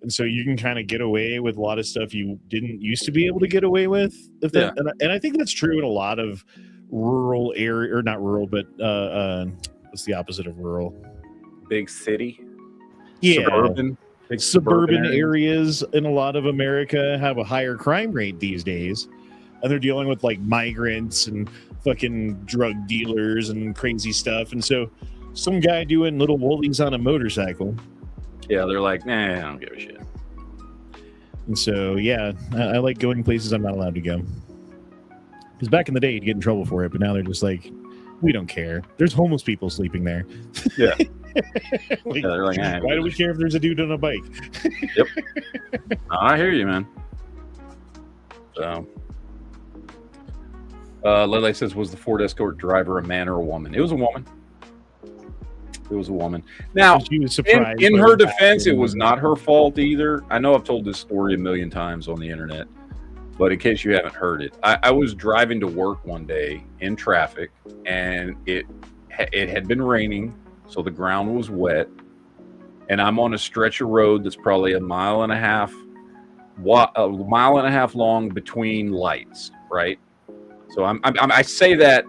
And so you can kind of get away with a lot of stuff you didn't used to be able to get away with. And I think that's true in a lot of rural area, or not rural, but what's the opposite of rural? Big city. Yeah. Suburban areas in a lot of America have a higher crime rate these days. And they're dealing with like migrants and fucking drug dealers and crazy stuff. And so some guy doing little woolies on a motorcycle. Yeah, they're like, nah, I don't give a shit. And so, yeah, I like going places I'm not allowed to go. Because back in the day, you'd get in trouble for it, but now they're just like, we don't care. There's homeless people sleeping there. Yeah. Like, yeah, they're like, nah, why do we care if there's a dude on a bike? Yep. I hear you, man. So, Lele says, was the Ford Escort driver a man or a woman? It was a woman. It was a woman. Now, She was surprised in by her the fact defense, that it was not her fault either. I know I've told this story a million times on the internet, but in case you haven't heard it, I was driving to work one day in traffic, and it had been raining, so the ground was wet, and I'm on a stretch of road that's probably a mile and a half long between lights, right? So I say that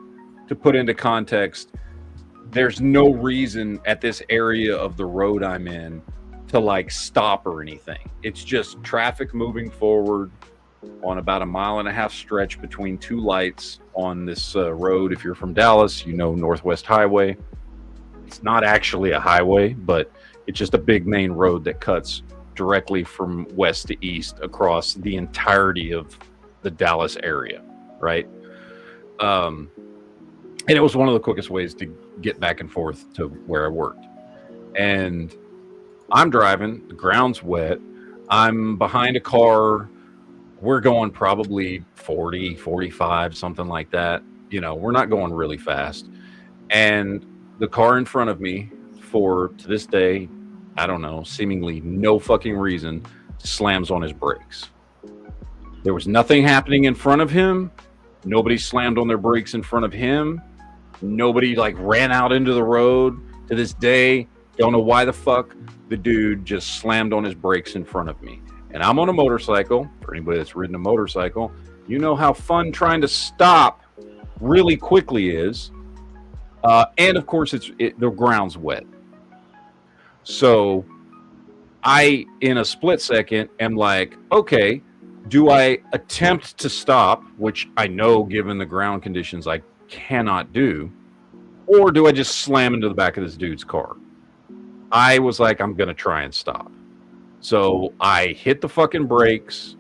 to put into context. There's no reason at this area of the road I'm in to like stop or anything. It's just traffic moving forward on about a mile and a half stretch between two lights on this road. If you're from Dallas, you know Northwest Highway. It's not actually a highway, but it's just a big main road that cuts directly from west to east across the entirety of the Dallas area, right? And it was one of the quickest ways to get back and forth to where I worked. And I'm driving, the ground's wet. I'm behind a car. We're going probably 40, 45, something like that. You know, we're not going really fast. And the car in front of me, to this day, I don't know, seemingly no fucking reason, slams on his brakes. There was nothing happening in front of him. Nobody slammed on their brakes in front of him. Nobody like ran out into the road. To this day, don't know why the fuck the dude just slammed on his brakes in front of me. And I'm on a motorcycle. For anybody that's ridden a motorcycle, you know how fun trying to stop really quickly is. And of course, the ground's wet. So I, in a split second, am like, okay, do I attempt to stop, which I know given the ground conditions I cannot do, or do I just slam into the back of this dude's car? I was like, I'm gonna try and stop. So I hit the fucking brakes,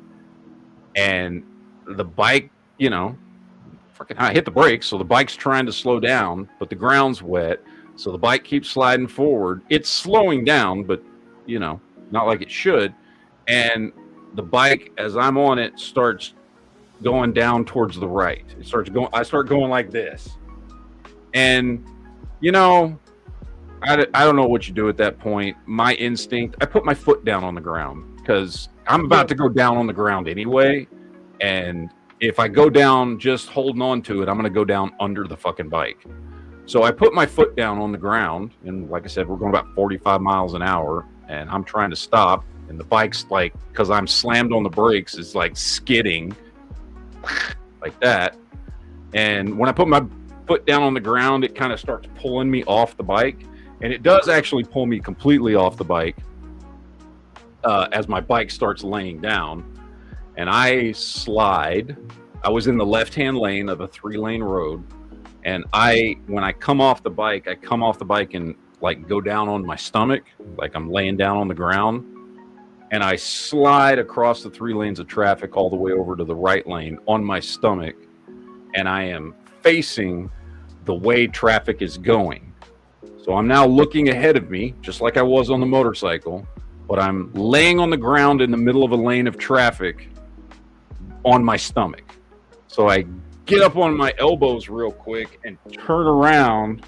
and the bike, you know, I hit the brakes, so the bike's trying to slow down, but the ground's wet, so the bike keeps sliding forward. It's slowing down, but you know, not like it should. And the bike, as I'm on it, starts going down towards the right. I start going like this. And, you know, I don't know what you do at that point. My instinct, I put my foot down on the ground because I'm about to go down on the ground anyway. And if I go down just holding on to it, I'm going to go down under the fucking bike. So I put my foot down on the ground. And like I said, we're going about 45 miles an hour. And I'm trying to stop. And the bike's like, because I'm slammed on the brakes, is like skidding like that. And when I put my foot down on the ground, it kind of starts pulling me off the bike. And it does actually pull me completely off the bike as my bike starts laying down. And I slide. I was in the left-hand lane of a 3-lane road. And when I come off the bike, and like go down on my stomach, like I'm laying down on the ground. And I slide across the 3 lanes of traffic all the way over to the right lane on my stomach. And I am facing the way traffic is going. So I'm now looking ahead of me, just like I was on the motorcycle, but I'm laying on the ground in the middle of a lane of traffic on my stomach. So I get up on my elbows real quick and turn around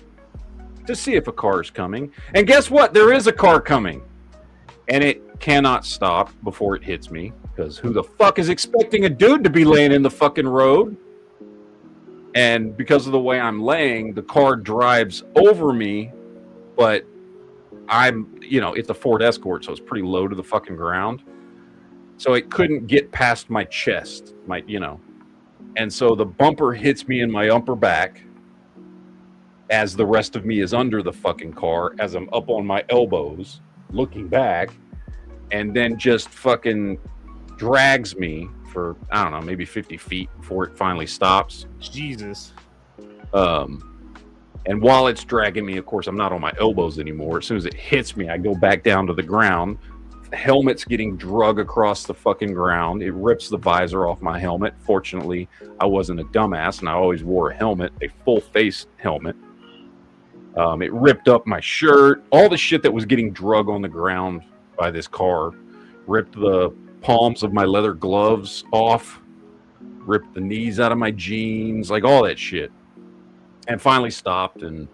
to see if a car is coming. And guess what? There is a car coming. And it cannot stop before it hits me. Because who the fuck is expecting a dude to be laying in the fucking road? And because of the way I'm laying, the car drives over me. But I'm, it's a Ford Escort, so it's pretty low to the fucking ground. So it couldn't get past my chest, And so the bumper hits me in my upper back as the rest of me is under the fucking car, as I'm up on my elbows, looking back, and then just fucking drags me for, I don't know, maybe 50 feet before it finally stops. Jesus. And while it's dragging me, of course, I'm not on my elbows anymore. As soon as it hits me, I go back down to the ground. The helmet's getting drug across the fucking ground. It rips the visor off my helmet. Fortunately, I wasn't a dumbass, and I always wore a helmet, a full-face helmet. It ripped up my shirt. All the shit that was getting drug on the ground by this car. Ripped the palms of my leather gloves off. Ripped the knees out of my jeans. Like, all that shit. And finally stopped. And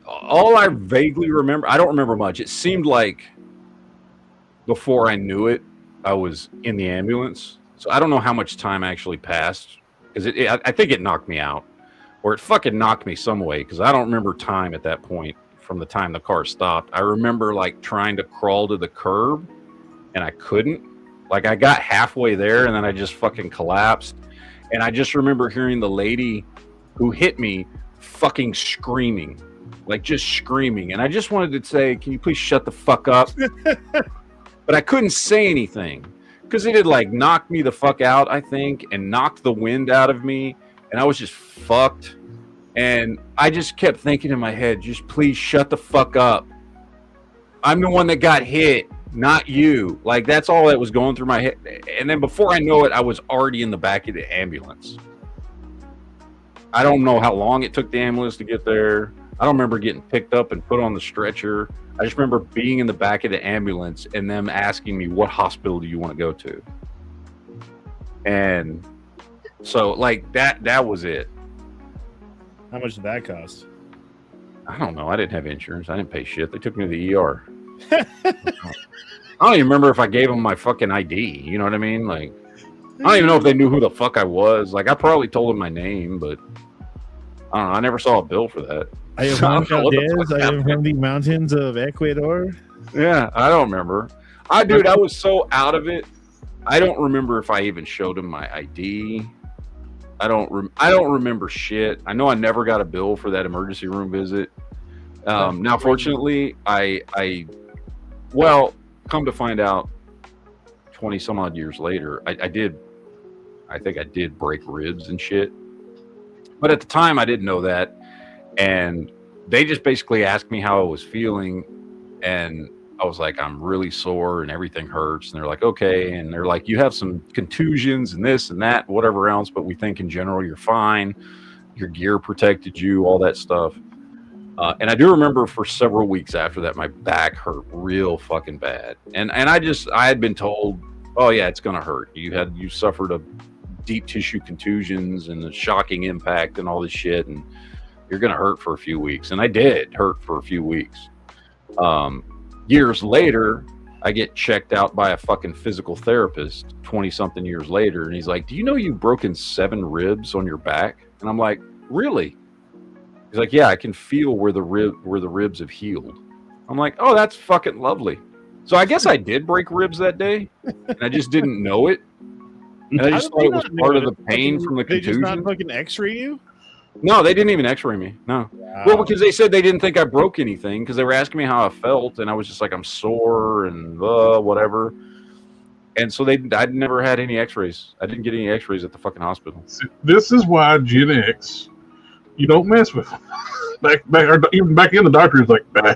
all I vaguely remember, I don't remember much. It seemed like before I knew it, I was in the ambulance. So I don't know how much time actually passed. Because I think it knocked me out. Or it fucking knocked me some way. Because I don't remember time at that point from the time the car stopped. I remember like trying to crawl to the curb. And I couldn't. Like I got halfway there and then I just fucking collapsed. And I just remember hearing the lady who hit me fucking screaming. Like just screaming. And I just wanted to say, can you please shut the fuck up? But I couldn't say anything because it had like knocked me the fuck out, I think, and knocked the wind out of me. And I was just fucked. And I just kept thinking in my head, just please shut the fuck up. I'm the one that got hit, not you. Like that's all that was going through my head. And then before I know it, I was already in the back of the ambulance. I don't know how long it took the ambulance to get there. I don't remember getting picked up and put on the stretcher. I just remember being in the back of the ambulance and them asking me, what hospital do you want to go to? And so like that was it. How much did that cost? I don't know. I didn't have insurance. I didn't pay shit. They took me to the ER. I don't even remember if I gave them my fucking ID. You know what I mean? Like, I don't even know if they knew who the fuck I was. Like, I probably told them my name, but I don't know. I never saw a bill for that. I am from the mountains of Ecuador. Yeah, I don't remember. I was so out of it. I don't remember if I even showed him my ID. I don't remember shit. I know I never got a bill for that emergency room visit. Now, fortunately, come to find out, 20 some odd years later, I think I did break ribs and shit. But at the time, I didn't know that. And they just basically asked me how I was feeling. And I was like, I'm really sore and everything hurts. And they're like, okay. And they're like, you have some contusions and this and that, whatever else. But we think in general, you're fine. Your gear protected you, all that stuff. And I do remember for several weeks after that, my back hurt real fucking bad. And I had been told, oh yeah, it's going to hurt. You suffered a deep tissue contusions and a shocking impact and all this shit. And you're going to hurt for a few weeks. And I did hurt for a few weeks. Years later, I get checked out by a fucking physical therapist 20 something years later. And he's like, do you know you've broken 7 ribs on your back? And I'm like, really? He's like, yeah, I can feel where the ribs have healed. I'm like, oh, that's fucking lovely. So I guess I did break ribs that day, and I just didn't know it. And I just thought it was part of the pain from the contusion. They just not fucking X-ray you? No, they didn't even X-ray me. No. Wow. Well, because they said they didn't think I broke anything because they were asking me how I felt, and I was just like, I'm sore and whatever. And so I'd never had any X-rays. I didn't get any X-rays at the fucking hospital. This is why Gen X, you don't mess with them. Even back in, the doctor is like, bah.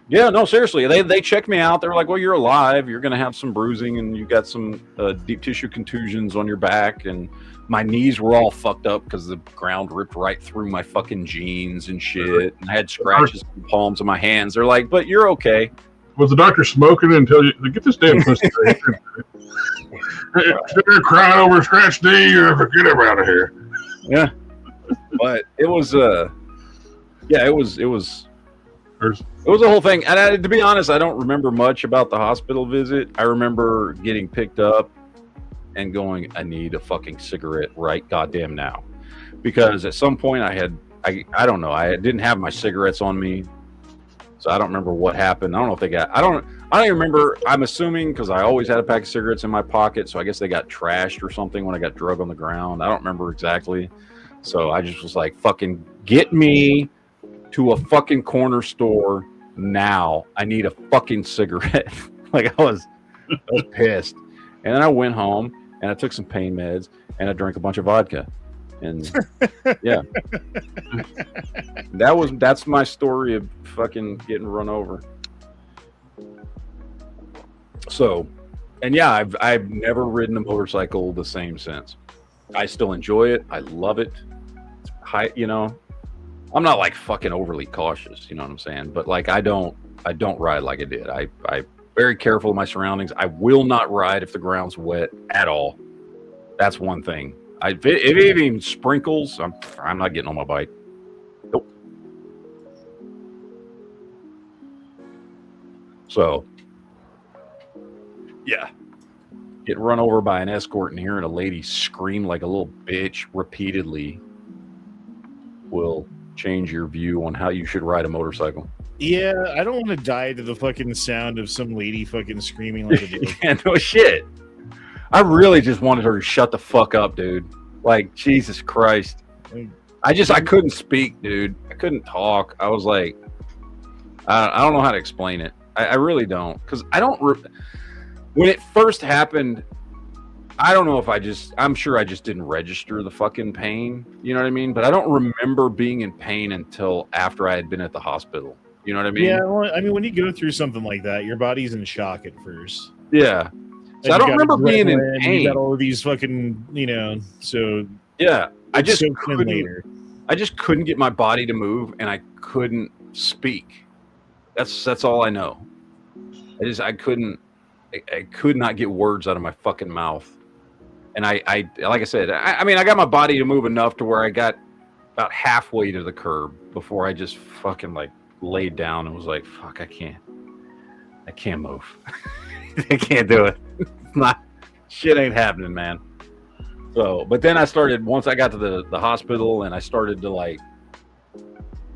Yeah, no, seriously. They checked me out. They were like, well, you're alive. You're going to have some bruising, and you got some deep tissue contusions on your back. And my knees were all fucked up because the ground ripped right through my fucking jeans and shit. And I had scratches on the palms of my hands. They're like, but you're okay. Was the doctor smoking until you get this damn pussy? They're crying over a scratched knee or forget about it here. Yeah. But it was Yeah, it was a whole thing. And to be honest, I don't remember much about the hospital visit. I remember getting picked up and going, I need a fucking cigarette right goddamn now. Because at some point I don't know, I didn't have my cigarettes on me. So I don't remember what happened. I don't know if they got, I don't even remember. I'm assuming because I always had a pack of cigarettes in my pocket. So I guess they got trashed or something when I got drug on the ground. I don't remember exactly. So I just was like, fucking get me to a fucking corner store now. I need a fucking cigarette. Like I was pissed. And then I went home and I took some pain meds and I drank a bunch of vodka. And yeah, that's my story of fucking getting run over. So, and yeah, I've never ridden a motorcycle the same since. I still enjoy it. I love it. It's high, you know. I'm not like fucking overly cautious, you know what I'm saying? But like I don't ride like I did. I very careful of my surroundings. I will not ride if the ground's wet at all. That's one thing. If it even sprinkles, I'm not getting on my bike. Nope. So, yeah. Getting run over by an escort and hearing a lady scream like a little bitch repeatedly will change your view on how you should ride a motorcycle. Yeah, I don't want to die to the fucking sound of some lady fucking screaming like a bitch. Yeah, no shit. I really just wanted her to shut the fuck up, dude. Like, Jesus Christ. I couldn't speak, dude. I couldn't talk. I was like, I don't know how to explain it. I really don't. Because I don't, when it first happened, I don't know if I'm sure I just didn't register the fucking pain. You know what I mean? But I don't remember being in pain until after I had been at the hospital. You know what I mean? Yeah, well, I mean, when you go through something like that, your body's in shock at first. Yeah. So I don't remember being in pain. You got all of these fucking, you know, so yeah, I just couldn't get my body to move, and I couldn't speak. That's all I know. I could not get words out of my fucking mouth. And I like I said, I mean, I got my body to move enough to where I got about halfway to the curb before I just fucking like laid down and was like, fuck, I can't move. I can't do it. It's not, shit ain't happening, man. So, but then I started, once I got to the hospital and I started to like,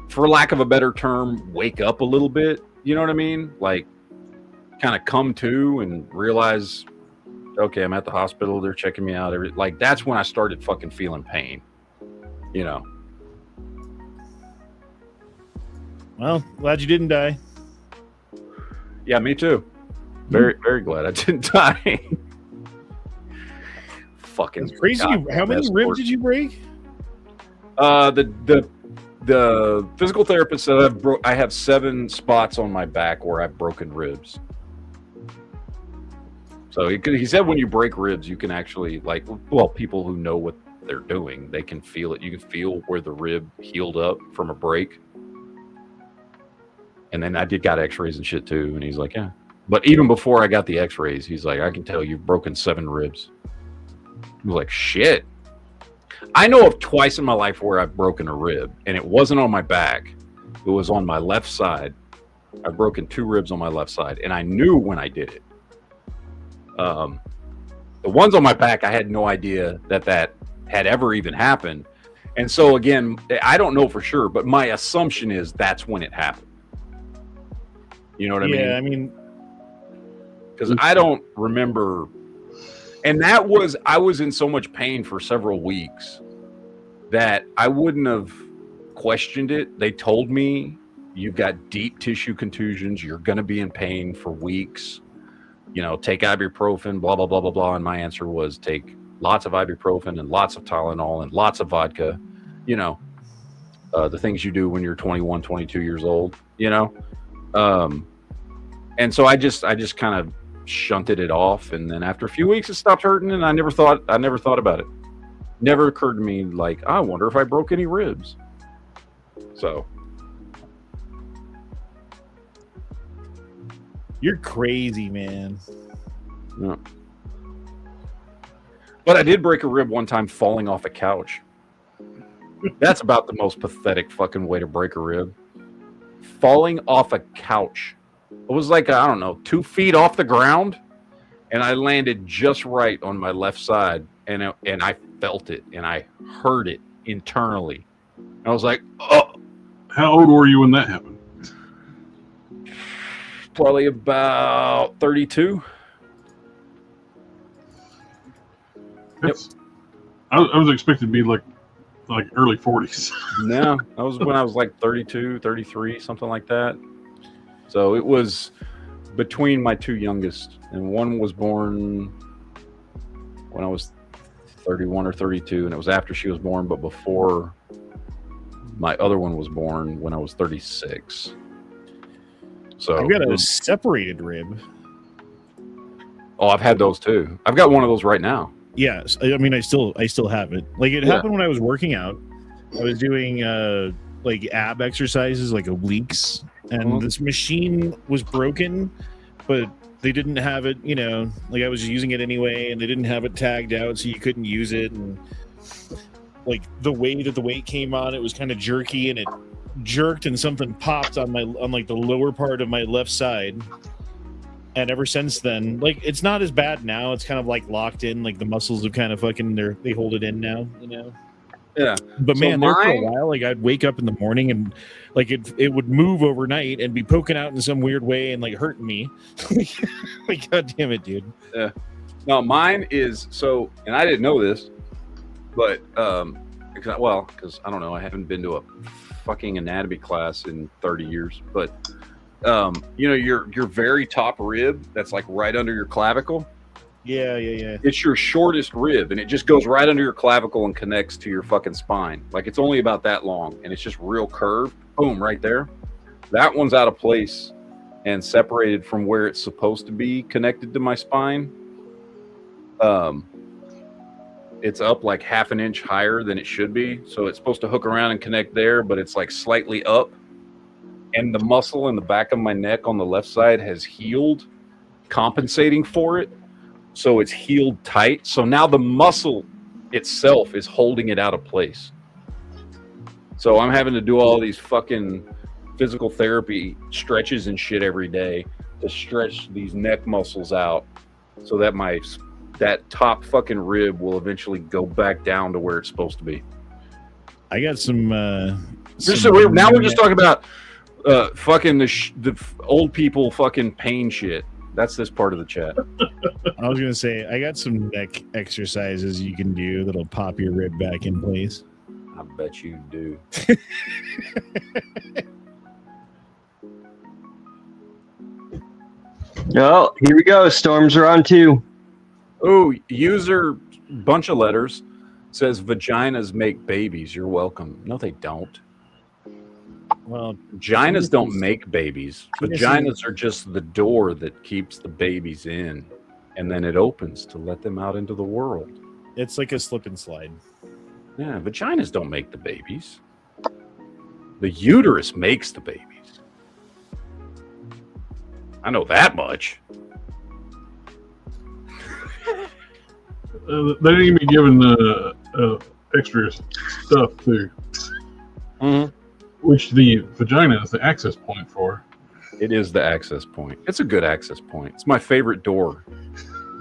for lack of a better term, wake up a little bit. You know what I mean? Like kind of come to and realize, okay, I'm at the hospital. They're checking me out. Like that's when I started fucking feeling pain, you know? Well, glad you didn't die. Yeah, me too. Very, very glad I didn't die. Fucking that's crazy. How many ribs did you break? The physical therapist said I have 7 spots on my back where I've broken ribs. So he said when you break ribs, you can actually people who know what they're doing, they can feel it. You can feel where the rib healed up from a break. And then I got x-rays and shit too. And he's like, yeah. But even before I got the x-rays, he's like, I can tell you've broken 7 ribs. I was like, shit. I know of twice in my life where I've broken a rib, and it wasn't on my back. It was on my left side. I've broken 2 ribs on my left side, and I knew when I did it. The ones on my back, I had no idea that had ever even happened. And so again, I don't know for sure, but my assumption is that's when it happened. You know what I mean? Yeah, I mean, because I don't remember. And I was in so much pain for several weeks that I wouldn't have questioned it. They told me, you've got deep tissue contusions. You're going to be in pain for weeks. You know, take ibuprofen, blah, blah, blah, blah, blah. And my answer was take lots of ibuprofen and lots of Tylenol and lots of vodka. You know, the things you do when you're 21, 22 years old, you know? And so I just kind of shunted it off, and then after a few weeks it stopped hurting, and I never thought about it. Never occurred to me like, I wonder if I broke any ribs. So you're crazy, man. Yeah. But I did break a rib one time falling off a couch. That's about the most pathetic fucking way to break a rib. Falling off a couch. It was like, I don't know, 2 feet off the ground, and I landed just right on my left side, and I felt it, and I heard it internally. I was like, oh. How old were you when that happened? Probably about 32. Yep. I was expecting to be like early 40s. No, that was when I was like 32, 33, something like that. So it was between my 2 youngest, and one was born when I was 31 or 32, and it was after she was born, but before my other one was born when I was 36. So I've got a separated rib. Oh, I've had those too. I've got one of those right now. Yes, I mean I still have it. Like it happened when I was working out. I was doing like ab exercises, like obliques, and this machine was broken, but they didn't have it. You know, like I was using it anyway, and they didn't have it tagged out, so you couldn't use it. And like the way that the weight came on, it was kind of jerky, and it jerked, and something popped on like the lower part of my left side. And ever since then, like it's not as bad now. It's kind of like locked in, like the muscles have kind of fucking they hold it in now, you know. Yeah. But So man, there for a while, like I'd wake up in the morning and like it would move overnight and be poking out in some weird way and like hurting me. Like god damn it, dude. Yeah. No, mine is so, and I didn't know this, but because I don't know, I haven't been to a fucking anatomy class in 30 years, but you know, your very top rib that's like right under your clavicle. Yeah. It's your shortest rib, and it just goes right under your clavicle and connects to your fucking spine. Like it's only about that long, and it's just real curved. Boom, right there. That one's out of place and separated from where it's supposed to be connected to my spine. It's up like half an inch higher than it should be, so it's supposed to hook around and connect there, but it's like slightly up. And the muscle in the back of my neck on the left side has healed, compensating for it. So it's healed tight. So now the muscle itself is holding it out of place. So I'm having to do all these fucking physical therapy stretches and shit every day to stretch these neck muscles out so that that top fucking rib will eventually go back down to where it's supposed to be. I got some now we're just talking about fucking the old people fucking pain shit. That's this part of the chat. I was gonna say I got some neck exercises you can do that'll pop your rib back in place. I bet you do. Oh, here we go. Storms are on too. Oh, user bunch of letters says vaginas make babies. You're welcome. No, they don't. Well, vaginas don't make babies. Vaginas are just the door that keeps the babies in, and then it opens to let them out into the world. It's like a slip and slide. Yeah, vaginas don't make the babies. The uterus makes the babies. I know that much. They didn't even be given extra stuff too. Mm-hmm. Which the vagina is the access point for. It is the access point. It's a good access point. It's my favorite door,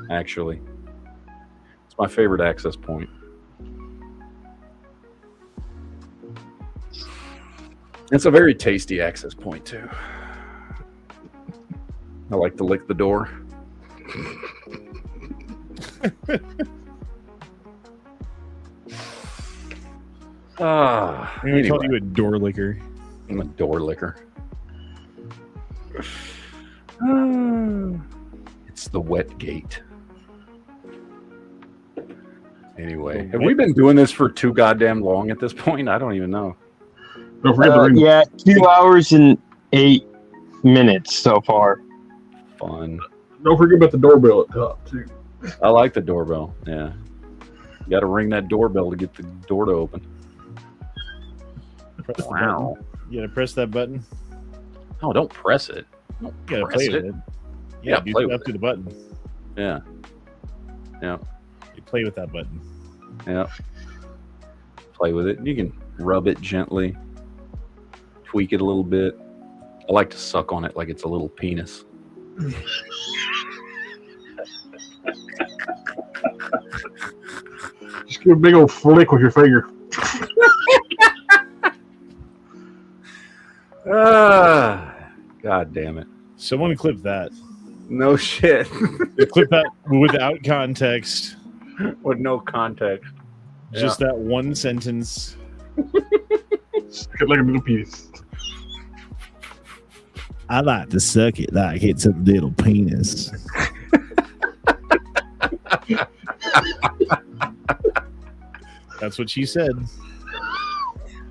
actually. It's my favorite access point. It's a very tasty access point, too. I like to lick the door. I'm gonna call you a door licker. I'm a door licker. It's the wet gate. Anyway, have we been doing this for too goddamn long at this point? I don't even know. Don't forget to ring. Yeah, 2 hours and 8 minutes so far. Fun. Don't forget about the doorbell at top too. I like the doorbell. Yeah, you got to ring that doorbell to get the door to open. Wow. You gotta press that button. No, don't press it. Don't You gotta press play it. with it. Yeah, you play do with up to the button. Yeah. Yeah. You play with that button. Yeah. Play with it. You can. rub it gently, tweak it a little bit. I like to suck on it like it's a little penis. Just give a big old flick with your finger. God damn it. Someone clip that. No shit. Clip that without context. With no context. Just that one sentence. Suck it like a little piece. I like to suck it like it's a little penis. That's what she said.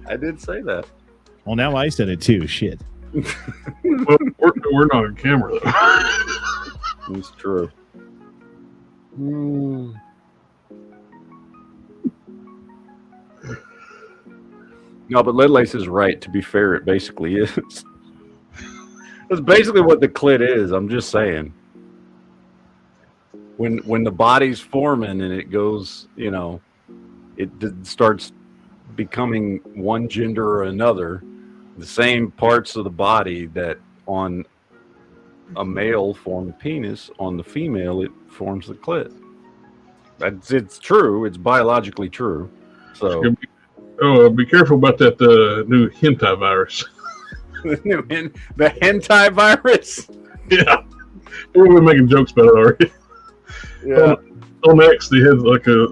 I did say that. Well, now I said it too. Shit. Well, we're not on camera, though. It's true. No, but Lead Lace is right. To be fair, it basically is. That's basically what the clit is. I'm just saying. When the body's forming and it goes, you know, it starts becoming one gender or another, the same parts of the body that on a male form a penis, on the female it forms the clit. It's true. It's biologically true. So, be careful about that new hentai virus. the hentai virus. Yeah, we've been making jokes about it already. Yeah. On X, they had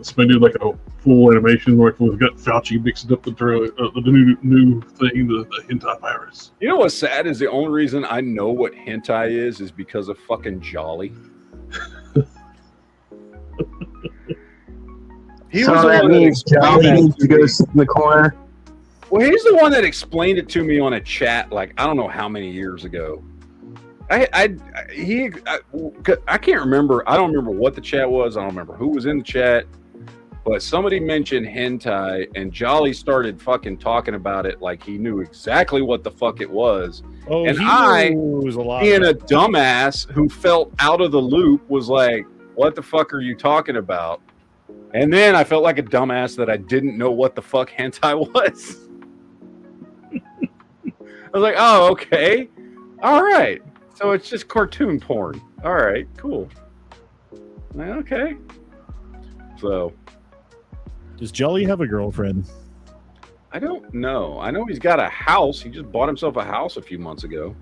somebody did like a full animation where we've got Fauci mixed up with the new thing, the hentai virus. You know what's sad is the only reason I know what hentai is because of fucking Jolly. So that means Jolly needs to go sit in the corner. Well, he's the one that explained it to me on a chat, like I don't know how many years ago. I can't remember. I don't remember what the chat was. I don't remember who was in the chat, but somebody mentioned hentai, and Jolly started fucking talking about it like he knew exactly what the fuck it was. Oh, and being a dumbass who felt out of the loop, was like, "What the fuck are you talking about?" And then I felt like a dumbass that I didn't know what the fuck hentai was. I was like, "Oh, okay, all right." So it's just cartoon porn. All right, cool. Okay. So, does Jolly have a girlfriend? I don't know. I know he's got a house. He just bought himself a house a few months ago.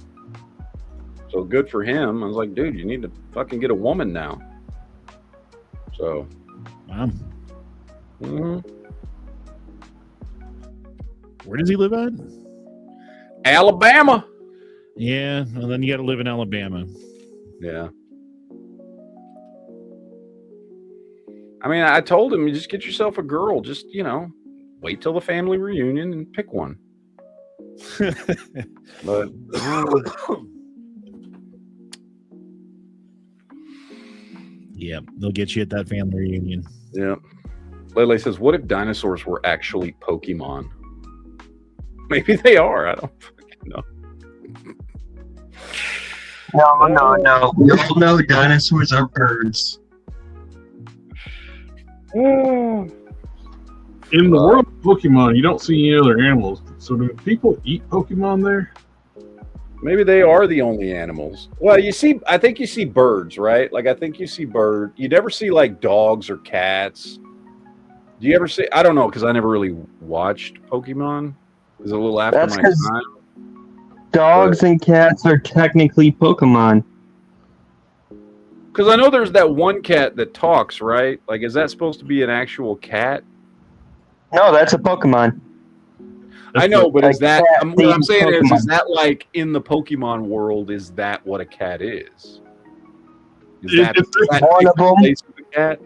So good for him. I was like, dude, you need to fucking get a woman now. So. Wow. Where does he live at? Alabama. Yeah, and then you got to live in Alabama. Yeah. I mean, I told him, you just get yourself a girl. Just, you know, wait till the family reunion and pick one. But yeah, they'll get you at that family reunion. Yeah. Lele says, what if dinosaurs were actually Pokemon? Maybe they are. I don't fucking know. No. We all know dinosaurs are birds. In the world of Pokemon, you don't see any other animals. So do people eat Pokemon there? Maybe they are the only animals. Well, I think you see birds, right? Like, I think you see bird. You never see, like, dogs or cats. Do you ever see? I don't know, because I never really watched Pokemon. It was a little after my time. Dogs and cats are technically Pokemon. Because I know there's that one cat that talks, right? Like, is that supposed to be an actual cat? No, that's a Pokemon. I know, but is that what I'm saying Pokemon. is that like in the Pokemon world, is that what a cat is? Is that one of them? The cat?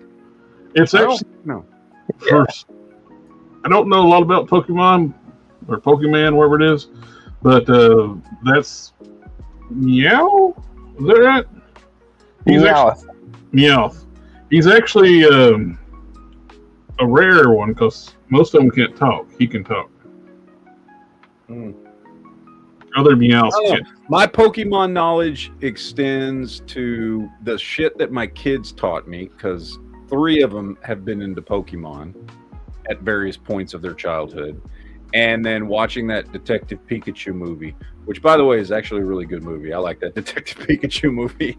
It's actually no. First, I don't know a lot about Pokemon or Pokemon, whatever it is, but that's Meow. Is that right? Meowth. He's actually a rare one because most of them can't talk. He can talk. Other Meowths can't. My Pokemon knowledge extends to the shit that my kids taught me, because 3 of them have been into Pokemon at various points of their childhood. and then watching that Detective Pikachu movie, which, by the way, is actually a really good movie. I like that Detective Pikachu movie.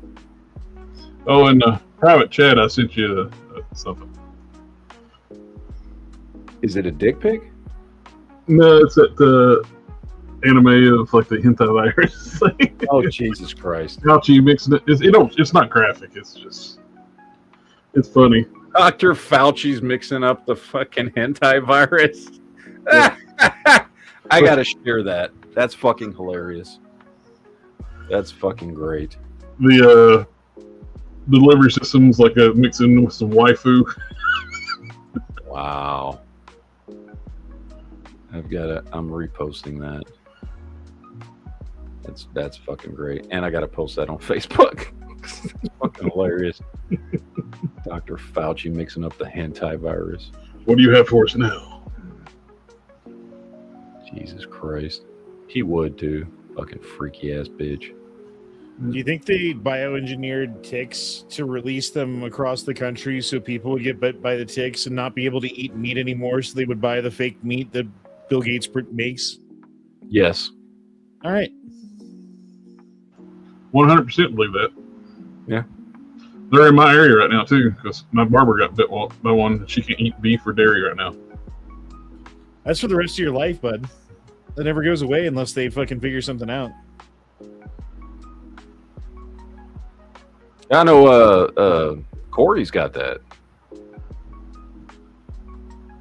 Oh, in the private chat, I sent you something. Is it a dick pic? No, it's at the anime of like the hentai virus. Oh, Jesus Christ! Fauci mixing it. It's not graphic. It's funny. Dr. Fauci's mixing up the fucking hentai virus. I gotta share that. That's fucking hilarious. That's fucking great. The delivery system's like a mixing with some waifu. Wow. I'm reposting that. That's fucking great. And I gotta post that on Facebook. It's fucking hilarious. Dr. Fauci mixing up the hentai virus. What do you have for us now? Jesus Christ. He would too. Fucking freaky ass bitch. Do you think they bioengineered ticks to release them across the country so people would get bit by the ticks and not be able to eat meat anymore, so they would buy the fake meat that Bill Gates makes? Yes. All right. 100% believe that. Yeah. They're in my area right now too, because my barber got bit by one. She can't eat beef or dairy right now. That's for the rest of your life, bud. That never goes away unless they fucking figure something out. I know Corey's got that.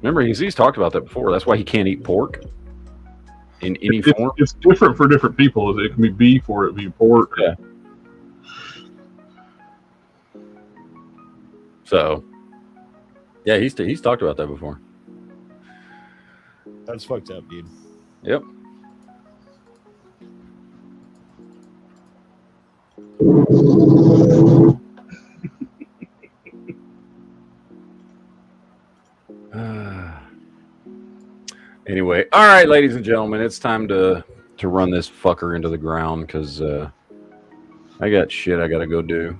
Remember, he's talked about that before. That's why he can't eat pork in any form. It's different for different people. It can be beef or it can be pork. Yeah. So, yeah, he's talked about that before. That's fucked up, dude. Yep. Anyway, all right, ladies and gentlemen, it's time to run this fucker into the ground because I got shit I gotta go do.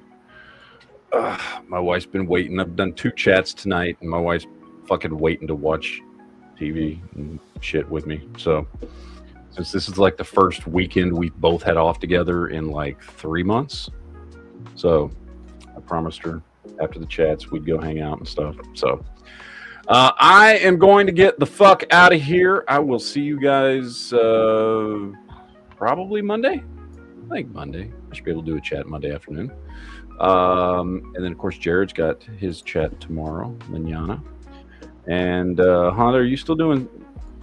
My wife's been waiting. I've done 2 chats tonight, and my wife's fucking waiting to watch TV and shit with me. So, since this is like the first weekend we've both had off together in like 3 months, so I promised her after the chats we'd go hang out and stuff. So, I am going to get the fuck out of here. I will see you guys probably Monday. I think Monday. I should be able to do a chat Monday afternoon. And then, of course, Jared's got his chat tomorrow, manana. And Hunter, are you still doing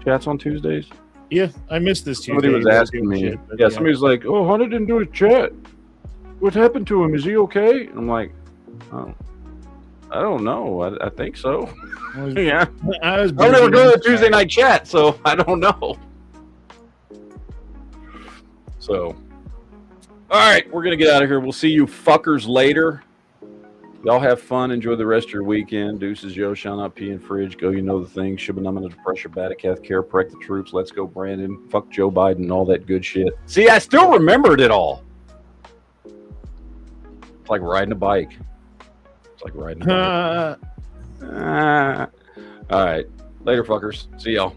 chats on Tuesdays? Yeah, I missed this Tuesday. Somebody was asking me. Yeah, somebody was like, "Oh, Hunter didn't do his chat. What happened to him? Is he okay?" And I'm like, "Oh, I don't know. I think so." Yeah, I never go to the Tuesday night chat, so I don't know. So, all right, we're gonna get out of here. We'll see you fuckers later. Y'all have fun. Enjoy the rest of your weekend. Deuces, yo, shall not pee in fridge. Go, you know the thing. Shibbanamana to pressure, Batakath, care, protect the troops. Let's go, Brandon. Fuck Joe Biden, all that good shit. See, I still remembered it all. It's like riding a bike. It's like riding a bike. All right. Later, fuckers. See y'all.